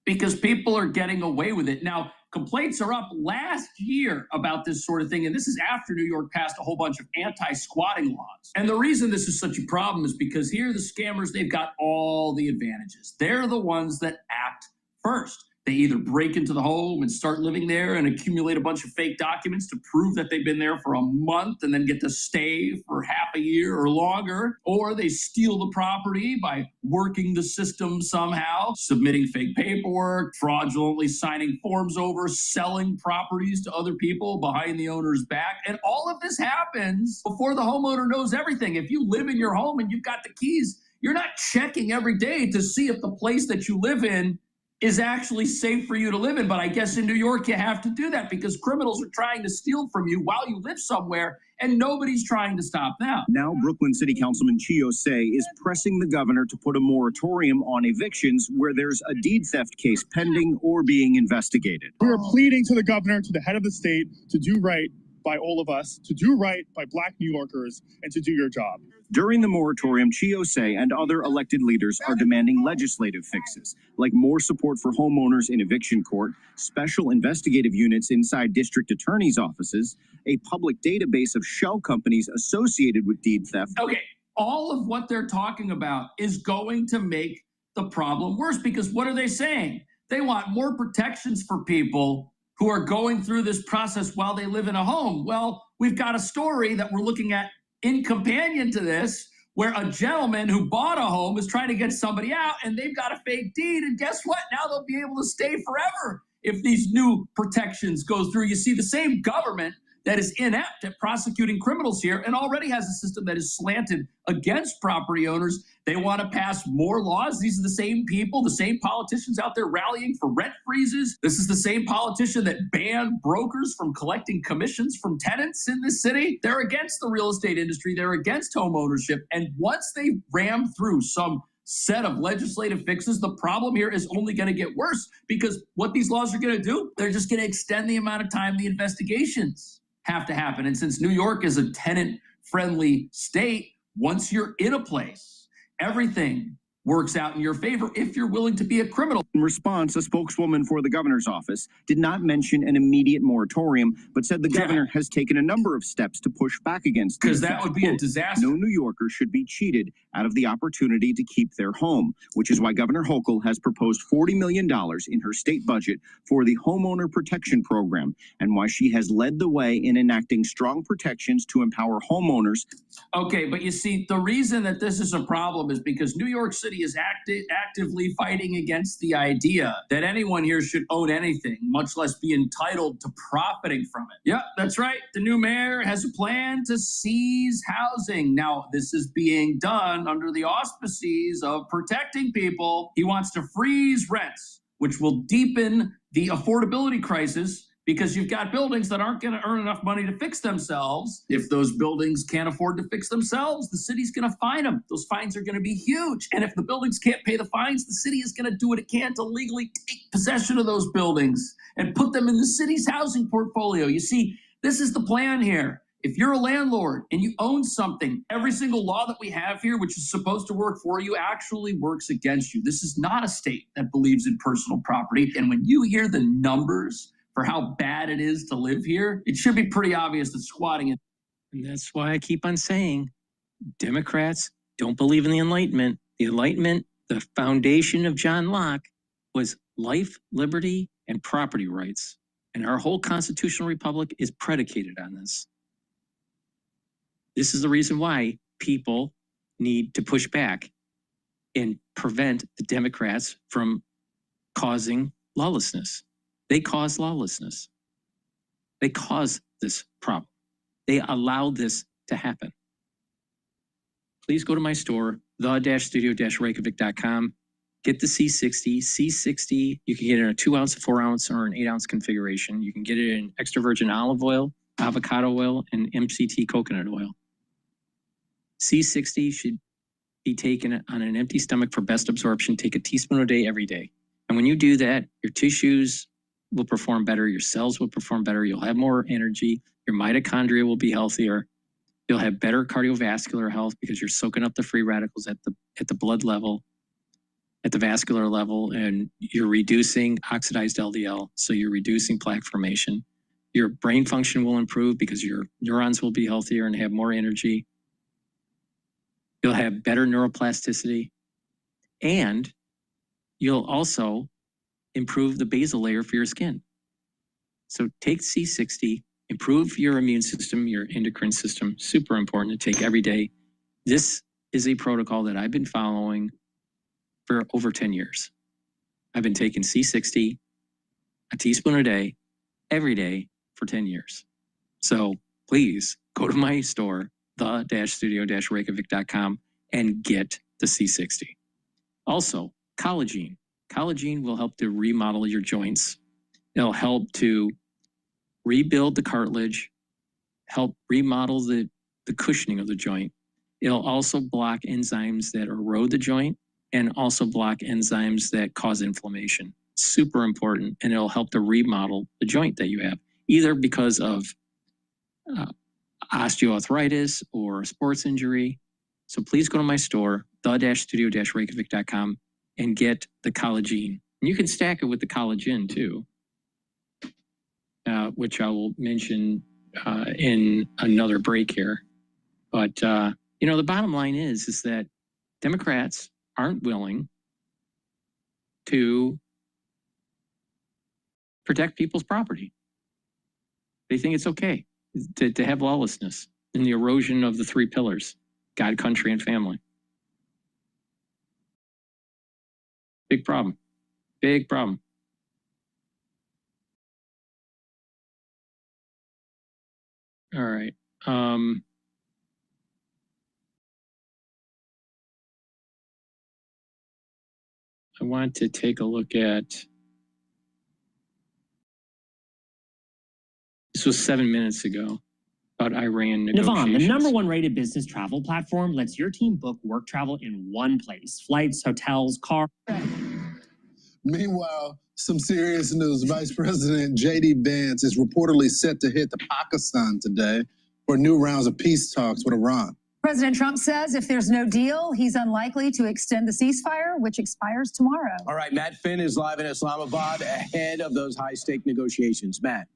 Speaker 10: because people are getting away with it. Now, complaints are up last year about this sort of thing, and this is after New York passed a whole bunch of anti-squatting laws. And the reason this is such a problem is because here the scammers, they've got all the advantages. They're the ones that act first. They either break into the home and start living there and accumulate a bunch of fake documents to prove that they've been there for a month and then get to stay for half a year or longer, or they steal the property by working the system somehow, submitting fake paperwork, fraudulently signing forms over, selling properties to other people behind the owner's back. And all of this happens before the homeowner knows everything. If you live in your home and you've got the keys, you're not checking every day to see if the place that you live in is actually safe for you to live in. But I guess in New York, you have to do that because criminals are trying to steal from you while you live somewhere, and nobody's trying to stop them.
Speaker 8: Now, Brooklyn City Councilman Chio Say is pressing the governor to put a moratorium on evictions where there's a deed theft case pending or being investigated.
Speaker 14: We are pleading to the governor, to the head of the state, to do right by all of us, to do right by Black New Yorkers, and to do your job.
Speaker 8: During the moratorium, Chio Say and other elected leaders are demanding legislative fixes, like more support for homeowners in eviction court, special investigative units inside district attorneys' offices, a public database of shell companies associated with deed theft.
Speaker 10: Okay, all of what they're talking about is going to make the problem worse because what are they saying? They want more protections for people who are going through this process while they live in a home. Well, we've got a story that we're looking at in companion to this, where a gentleman who bought a home is trying to get somebody out and they've got a fake deed. And guess what? Now they'll be able to stay forever if these new protections go through. You see, the same government that is inept at prosecuting criminals here and already has a system that is slanted against property owners. They want to pass more laws. These are the same people, the same politicians out there rallying for rent freezes. This is the same politician that banned brokers from collecting commissions from tenants in this city. They're against the real estate industry. They're against home ownership. And once they ram through some set of legislative fixes, the problem here is only going to get worse because what these laws are going to do, they're just going to extend the amount of time the investigations have to happen. And since New York is a tenant-friendly state, once you're in a place, everything works out in your favor if you're willing to be a criminal.
Speaker 8: In response, a spokeswoman for the governor's office did not mention an immediate moratorium, but said the governor has taken a number of steps to push back against
Speaker 10: because that would be a disaster.
Speaker 8: No New Yorker should be cheated out of the opportunity to keep their home, which is why Governor Hochul has proposed $40 million in her state budget for the Homeowner Protection Program, and why she has led the way in enacting strong protections to empower homeowners.
Speaker 10: Okay, but you see, the reason that this is a problem is because New York City is actively fighting against the idea that anyone here should own anything, much less be entitled to profiting from it. Yeah, that's right. The new mayor has a plan to seize housing. Now, this is being done under the auspices of protecting people. He wants to freeze rents, which will deepen the affordability crisis because you've got buildings that aren't going to earn enough money to fix themselves. If those buildings can't afford to fix themselves, the city's going to fine them. Those fines are going to be huge. And if the buildings can't pay the fines, the city is going to do what it can to legally take possession of those buildings and put them in the city's housing portfolio. You see, this is the plan here. If you're a landlord and you own something, every single law that we have here, which is supposed to work for you, actually works against you. This is not a state that believes in personal property. And when you hear the numbers for how bad it is to live here, it should be pretty obvious that squatting is.
Speaker 5: And that's why I keep on saying Democrats don't believe in the Enlightenment. The Enlightenment, the foundation of John Locke, was life, liberty, and property rights. And our whole constitutional republic is predicated on this. This is the reason why people need to push back. and prevent the Democrats from causing lawlessness. They cause lawlessness. They cause this problem. They allow this to happen. Please go to my store, the-studio-reykjavik.com. Get the C60. C60, you can get it in a 2 ounce, a 4 ounce, or an 8 ounce configuration. You can get it in extra virgin olive oil, avocado oil, and MCT coconut oil. C60 should be taken on an empty stomach for best absorption. Take a teaspoon a day every day. And when you do that, your tissues will perform better, your cells will perform better, you'll have more energy, your mitochondria will be healthier, you'll have better cardiovascular health because you're soaking up the free radicals at the blood level, at the vascular level, and you're reducing oxidized LDL, so you're reducing plaque formation. Your brain function will improve because your neurons will be healthier and have more energy. You'll have better neuroplasticity, and you'll also improve the basal layer for your skin. So take C60, improve your immune system, your endocrine system, super important to take every day. This is a protocol that I've been following for over 10 years. I've been taking C60, a teaspoon a day, every day for 10 years. So please go to my store, the-studio-reykjavik.com, and get the C60. Also, collagen. Collagen will help to remodel your joints. It'll help to rebuild the cartilage, help remodel the cushioning of the joint. It'll also block enzymes that erode the joint and also block enzymes that cause inflammation. Super important, and it'll help to remodel the joint that you have, either because of osteoarthritis or a sports injury. So please go to my store, the-studio-reykjavik.com, and get the collagen. And you can stack it with the collagen too, which I will mention in another break here. But, you know, the bottom line is that Democrats aren't willing to protect people's property. They think it's okay to have lawlessness in the erosion of the three pillars: God, country, and family. Big problem. Big problem. All right. I want to take a look at, this was 7 minutes ago, about Iran negotiations.
Speaker 15: Navan, the #1 rated business travel platform, lets your team book work travel in one place. Flights, hotels, cars.
Speaker 16: Meanwhile, some serious news. Vice President J.D. Vance is reportedly set to hit Pakistan today for new rounds of peace talks with Iran.
Speaker 17: President Trump says if there's no deal, he's unlikely to extend the ceasefire, which expires tomorrow.
Speaker 26: All right, Matt Finn is live in Islamabad ahead of those high-stake negotiations. Matt.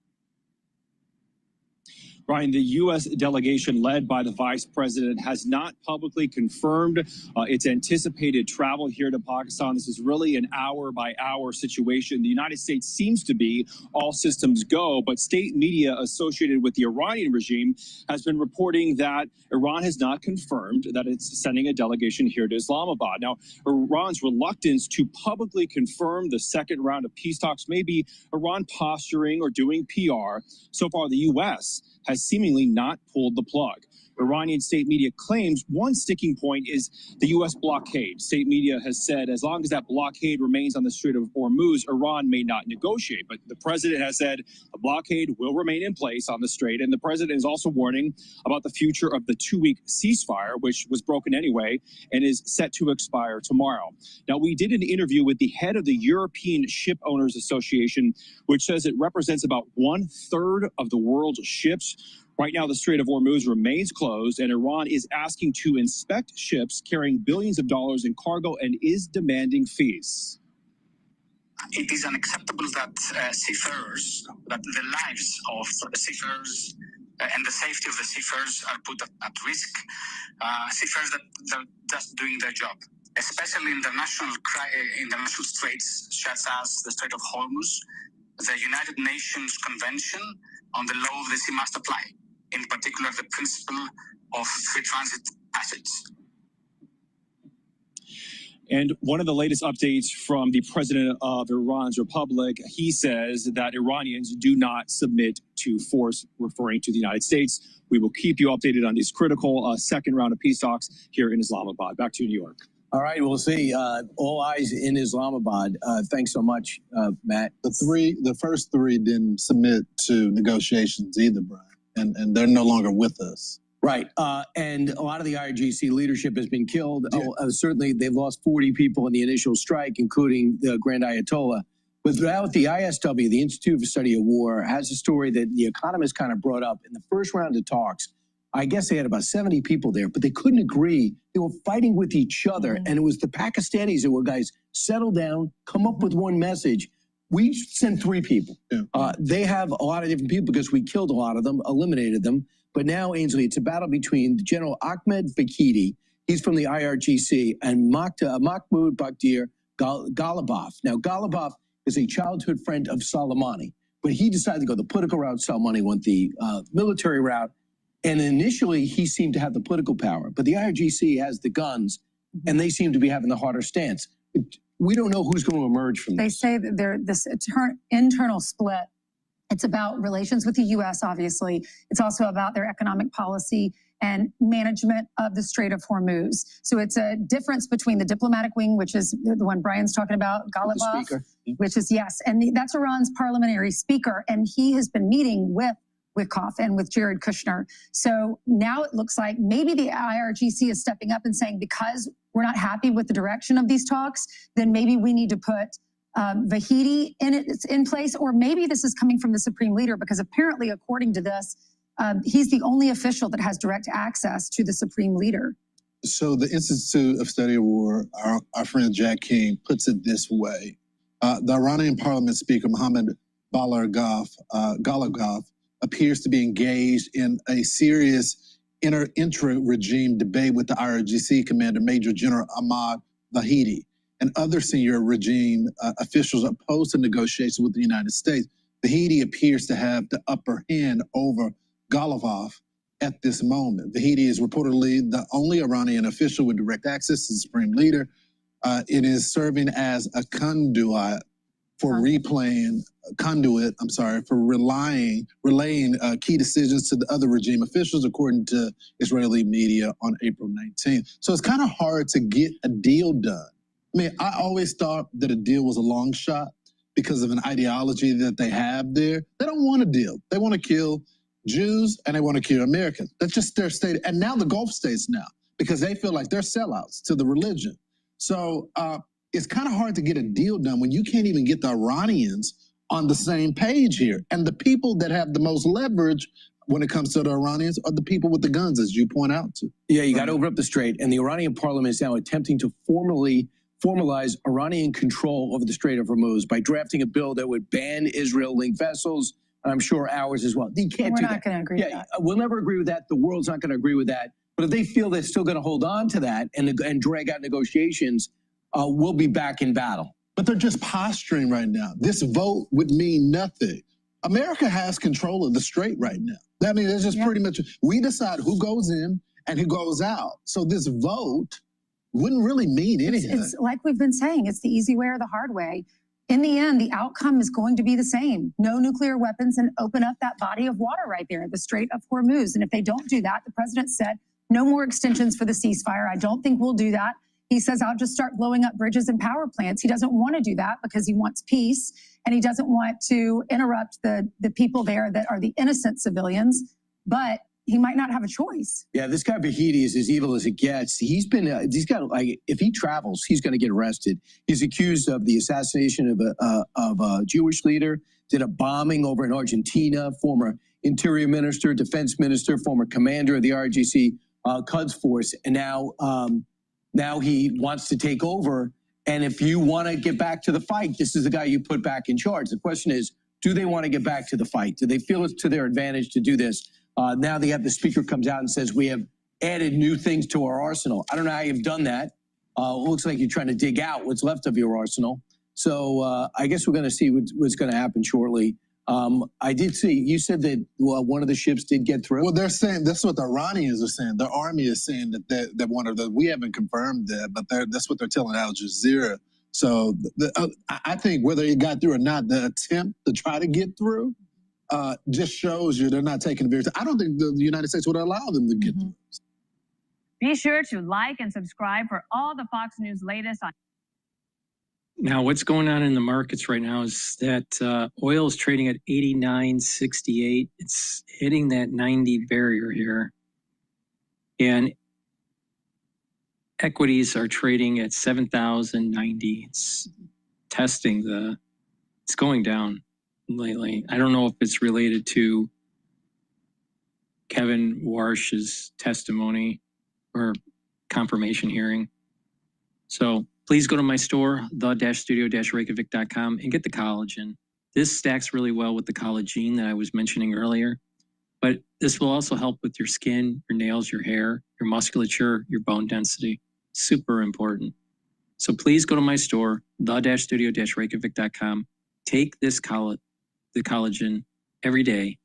Speaker 18: Ryan, the U.S. delegation led by the vice president has not publicly confirmed its anticipated travel here to Pakistan. This is really an hour-by-hour situation. The United States seems to be all systems go, but state media associated with the Iranian regime has been reporting that Iran has not confirmed that it's sending a delegation here to Islamabad. Now, Iran's reluctance to publicly confirm the second round of peace talks may be Iran posturing or doing PR. So far, the U.S. has seemingly not pulled the plug. Iranian state media claims one sticking point is the U.S. blockade. State media has said as long as that blockade remains on the Strait of Hormuz, Iran may not negotiate. But the president has said the blockade will remain in place on the strait. And the president is also warning about the future of the 2-week ceasefire, which was broken anyway and is set to expire tomorrow. Now, we did an interview with the head of the European Ship Owners Association, which says it represents about 1/3 of the world's ships. Right now, the Strait of Hormuz remains closed, and Iran is asking to inspect ships carrying billions of dollars in cargo and is demanding fees.
Speaker 19: It is unacceptable that seafarers, that the lives of seafarers and the safety of the seafarers are put at risk. Seafarers that are just doing their job, especially international straits such as the Strait of Hormuz. The United Nations Convention on the Law of the Sea must apply, in particular the principle of free transit passage.
Speaker 18: And one of the latest updates from the president of Iran's republic, he says that Iranians do not submit to force, referring to the United States. We will keep you updated on these critical second round of peace talks here in Islamabad. Back to New York.
Speaker 26: All right, we'll see. All eyes in Islamabad. Thanks so much, Matt.
Speaker 16: The first three didn't submit to negotiations either, Brian, and they're no longer with us.
Speaker 26: Right. And a lot of the IRGC leadership has been killed. Certainly, they've lost 40 people in the initial strike, including the Grand Ayatollah. Without the ISW, the Institute for Study of War, has a story that The Economist kind of brought up in the first round of talks. I guess they had about 70 people there, but they couldn't agree. They were fighting with each other. And it was the Pakistanis that were, guys, settle down, come up with one message. We sent 3 people. They have a lot of different people because we killed a lot of them, eliminated them. But now, Ainsley, it's a battle between General Ahmed Vakidi, he's from the IRGC, and Mahmoud Bakhtir Ghalibaf. Now, Ghalibaf is a childhood friend of Soleimani, but he decided to go the political route. Soleimani went the military route. And initially, he seemed to have the political power. But the IRGC has the guns, and they seem to be having the harder stance. We don't know who's going to emerge from this.
Speaker 17: They say that there's this internal split. It's about relations with the U.S., obviously. It's also about their economic policy and management of the Strait of Hormuz. So it's a difference between the diplomatic wing, which is the one Brian's talking about, Ghalibaf, which is, yes, and that's Iran's parliamentary speaker. And he has been meeting with Witkoff and with Jared Kushner. So now it looks like maybe the IRGC is stepping up and saying, because we're not happy with the direction of these talks, then maybe we need to put Vahidi in place, or maybe this is coming from the Supreme Leader, because apparently, according to this, he's the only official that has direct access to the Supreme Leader.
Speaker 16: So the Institute of Study of War, our friend Jack King, puts it this way. The Iranian Parliament Speaker, Mohammad Ghalibaf, appears to be engaged in a serious intra-regime debate with the IRGC commander, Major General Ahmad Vahidi, and other senior regime officials opposed to negotiations with the United States. Vahidi appears to have the upper hand over Ghalibaf at this moment. Vahidi is reportedly the only Iranian official with direct access to the Supreme Leader. It is serving as a conduit for relaying key decisions to the other regime officials, according to Israeli media on April 19th. So it's kind of hard to get a deal done. I mean, I always thought that a deal was a long shot because of an ideology that they have there. They don't want a deal. They want to kill Jews and they want to kill Americans. That's just their state. And now the Gulf states now, because they feel like they're sellouts to the religion. So it's kind of hard to get a deal done when you can't even get the Iranians on the same page here. And the people that have the most leverage when it comes to the Iranians are the people with the guns, as you point out to.
Speaker 26: Yeah, you got to open up the strait. And the Iranian parliament is now attempting to formalize Iranian control over the Strait of Hormuz by drafting a bill that would ban Israel-linked vessels. And I'm sure ours as well. You can't do that.
Speaker 17: We're not going to agree with that.
Speaker 26: We'll never agree with that. The world's not going to agree with that. But if they feel they're still going to hold on to that and drag out negotiations, we'll be back in battle.
Speaker 16: But they're just posturing right now. This vote would mean nothing. America has control of the strait right now. I mean, it's just pretty much, we decide who goes in and who goes out. So this vote wouldn't really mean anything.
Speaker 17: It's like we've been saying, it's the easy way or the hard way. In the end, the outcome is going to be the same. No nuclear weapons, and open up that body of water right there, the Strait of Hormuz. And if they don't do that, the president said, no more extensions for the ceasefire. I don't think we'll do that. He says, I'll just start blowing up bridges and power plants. He doesn't want to do that because he wants peace, and he doesn't want to interrupt the people there that are the innocent civilians, but he might not have a choice.
Speaker 26: Yeah, this guy Vahidi is as evil as it gets. He's got, like, if he travels, he's going to get arrested. He's accused of the assassination of a Jewish leader, did a bombing over in Argentina, former interior minister, defense minister, former commander of the RGC Quds Force, and now he wants to take over. And if you want to get back to the fight, this is the guy you put back in charge. The question is, do they want to get back to the fight? Do they feel it's to their advantage to do this? Now they have the speaker comes out and says, we have added new things to our arsenal. I don't know how you've done that. It looks like you're trying to dig out what's left of your arsenal. So I guess we're going to see what's going to happen shortly. I did see, you said that one of the ships did get through.
Speaker 16: Well, they're saying, that's what the Iranians are saying. The army is saying that one of the, we haven't confirmed that, but that's what they're telling Al Jazeera. So I think whether it got through or not, the attempt to try to get through just shows you they're not taking it very. I don't think the United States would allow them to get through.
Speaker 3: Be sure to like and subscribe for all the Fox News latest on.
Speaker 5: Now, what's going on in the markets right now is that oil is trading at 89.68. It's hitting that 90 barrier here. And equities are trading at 7,090. It's testing it's going down lately. I don't know if it's related to Kevin Warsh's testimony or confirmation hearing. So please go to my store, the-studio-reykjavik.com, and get the collagen. This stacks really well with the collagen that I was mentioning earlier, but this will also help with your skin, your nails, your hair, your musculature, your bone density. Super important. So please go to my store, the-studio-reykjavik.com. Take this the collagen every day.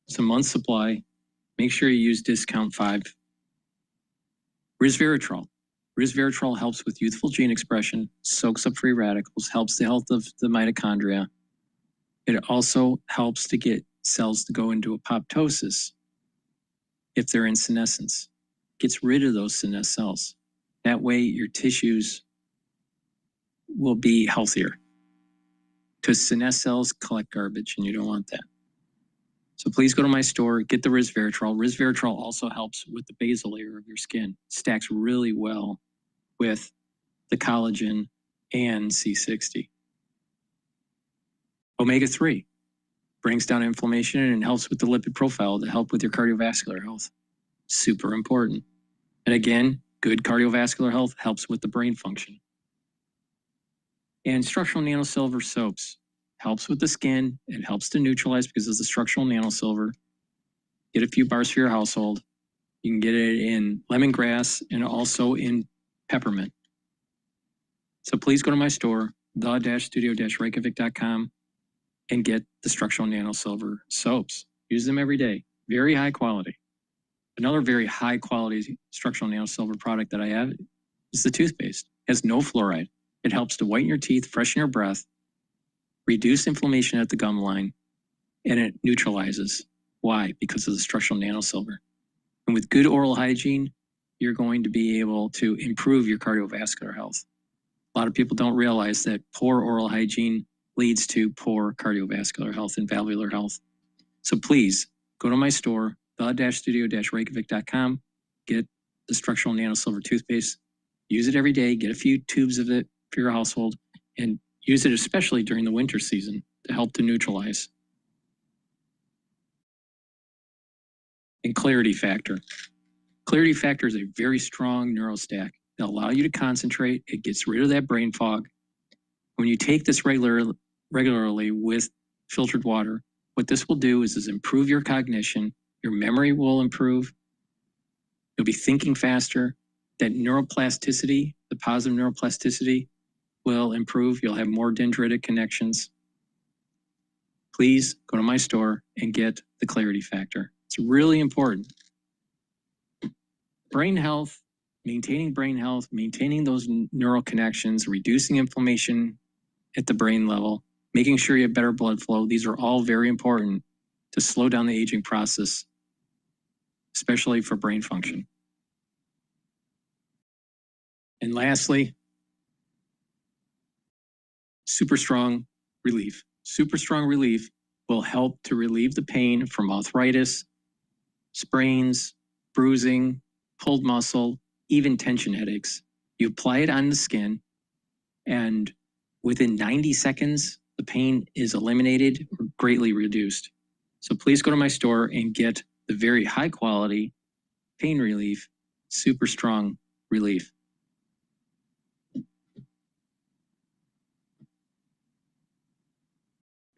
Speaker 5: It's a month's supply. Make sure you use discount 5. Resveratrol. Resveratrol helps with youthful gene expression, soaks up free radicals, helps the health of the mitochondria. It also helps to get cells to go into apoptosis if they're in senescence. Gets rid of those senescent cells. That way your tissues will be healthier. Because senescent cells collect garbage and you don't want that. So please go to my store, get the resveratrol. Resveratrol also helps with the basal layer of your skin. Stacks really well with the collagen and C60. Omega-3 brings down inflammation and helps with the lipid profile to help with your cardiovascular health. Super important. And again, good cardiovascular health helps with the brain function. And structural nanosilver soaps helps with the skin. It helps to neutralize because of the structural nanosilver. Get a few bars for your household. You can get it in lemongrass and also in peppermint. So please go to my store, the-studio-reykjavik.com, and get the structural nanosilver soaps. Use them every day. Very high quality. Another very high quality structural nanosilver product that I have is the toothpaste. It has no fluoride. It helps to whiten your teeth, freshen your breath, reduce inflammation at the gum line, and it neutralizes. Why? Because of the structural nanosilver. And with good oral hygiene, you're going to be able to improve your cardiovascular health. A lot of people don't realize that poor oral hygiene leads to poor cardiovascular health and valvular health. So please go to my store, the-studio-reykjavik.com, get the structural nanosilver toothpaste, use it every day, get a few tubes of it for your household, and use it especially during the winter season to help to neutralize. And Clarity Factor. Clarity Factor is a very strong neurostack that allows you to concentrate. It gets rid of that brain fog. When you take this regularly with filtered water, what this will do is improve your cognition. Your memory will improve. You'll be thinking faster. That neuroplasticity, the positive neuroplasticity, will improve. You'll have more dendritic connections. Please go to my store and get the Clarity Factor. It's really important. Brain health, maintaining those neural connections, reducing inflammation at the brain level, making sure you have better blood flow. These are all very important to slow down the aging process, especially for brain function. And lastly, super strong relief. Super strong relief will help to relieve the pain from arthritis, sprains, bruising, pulled muscle, even tension headaches. You apply it on the skin, and within 90 seconds, the pain is eliminated or greatly reduced. So please go to my store and get the very high quality pain relief, super strong relief.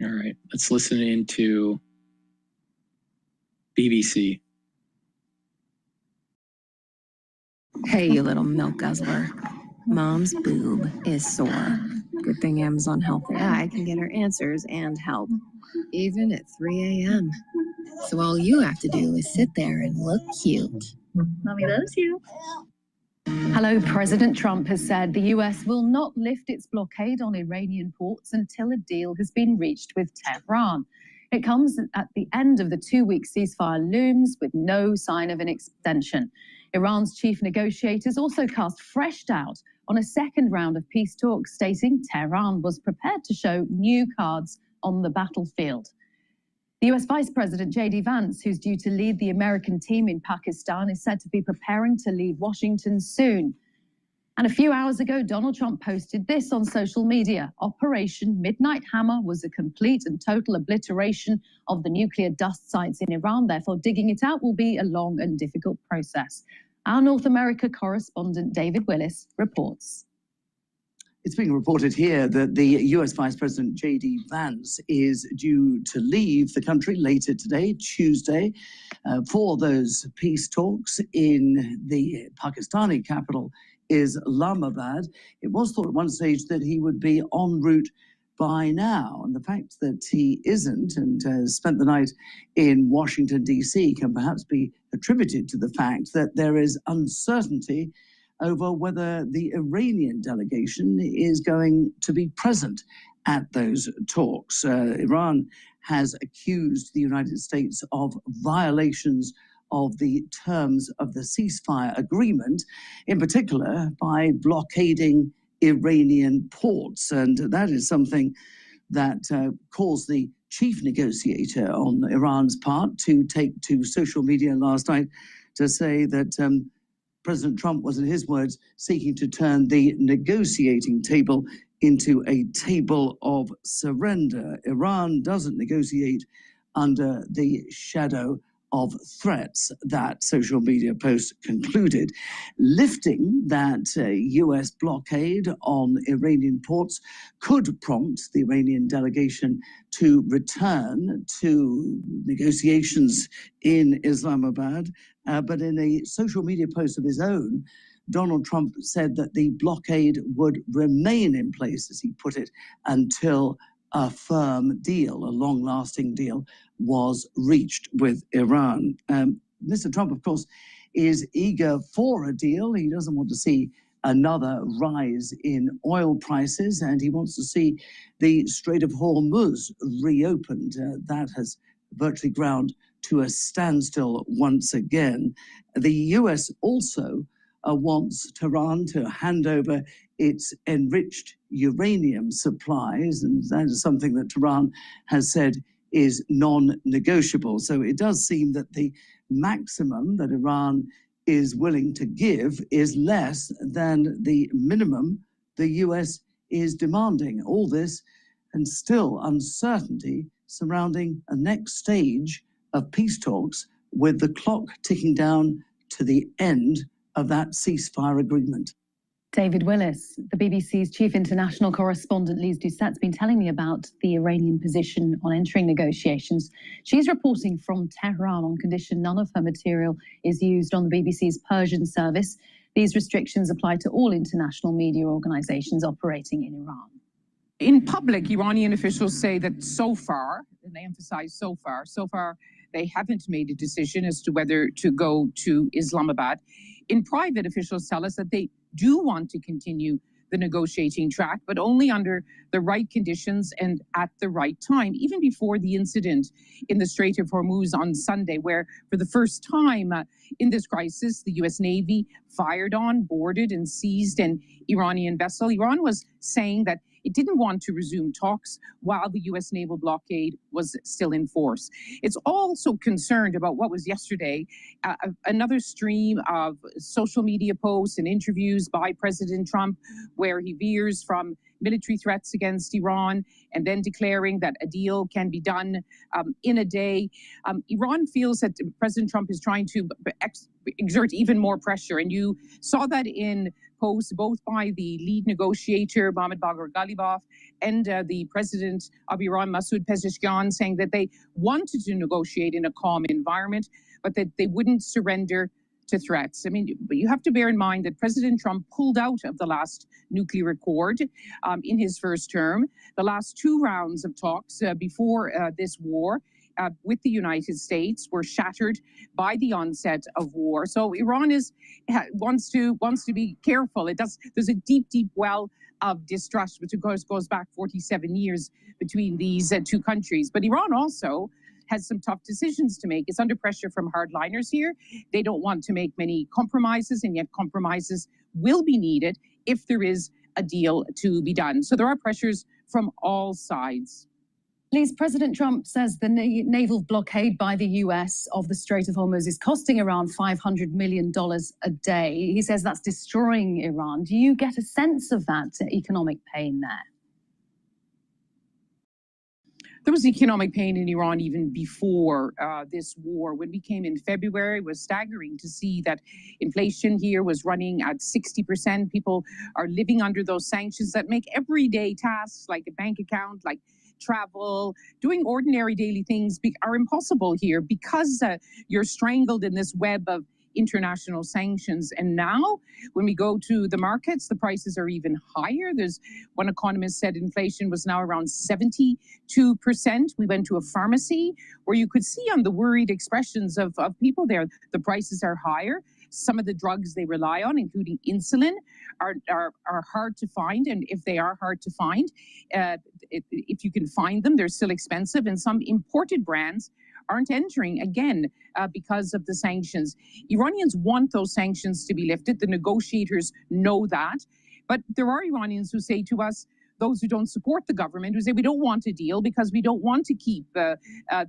Speaker 5: All right, let's listen into BBC.
Speaker 4: Hey, you little milk guzzler. Mom's boob is sore.
Speaker 1: Good thing Amazon Health AI can get her answers and help, even at 3 a.m. So all you have to do is sit there and look cute.
Speaker 9: Mommy loves you. Hello, President Trump has said the US will not lift its blockade on Iranian ports until a deal has been reached with Tehran. It comes at the end of the 2-week ceasefire looms with no sign of an extension. Iran's chief negotiators also cast fresh doubt on a second round of peace talks, stating Tehran was prepared to show new cards on the battlefield. The US Vice President J.D. Vance, who's due to lead the American team in Pakistan, is said to be preparing to leave Washington soon. And a few hours ago, Donald Trump posted this on social media. Operation Midnight Hammer was a complete and total obliteration of the nuclear dust sites in Iran. Therefore, digging it out will be a long and difficult process. Our North America correspondent David Willis reports.
Speaker 4: It's being reported here that the US Vice President J.D. Vance is due to leave the country later today, Tuesday, for those peace talks in the Pakistani capital, Islamabad. It was thought at one stage that he would be en route by now, and the fact that he isn't and has spent the night in Washington, D.C. can perhaps be attributed to the fact that there is uncertainty over whether the Iranian delegation is going to be present at those talks. Iran has accused the United States of violations of the terms of the ceasefire agreement, in particular by blockading Iranian ports. And that is something that caused the chief negotiator on Iran's part to take to social media last night to say that President Trump was, in his words, seeking to turn the negotiating table into a table of surrender. Iran doesn't negotiate under the shadow of threats, that social media post concluded. Lifting that US blockade on Iranian ports could prompt the Iranian delegation to return to negotiations in Islamabad. But in a social media post of his own, Donald Trump said that the blockade would remain in place, as he put it, until a firm deal, a long-lasting deal, was reached with Iran. Mr. Trump, of course, is eager for a deal. He doesn't want to see another rise in oil prices, and he wants to see the Strait of Hormuz reopened. That has virtually ground to a standstill once again. The US also wants Tehran to hand over its enriched uranium supplies, and that is something that Tehran has said is non-negotiable. So it does seem that the maximum that Iran is willing to give is less than the minimum the US is demanding. All this and still uncertainty surrounding a next stage of peace talks, with the clock ticking down to the end of that ceasefire agreement.
Speaker 9: David Willis, the BBC's chief international correspondent, Lise Doucette's been telling me about the Iranian position on entering negotiations. She's reporting from Tehran on condition none of her material is used on the BBC's Persian service. These restrictions apply to all international media organizations operating in Iran.
Speaker 20: In public, Iranian officials say that so far, and they emphasize so far, they haven't made a decision as to whether to go to Islamabad. In private, officials tell us that they do want to continue the negotiating track, but only under the right conditions and at the right time, even before the incident in the Strait of Hormuz on Sunday, where for the first time in this crisis, the US Navy fired on, boarded, and seized an Iranian vessel. Iran was saying that it didn't want to resume talks while the US naval blockade was still in force. It's also concerned about what was yesterday, another stream of social media posts and interviews by President Trump, where he veers from military threats against Iran and then declaring that a deal can be done in a day. Iran feels that President Trump is trying to exert even more pressure. And you saw that in posts both by the lead negotiator, Mohammad Bagher Ghalibaf, and the president of Iran, Masoud Pezeshkian, saying that they wanted to negotiate in a calm environment, but that they wouldn't surrender to threats. I mean, but you have to bear in mind that President Trump pulled out of the last nuclear accord in his first term. The last two rounds of talks before this war with the United States were shattered by the onset of war. So Iran wants to be careful. There's a deep well of distrust, which of course goes back 47 years between these two countries. But Iran also has some tough decisions to make. It's under pressure from hardliners here. They don't want to make many compromises, and yet compromises will be needed if there is a deal to be done. So there are pressures from all sides.
Speaker 9: Liz, President Trump says the naval blockade by the US of the Strait of Hormuz is costing around $500 million a day. He says that's destroying Iran. Do you get a sense of that economic pain there?
Speaker 20: There was economic pain in Iran even before this war. When we came in February, it was staggering to see that inflation here was running at 60%. People are living under those sanctions that make everyday tasks like a bank account, like travel, doing ordinary daily things are impossible here because you're strangled in this web of international sanctions. And now when we go to the markets, the prices are even higher. There's one economist said inflation was now around 72%. We went to a pharmacy where you could see on the worried expressions of people there, the prices are higher. Some of the drugs they rely on, including insulin, are hard to find. And if they are hard to find, if you can find them, they're still expensive. And some imported brands aren't entering again because of the sanctions. Iranians want those sanctions to be lifted. The negotiators know that. But there are Iranians who say to us, those who don't support the government, who say we don't want a deal because we don't want to keep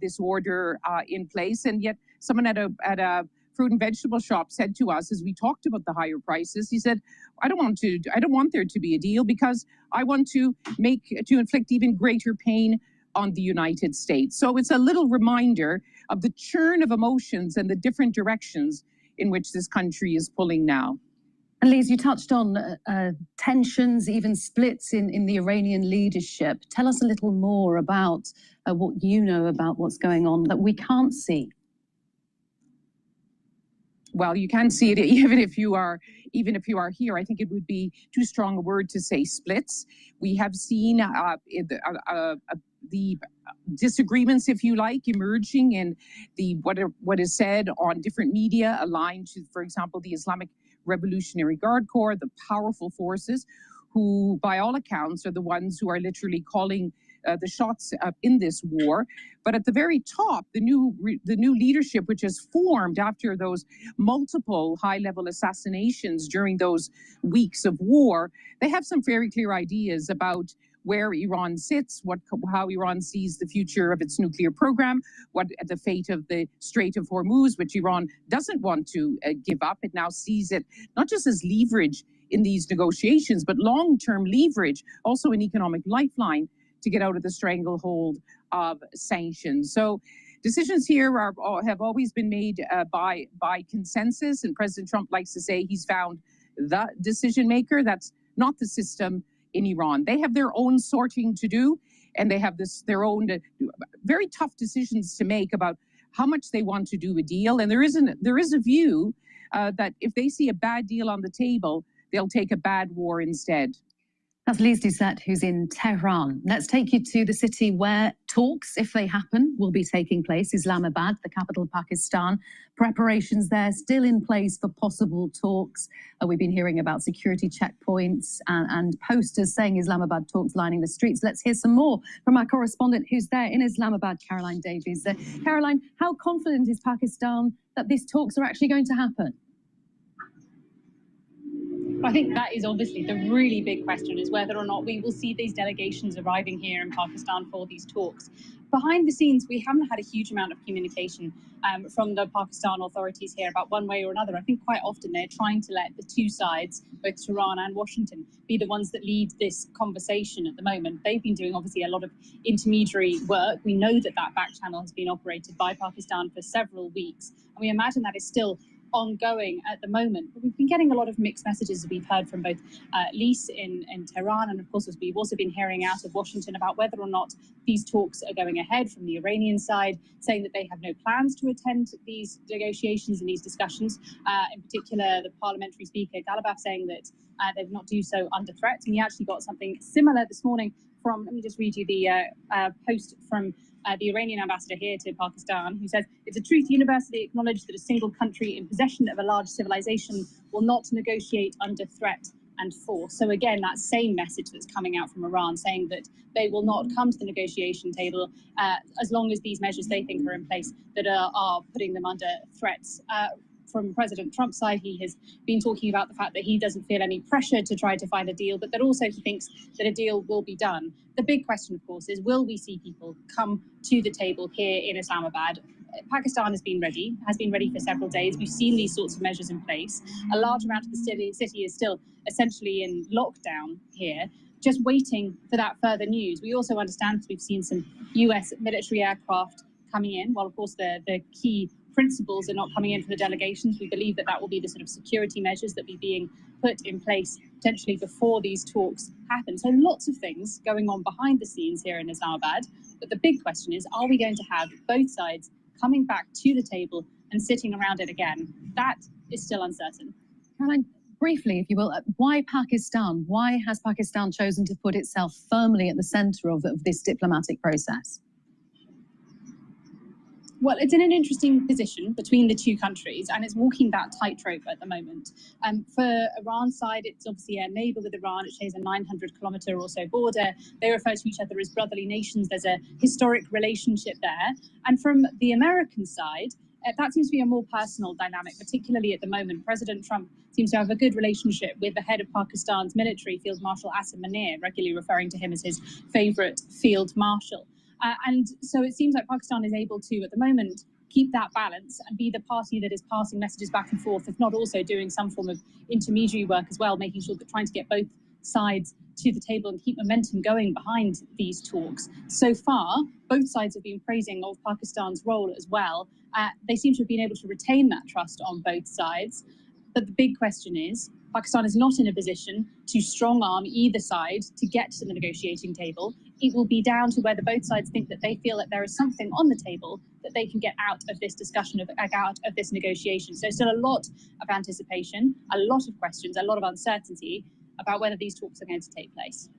Speaker 20: this order in place. And yet someone at a fruit and vegetable shop said to us as we talked about the higher prices, he said, I don't want there to be a deal because I want to inflict even greater pain on the United States. So it's a little reminder of the churn of emotions and the different directions in which this country is pulling now.
Speaker 9: And Liz, you touched on tensions, even splits in the Iranian leadership. Tell us a little more about what you know about what's going on that we can't see.
Speaker 20: Well, you can see it even if you are here. I think it would be too strong a word to say splits. We have seen the disagreements, if you like, emerging in what is said on different media aligned to, for example, the Islamic Revolutionary Guard Corps, the powerful forces, who, by all accounts, are the ones who are literally calling the shots in this war. But at the very top, the new leadership, which has formed after those multiple high-level assassinations during those weeks of war, they have some very clear ideas about where Iran sits, how Iran sees the future of its nuclear program, what the fate of the Strait of Hormuz, which Iran doesn't want to give up. It now sees it not just as leverage in these negotiations, but long-term leverage, also an economic lifeline to get out of the stranglehold of sanctions. So decisions here have always been made by consensus, and President Trump likes to say he's found the decision maker. That's not the system in Iran. They have their own sorting to do, and they have their own very tough decisions to make about how much they want to do a deal. And there is a view that if they see a bad deal on the table, they'll take a bad war instead.
Speaker 9: That's Liz Doucette, who's in Tehran. Let's take you to the city where talks, if they happen, will be taking place, Islamabad, the capital of Pakistan. Preparations there still in place for possible talks. We've been hearing about security checkpoints and posters saying Islamabad talks lining the streets. Let's hear some more from our correspondent who's there in Islamabad, Caroline Davies. Caroline, how confident is Pakistan that these talks are actually going to happen?
Speaker 2: I think that is obviously the really big question, is whether or not we will see these delegations arriving here in Pakistan for these talks. Behind the scenes, we haven't had a huge amount of communication from the Pakistan authorities here about one way or another. I think quite often they're trying to let the two sides, both Tehran and Washington, be the ones that lead this conversation at the moment. They've been doing obviously a lot of intermediary work. We know that back channel has been operated by Pakistan for several weeks, and we imagine that is still ongoing at the moment. But we've been getting a lot of mixed messages that we've heard from both Lise in Tehran, and of course, as we've also been hearing out of Washington about whether or not these talks are going ahead from the Iranian side, saying that they have no plans to attend these negotiations and these discussions. In particular, the parliamentary speaker, Galabaf, saying that they would not do so under threat. And he actually got something similar this morning from, let me just read you the post from the Iranian ambassador here to Pakistan, who says, "It's a truth universally acknowledged that a single country in possession of a large civilization will not negotiate under threat and force." So again, that same message that's coming out from Iran, saying that they will not come to the negotiation table as long as these measures they think are in place that are putting them under threats. From President Trump's side, he has been talking about the fact that he doesn't feel any pressure to try to find a deal, but that also he thinks that a deal will be done. The big question, of course, is will we see people come to the table here in Islamabad? Pakistan has been ready for several days. We've seen these sorts of measures in place. A large amount of the city is still essentially in lockdown here, just waiting for that further news. We also understand we've seen some US military aircraft coming in, while of course the key principles are not coming in for the delegations. We believe that that will be the sort of security measures that be being put in place potentially before these talks happen. So lots of things going on behind the scenes here in Islamabad. But the big question is, are we going to have both sides coming back to the table and sitting around it again? That is still uncertain.
Speaker 9: Caroline, briefly, if you will, why Pakistan? Why has Pakistan chosen to put itself firmly at the center of this diplomatic process?
Speaker 2: Well, it's in an interesting position between the two countries, and it's walking that tightrope at the moment. For Iran's side, it's obviously a neighbor with Iran. It shares a 900-kilometer or so border. They refer to each other as brotherly nations. There's a historic relationship there. And from the American side, that seems to be a more personal dynamic, particularly at the moment. President Trump seems to have a good relationship with the head of Pakistan's military, Field Marshal Asim Munir, regularly referring to him as his favorite field marshal. And so it seems like Pakistan is able to, at the moment, keep that balance and be the party that is passing messages back and forth, if not also doing some form of intermediary work as well, making sure that trying to get both sides to the table and keep momentum going behind these talks. So far, both sides have been praising of Pakistan's role as well. They seem to have been able to retain that trust on both sides. But the big question is, Pakistan is not in a position to strong-arm either side to get to the negotiating table. It will be down to whether both sides think that they feel that there is something on the table that they can get out of this discussion, out of this negotiation. So still a lot of anticipation, a lot of questions, a lot of uncertainty about whether these talks are going to take place.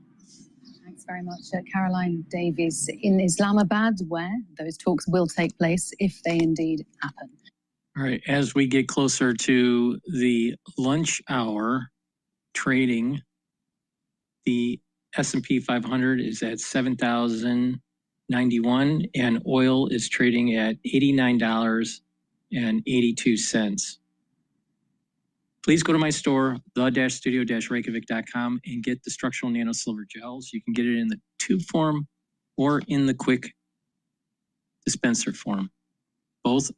Speaker 9: Thanks very much, Caroline Davies in Islamabad, where those talks will take place if they indeed happen.
Speaker 5: All right, as we get closer to the lunch hour trading, the S&P 500 is at 7,091 and oil is trading at $89.82. Please go to my store, the-studio-reykjavik.com, and get the structural nano silver gels. You can get it in the tube form or in the quick dispenser form. Both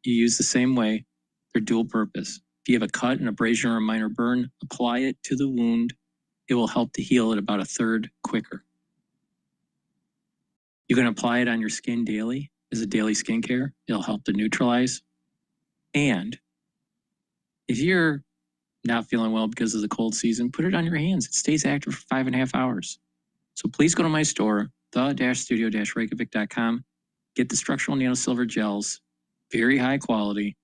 Speaker 5: you use the same way. They're dual purpose. If you have a cut, an abrasion, or a minor burn, apply it to the wound. It will help to heal it about a third quicker. You can apply it on your skin daily as a daily skincare. It'll help to neutralize. And if you're not feeling well because of the cold season, put it on your hands. It stays active for 5.5 hours. So please go to my store, the-studio-reykjavik.com. Get the structural nano silver gels. Very high quality.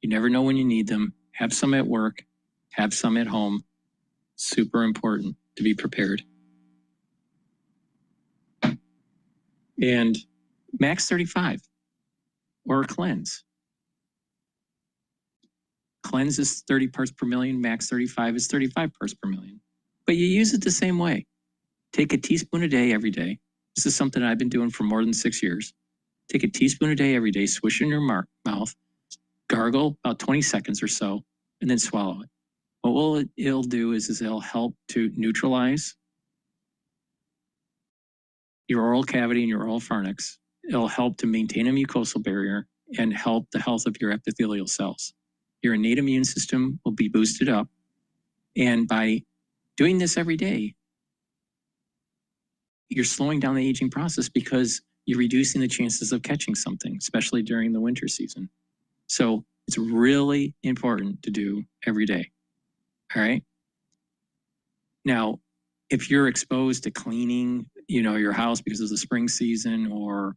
Speaker 5: You never know when you need them. Have some at work. Have some at home. Super important to be prepared. And Max 35 or Cleanse. Cleanse is 30 parts per million. Max 35 is 35 parts per million. But you use it the same way. Take a teaspoon a day every day. This is something I've been doing for more than 6 years. Take a teaspoon a day every day, swish in your mouth, gargle about 20 seconds or so, and then swallow it. What it'll do is it'll help to neutralize your oral cavity and your oral pharynx. It'll help to maintain a mucosal barrier and help the health of your epithelial cells. Your innate immune system will be boosted up. And by doing this every day, you're slowing down the aging process because you're reducing the chances of catching something, especially during the winter season. So It's really important to do every day. All right. Now, if you're exposed to cleaning, your house because of the spring season or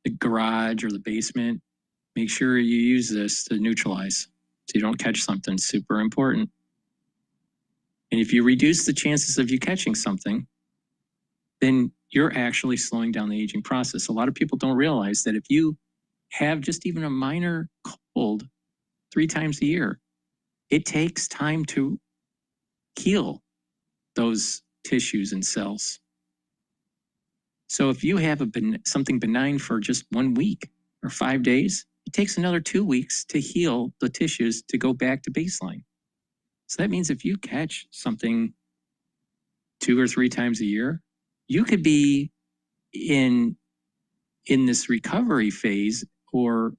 Speaker 5: the garage or the basement, make sure you use this to neutralize so you don't catch something. Super important. And if you reduce the chances of you catching something, then you're actually slowing down the aging process. A lot of people don't realize that if you have just even a minor cold 3 times a year, it takes time to heal those tissues and cells. So if you have something benign for just 1 week or 5 days, it takes another 2 weeks to heal the tissues to go back to baseline. So that means if you catch something 2 or 3 times a year, you could be in this recovery phase or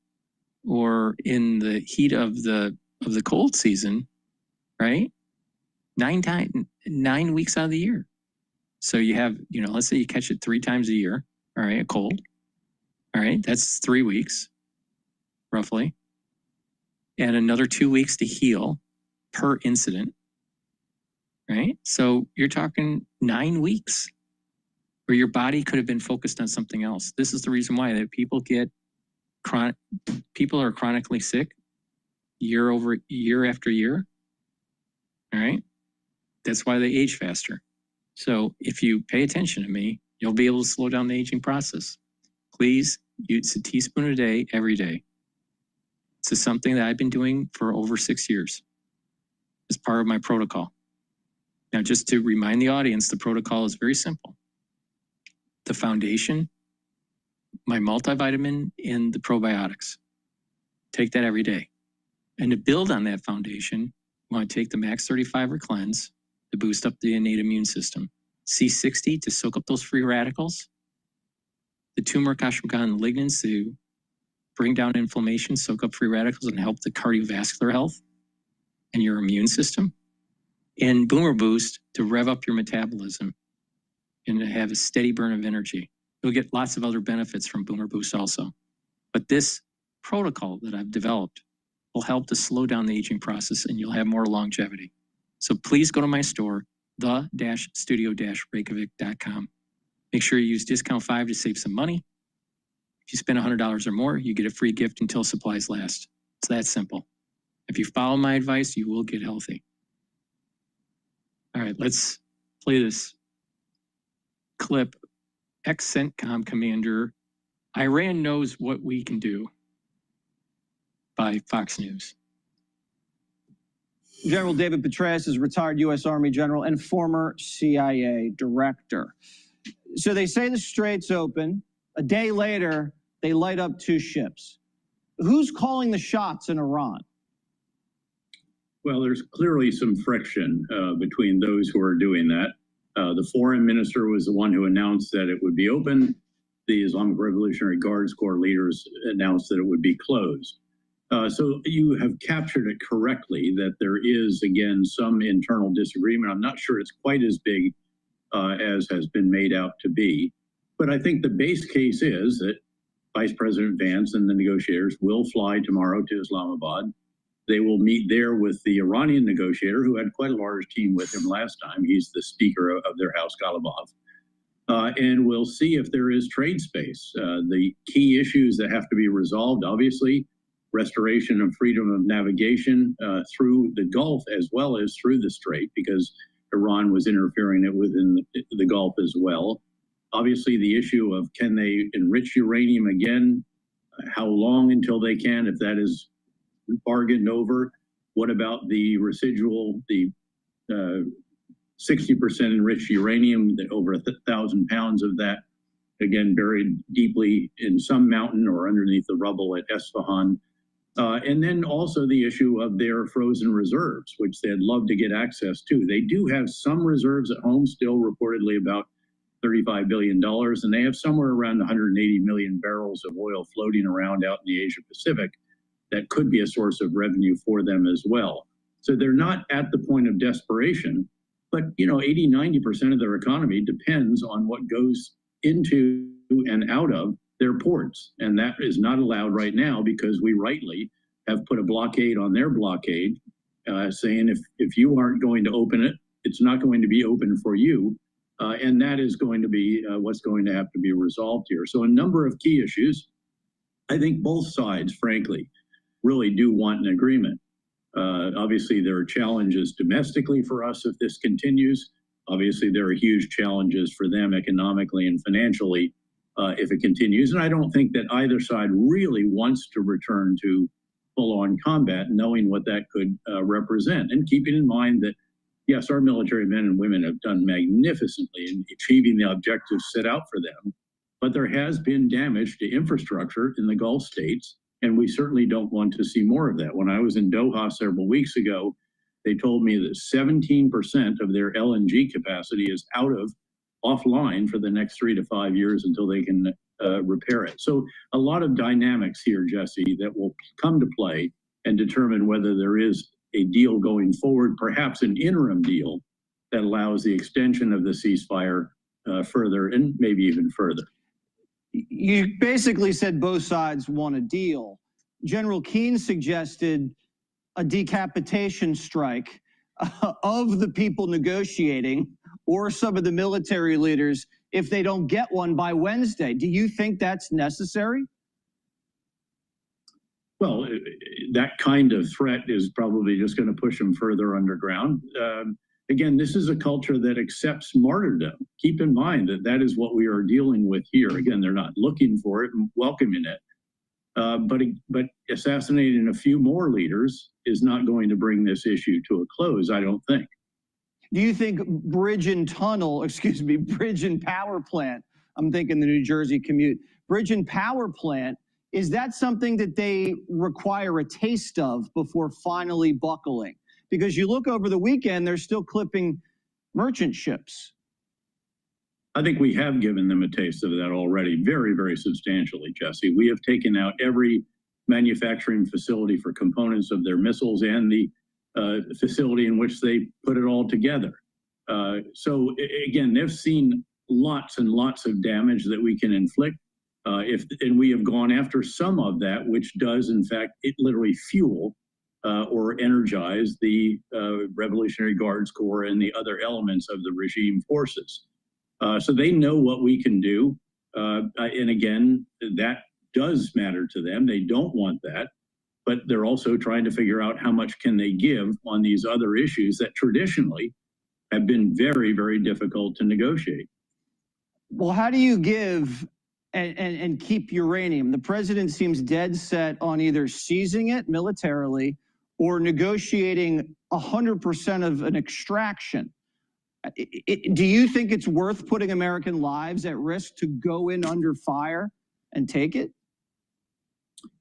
Speaker 5: in the heat of the cold season, right? 9 weeks out of the year. So you have, let's say you catch it 3 times a year, all right, a cold. All right, that's 3 weeks, roughly. And another 2 weeks to heal per incident, right? So you're talking 9 weeks where your body could have been focused on something else. This is the reason why that people are chronically sick year after year, all right? That's why they age faster. So if you pay attention to me, you'll be able to slow down the aging process. Please use a teaspoon a day, every day. It's something that I've been doing for over 6 years as part of my protocol. Now, just to remind the audience, the protocol is very simple. The foundation, my multivitamin, and the probiotics. Take that every day. And to build on that foundation, you want to take the Max 35 or Cleanse to boost up the innate immune system. C60 to soak up those free radicals. The turmeric, ashwagandha, and lignans to bring down inflammation, soak up free radicals, and help the cardiovascular health and your immune system. And Boomer Boost to rev up your metabolism and to have a steady burn of energy. You'll get lots of other benefits from Boomer Boost also. But this protocol that I've developed will help to slow down the aging process and you'll have more longevity. So please go to my store, the-studio-reykjavik.com. Make sure you use discount 5 to save some money. If you spend $100 or more, you get a free gift until supplies last. It's that simple. If you follow my advice, you will get healthy. All right, let's play this clip. Ex-CENTCOM commander, Iran knows what we can do, by Fox News.
Speaker 6: General David Petraeus is a retired U.S. Army general and former CIA director. So they say the strait's open. A day later, they light up 2 ships. Who's calling the shots in Iran?
Speaker 7: Well, there's clearly some friction between those who are doing that. The foreign minister was the one who announced that it would be open. The Islamic Revolutionary Guards Corps leaders announced that it would be closed. So you have captured it correctly that there is, again, some internal disagreement. I'm not sure it's quite as big as has been made out to be. But I think the base case is that Vice President Vance and the negotiators will fly tomorrow to Islamabad. They will meet there with the Iranian negotiator, who had quite a large team with him last time. He's the Speaker of their House, Ghalibaf. And we'll see if there is trade space. The key issues that have to be resolved, obviously, restoration of freedom of navigation through the Gulf as well as through the Strait, because Iran was interfering within the Gulf as well. Obviously, the issue of can they enrich uranium again? How long until they can, if that is bargained over? What about the residual, the 60% enriched uranium, over 1,000 pounds of that, again, buried deeply in some mountain or underneath the rubble at Esfahan? And then also the issue of their frozen reserves, which they'd love to get access to. They do have some reserves at home, still reportedly about $35 billion, and they have somewhere around 180 million barrels of oil floating around out in the Asia Pacific that could be a source of revenue for them as well. So they're not at the point of desperation, but 80–90% of their economy depends on what goes into and out of their ports. And that is not allowed right now because we rightly have put a blockade on their blockade, saying if you aren't going to open it, it's not going to be open for you. And that is going to be what's going to have to be resolved here. So a number of key issues. I think both sides, frankly, really do want an agreement. Obviously, there are challenges domestically for us if this continues. Obviously, there are huge challenges for them economically and financially if it continues. And I don't think that either side really wants to return to full-on combat, knowing what that could represent. And keeping in mind that, yes, our military men and women have done magnificently in achieving the objectives set out for them. But there has been damage to infrastructure in the Gulf states, and we certainly don't want to see more of that. When I was in Doha several weeks ago, they told me that 17% of their LNG capacity is offline for the next 3 to 5 years until they can repair it. So a lot of dynamics here, Jesse, that will come to play and determine whether there is a deal going forward, perhaps an interim deal that allows the extension of the ceasefire further and maybe even further.
Speaker 6: You basically said both sides want a deal. General Keane suggested a decapitation strike of the people negotiating or some of the military leaders if they don't get one by Wednesday. Do you think that's necessary?
Speaker 7: Well, that kind of threat is probably just going to push them further underground. Again, this is a culture that accepts martyrdom. Keep in mind that that is what we are dealing with here. Again, they're not looking for it and welcoming it. But assassinating a few more leaders is not going to bring this issue to a close, I don't think.
Speaker 6: Do you think bridge and power plant, I'm thinking the New Jersey commute, bridge and power plant, is that something that they require a taste of before finally buckling? Because you look over the weekend, they're still clipping merchant ships.
Speaker 7: I think we have given them a taste of that already, very, very substantially, Jesse. We have taken out every manufacturing facility for components of their missiles and the facility in which they put it all together. So again, they've seen lots and lots of damage that we can inflict. And we have gone after some of that, which does, in fact, it literally fuel or energize the Revolutionary Guards Corps and the other elements of the regime forces. So they know what we can do. And again, that does matter to them. They don't want that, but they're also trying to figure out how much can they give on these other issues that traditionally have been very, very difficult to negotiate.
Speaker 6: Well, how do you give and keep uranium? The president seems dead set on either seizing it militarily or negotiating 100% of an extraction. Do you think it's worth putting American lives at risk to go in under fire and take it?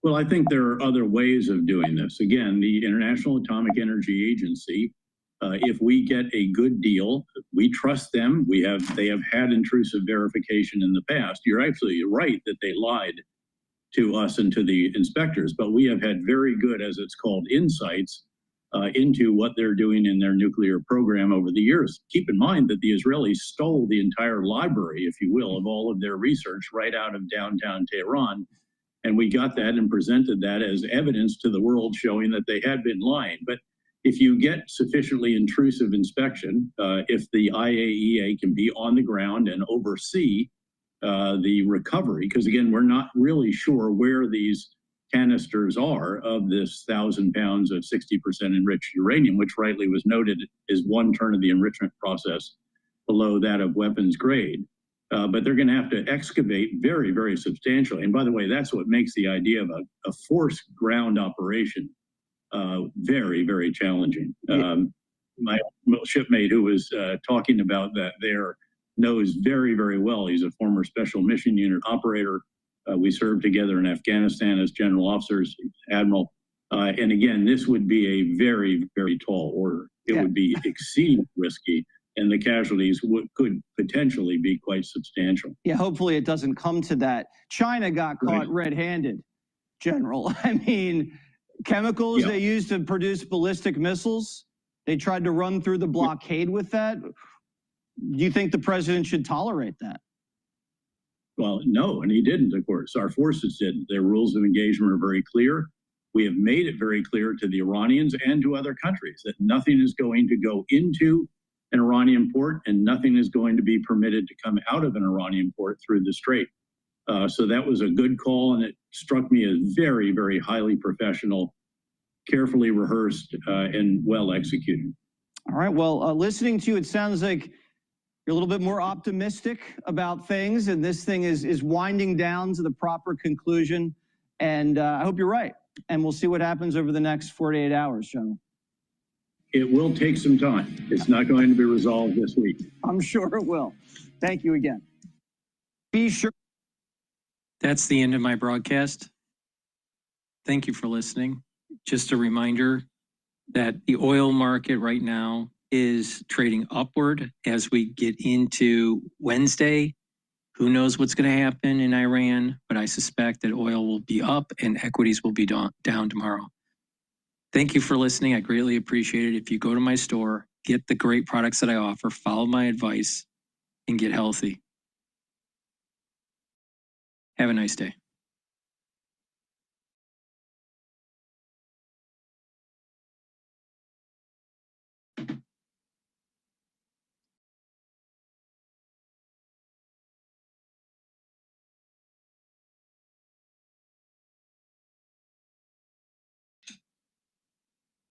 Speaker 7: Well, I think there are other ways of doing this. Again, the International Atomic Energy Agency, if we get a good deal, we trust them. They have had intrusive verification in the past. You're absolutely right that they lied to us and to the inspectors, but we have had very good, as it's called, insights into what they're doing in their nuclear program over the years. Keep in mind that the Israelis stole the entire library, if you will, of all of their research right out of downtown Tehran. And we got that and presented that as evidence to the world showing that they had been lying. But if you get sufficiently intrusive inspection, if the IAEA can be on the ground and oversee the recovery, because again, we're not really sure where these canisters are of this 1,000 pounds of 60% enriched uranium, which rightly was noted is one turn of the enrichment process below that of weapons grade. But they're going to have to excavate very, very substantially. And by the way, that's what makes the idea of a forced ground operation very, very challenging. My shipmate who was talking about that there knows very, very well. He's a former special mission unit operator. We served together in Afghanistan as general officers, admiral. And again, this would be a very, very tall order. It would be exceedingly risky, and the casualties could potentially be quite substantial.
Speaker 6: Yeah, hopefully it doesn't come to that. China got caught red-handed, General. I mean, chemicals they used to produce ballistic missiles, they tried to run through the blockade with that. Do you think the president should tolerate that?
Speaker 7: Well, no, and he didn't, of course. Our forces didn't. Their rules of engagement are very clear. We have made it very clear to the Iranians and to other countries that nothing is going to go into an Iranian port and nothing is going to be permitted to come out of an Iranian port through the Strait. So that was a good call, and it struck me as very, very highly professional, carefully rehearsed, and well executed.
Speaker 6: All right. Well, listening to you, it sounds like you're a little bit more optimistic about things, and this thing is winding down to the proper conclusion. And I hope you're right. And we'll see what happens over the next 48 hours, General.
Speaker 7: It will take some time. It's not going to be resolved this week.
Speaker 6: I'm sure it will. Thank you again. Be sure.
Speaker 5: That's the end of my broadcast. Thank you for listening. Just a reminder that the oil market right now is trading upward as we get into Wednesday. Who knows what's going to happen in Iran, but I suspect that oil will be up and equities will be down tomorrow. Thank you for listening. I greatly appreciate it. If you go to my store, get the great products that I offer, follow my advice, and get healthy. Have a nice day.